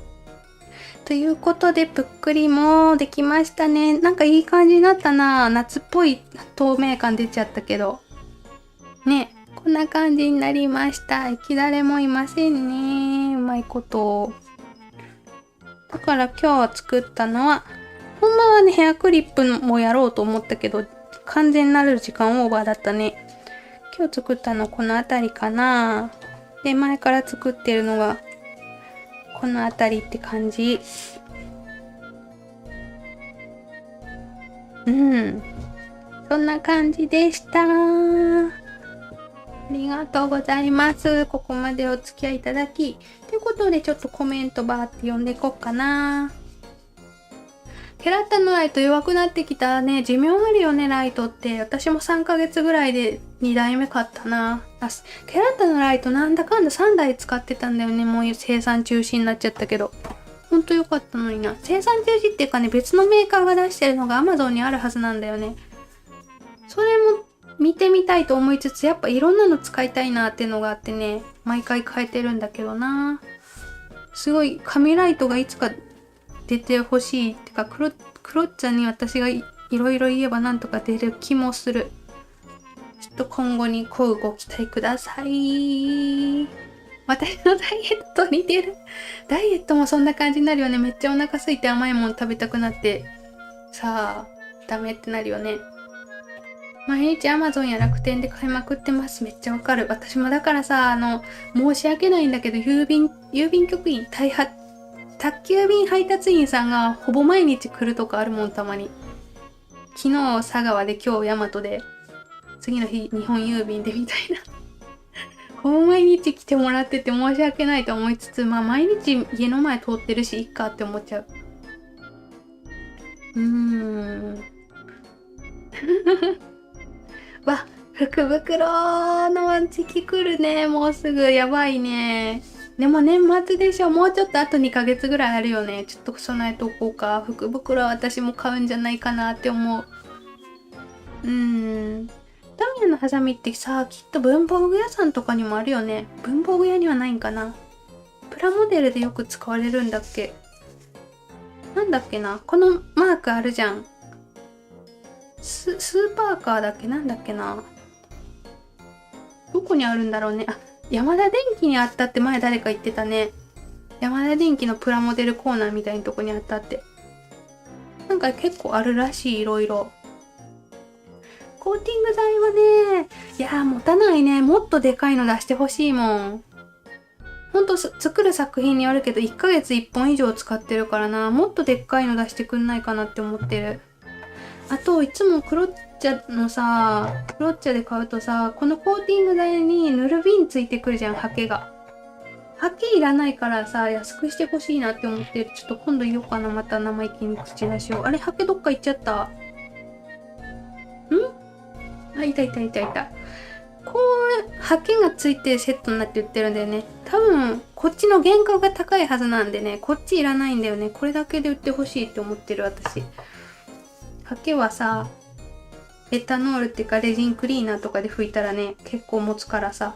ということで、ぷっくりもできましたね。なんかいい感じになったな。夏っぽい透明感出ちゃったけど。ね。こんな感じになりました。液だれもいませんね。うまいこと。だから今日作ったのは、ほんまはね、ヘアクリップもやろうと思ったけど、完全なる時間オーバーだったね。今日作ったのこの辺りかな。で、前から作ってるのが、この辺りって感じ。そんな感じでした。ありがとうございます。ここまでお付き合いいただき。ということで、ちょっとコメントバーって読んでいこうかな。ケラッタのライト弱くなってきたね。寿命あるよね、ライトって。私も3ヶ月ぐらいで2台目買ったな。ケラッタのライトなんだかんだ3台使ってたんだよね。もう生産中止になっちゃったけど。ほんとよかったのにな。生産中止っていうかね、別のメーカーが出してるのが Amazon にあるはずなんだよね。それも見てみたいと思いつつ、やっぱいろんなの使いたいなっていうのがあってね、毎回変えてるんだけどな。すごい、紙ライトがいつか出てほしいってか、クロッチャに私がいろいろ言えばなんとか出る気もする。ちょっと今後にこうご期待ください。私のダイエット似てる。ダイエットもそんな感じになるよね。めっちゃお腹空いて甘いもん食べたくなって、さあ、ダメってなるよね。毎日 Amazon や楽天で買いまくってます。めっちゃわかる。私もだからさ、申し訳ないんだけど、郵便局員、宅急便配達員さんがほぼ毎日来るとかあるもん、たまに。昨日佐川で今日大和で、次の日日本郵便でみたいな。ほぼ毎日来てもらってて申し訳ないと思いつつ、まあ毎日家の前通ってるし、いっかって思っちゃう。わ、福袋の時期来るね。もうすぐやばいね。でも年末でしょ。もうちょっとあと2ヶ月ぐらいあるよね。ちょっと備えとこうか。福袋は私も買うんじゃないかなって思う。ダミヤのハサミってさ、きっと文房具屋さんとかにもあるよね。文房具屋にはないんかな。プラモデルでよく使われるんだっけ。なんだっけな。このマークあるじゃん。スーパーカーだっけ、なんだっけな。どこにあるんだろうね。あ、ヤマダ電機にあったって前誰か言ってたね。ヤマダ電機のプラモデルコーナーみたいなとこにあったって。なんか結構あるらしい、いろいろ。コーティング剤はね、いやー持たないね。もっとでかいの出してほしいもん。ほんと作る作品によるけど、1ヶ月1本以上使ってるからな。もっとでっかいの出してくんないかなって思ってる。あと、いつもクロッチャで買うとさ、このコーティング剤に塗る瓶ついてくるじゃん、ハケが。ハケいらないからさ、安くしてほしいなって思ってる。ちょっと今度言おうかな、また生意気に口出しを。あれ、ハケどっか行っちゃった。あ、いた。こう、ハケがついてセットになって売ってるんだよね。多分、こっちの原価が高いはずなんでね、こっちいらないんだよね。これだけで売ってほしいって思ってる、私。ハケはさ、エタノールっていうかレジンクリーナーとかで拭いたらね、結構持つからさ。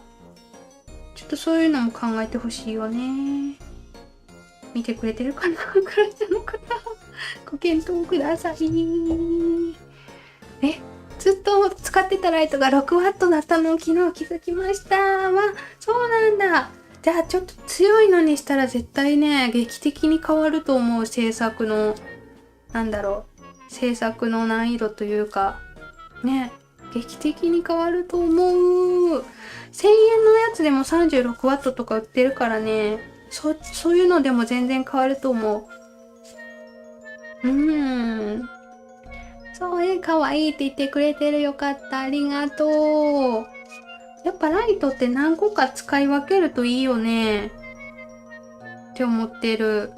ちょっとそういうのも考えてほしいよね。見てくれてるかなクロちゃんの方。ご検討ください。ずっと使ってたライトが6ワットだったのを昨日気づきました。わ、そうなんだ。じゃあちょっと強いのにしたら絶対ね、劇的に変わると思う。制作の難易度というか、ね、劇的に変わると思う。1000円のやつでも36ワットとか売ってるからね、そういうのでも全然変わると思う。可愛いって言ってくれてる。よかった。ありがとう。やっぱライトって何個か使い分けるといいよね。って思ってる。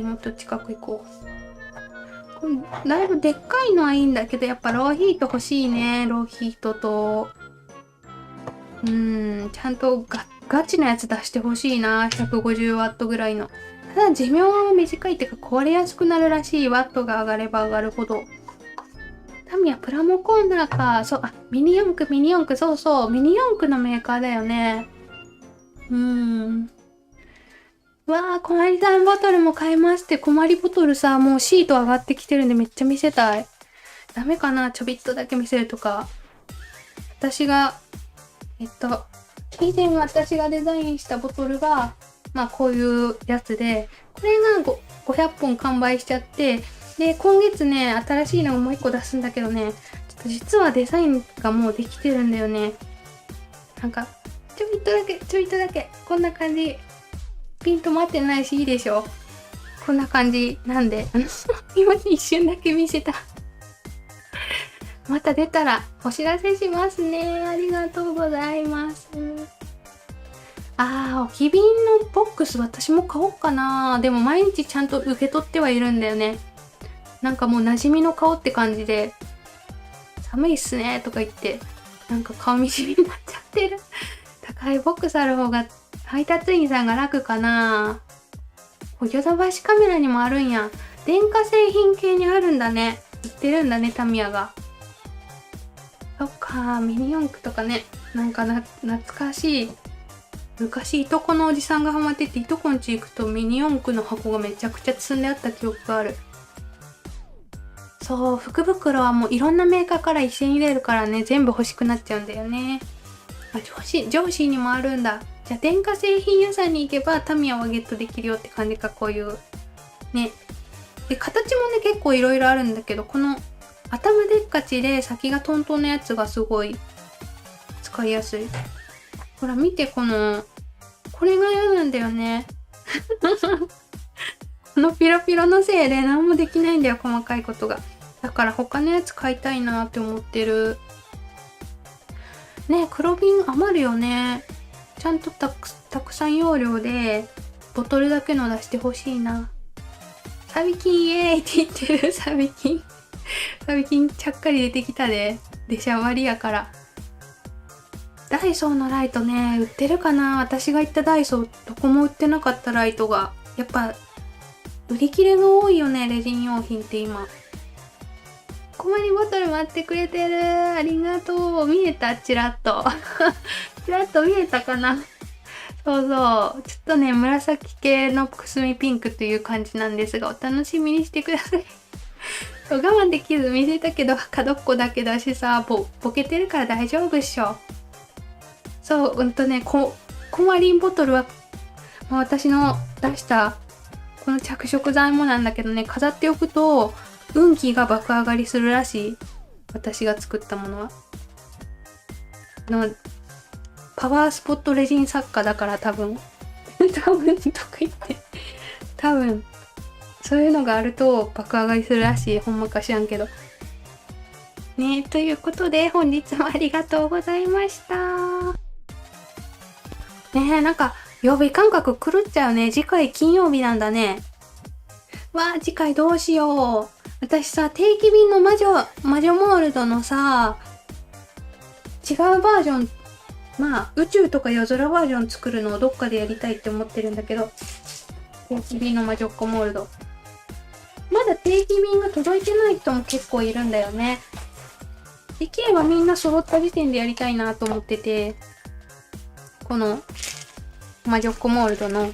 もっと近く行こう。これだいぶでっかいのはいいんだけど、やっぱローヒート欲しいね。ローヒートと。ちゃんとガチなやつ出してほしいな。150ワットぐらいの。ただ寿命は短いっていうか壊れやすくなるらしい。ワットが上がれば上がるほど。タミヤプラモコーナーか。そう、ミニ四駆、そうそう。ミニ四駆のメーカーだよね。わー、小まりさんボトルも買いますって。小まりボトルさ、もうシート上がってきてるんでめっちゃ見せたい。ダメかな、ちょびっとだけ見せるとか。私が、以前私がデザインしたボトルが、まあこういうやつで、これが500本完売しちゃって、で、今月ね、新しいのをもう1個出すんだけどね、ちょっと実はデザインがもうできてるんだよね。なんか、ちょびっとだけ、こんな感じ。ピント待ってないしいいでしょ。こんな感じなんで、今一瞬だけ見せた。また出たらお知らせしますね。ありがとうございます。置き瓶のボックス私も買おうかな。でも毎日ちゃんと受け取ってはいるんだよね。なんかもう馴染みの顔って感じで、寒いっすねとか言って、なんか顔見知りになっちゃってる。高いボックスある方が配達員さんが楽かな。ヨドバシカメラにもあるんや。電化製品系にあるんだね。売ってるんだね、タミヤが。そっか、ミニ四駆とかね。なんか懐かしい。昔いとこのおじさんがハマってて、いとこん家行くとミニ四駆の箱がめちゃくちゃ積んであった記憶がある。そう、福袋はもういろんなメーカーから一斉に入れるからね、全部欲しくなっちゃうんだよね。上司にもあるんだ。じゃあ電化製品屋さんに行けばタミヤはゲットできるよって感じか、こういう。ね。で、形もね、結構いろいろあるんだけど、この頭でっかちで先がトントンのやつがすごい使いやすい。ほら見て、これが嫌なんだよね。このピロピロのせいで何もできないんだよ、細かいことが。だから他のやつ買いたいなって思ってる。ね、黒瓶余るよね。ちゃんとたくさん容量で、ボトルだけの出してほしいな。サビキンイエーイって言ってる、サビキン。サビキンちゃっかり出てきたで。出しゃばりやから。ダイソーのライトね、売ってるかな？私が行ったダイソー、どこも売ってなかったライトが。やっぱ、売り切れが多いよね、レジン用品って今。こまりボトル待ってくれてる。ありがとう。見えた？チラッと。チラッと見えたかな？そうそう。ちょっとね、紫系のくすみピンクという感じなんですが、お楽しみにしてください。我慢できず見せたけど、角っこだけだしさ、ボケてるから大丈夫っしょ。そう、コマリンボトルは、私の出したこの着色剤もなんだけどね、飾っておくと運気が爆上がりするらしい。私が作ったものは。パワースポットレジン作家だから多分とか言って。多分、そういうのがあると爆上がりするらしい。ほんまか知らんけど。ね、ということで本日もありがとうございました。なんか曜日感覚狂っちゃうね。次回金曜日なんだね。次回どうしよう。私さ、定期便の魔女モールドのさ、違うバージョン、宇宙とか夜空バージョン作るのをどっかでやりたいって思ってるんだけど、定期便の魔女っ子モールド。まだ定期便が届いてない人も結構いるんだよね。できればみんな揃った時点でやりたいなと思ってて、この魔女っ子モールドの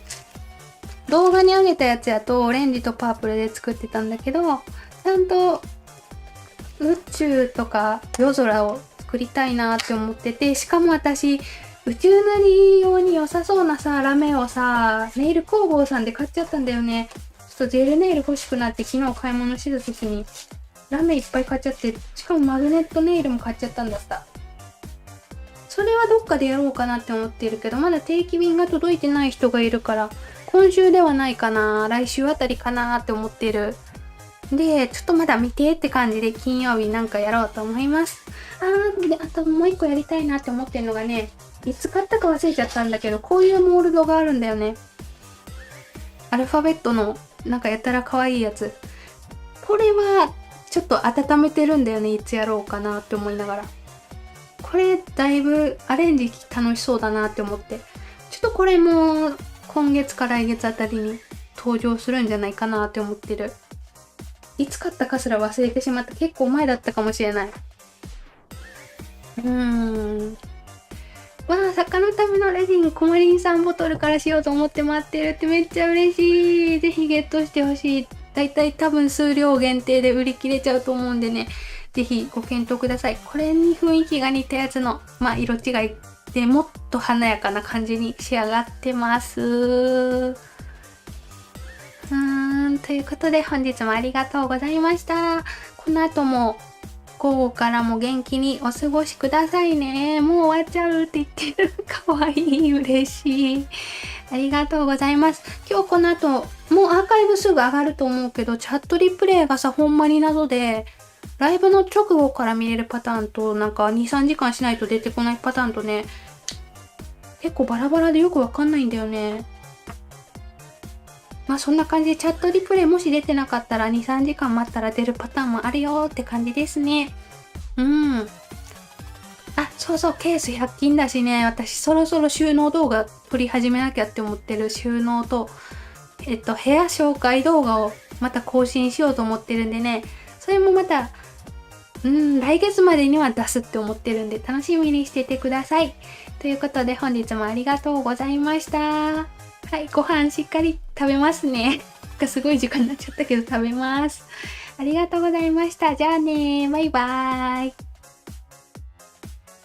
動画に上げたやつやとオレンジとパープルで作ってたんだけど、ちゃんと宇宙とか夜空を作りたいなって思ってて、しかも私宇宙なり用に良さそうなさ、ラメをさ、ネイル工房さんで買っちゃったんだよね。ちょっとジェルネイル欲しくなって昨日買い物してた時にラメいっぱい買っちゃって、しかもマグネットネイルも買っちゃったんだった。それはどっかでやろうかなって思ってるけど、まだ定期便が届いてない人がいるから、今週ではないかな、来週あたりかなって思ってる。で、ちょっとまだ見てって感じで金曜日なんかやろうと思います。で、あともう一個やりたいなって思ってるのがね、いつ買ったか忘れちゃったんだけど、こういうモールドがあるんだよね。アルファベットのなんかやたら可愛いやつ。これはちょっと温めてるんだよね。いつやろうかなって思いながら。これだいぶアレンジ楽しそうだなって思って。ちょっとこれも今月か来月あたりに登場するんじゃないかなって思ってる。いつ買ったかすら忘れてしまった。結構前だったかもしれない。坂のためのレジン、コマリン3ボトルからしようと思って待ってるってめっちゃ嬉しい。ぜひゲットしてほしい。だいたい多分数量限定で売り切れちゃうと思うんでね。ぜひご検討ください。これに雰囲気が似たやつの、色違いでもっと華やかな感じに仕上がってます。ということで本日もありがとうございました。この後も午後からも元気にお過ごしくださいね。もう終わっちゃうって言ってる。かわいい。嬉しい。ありがとうございます。今日この後、もうアーカイブすぐ上がると思うけど、チャットリプレイがさ、ほんまに謎で、ライブの直後から見れるパターンと、なんか2、3時間しないと出てこないパターンとね、結構バラバラでよくわかんないんだよね。まあそんな感じでチャットリプレイもし出てなかったら2、3時間待ったら出るパターンもあるよって感じですね。うん。あ、そうそう、ケース100均だしね、私そろそろ収納動画撮り始めなきゃって思ってる収納と、部屋紹介動画をまた更新しようと思ってるんでね、それもまた、来月までには出すって思ってるんで楽しみにしててください。ということで本日もありがとうございました。はい、ご飯しっかり食べますね。すごい時間になっちゃったけど食べます。ありがとうございました。じゃあねバイバーイ。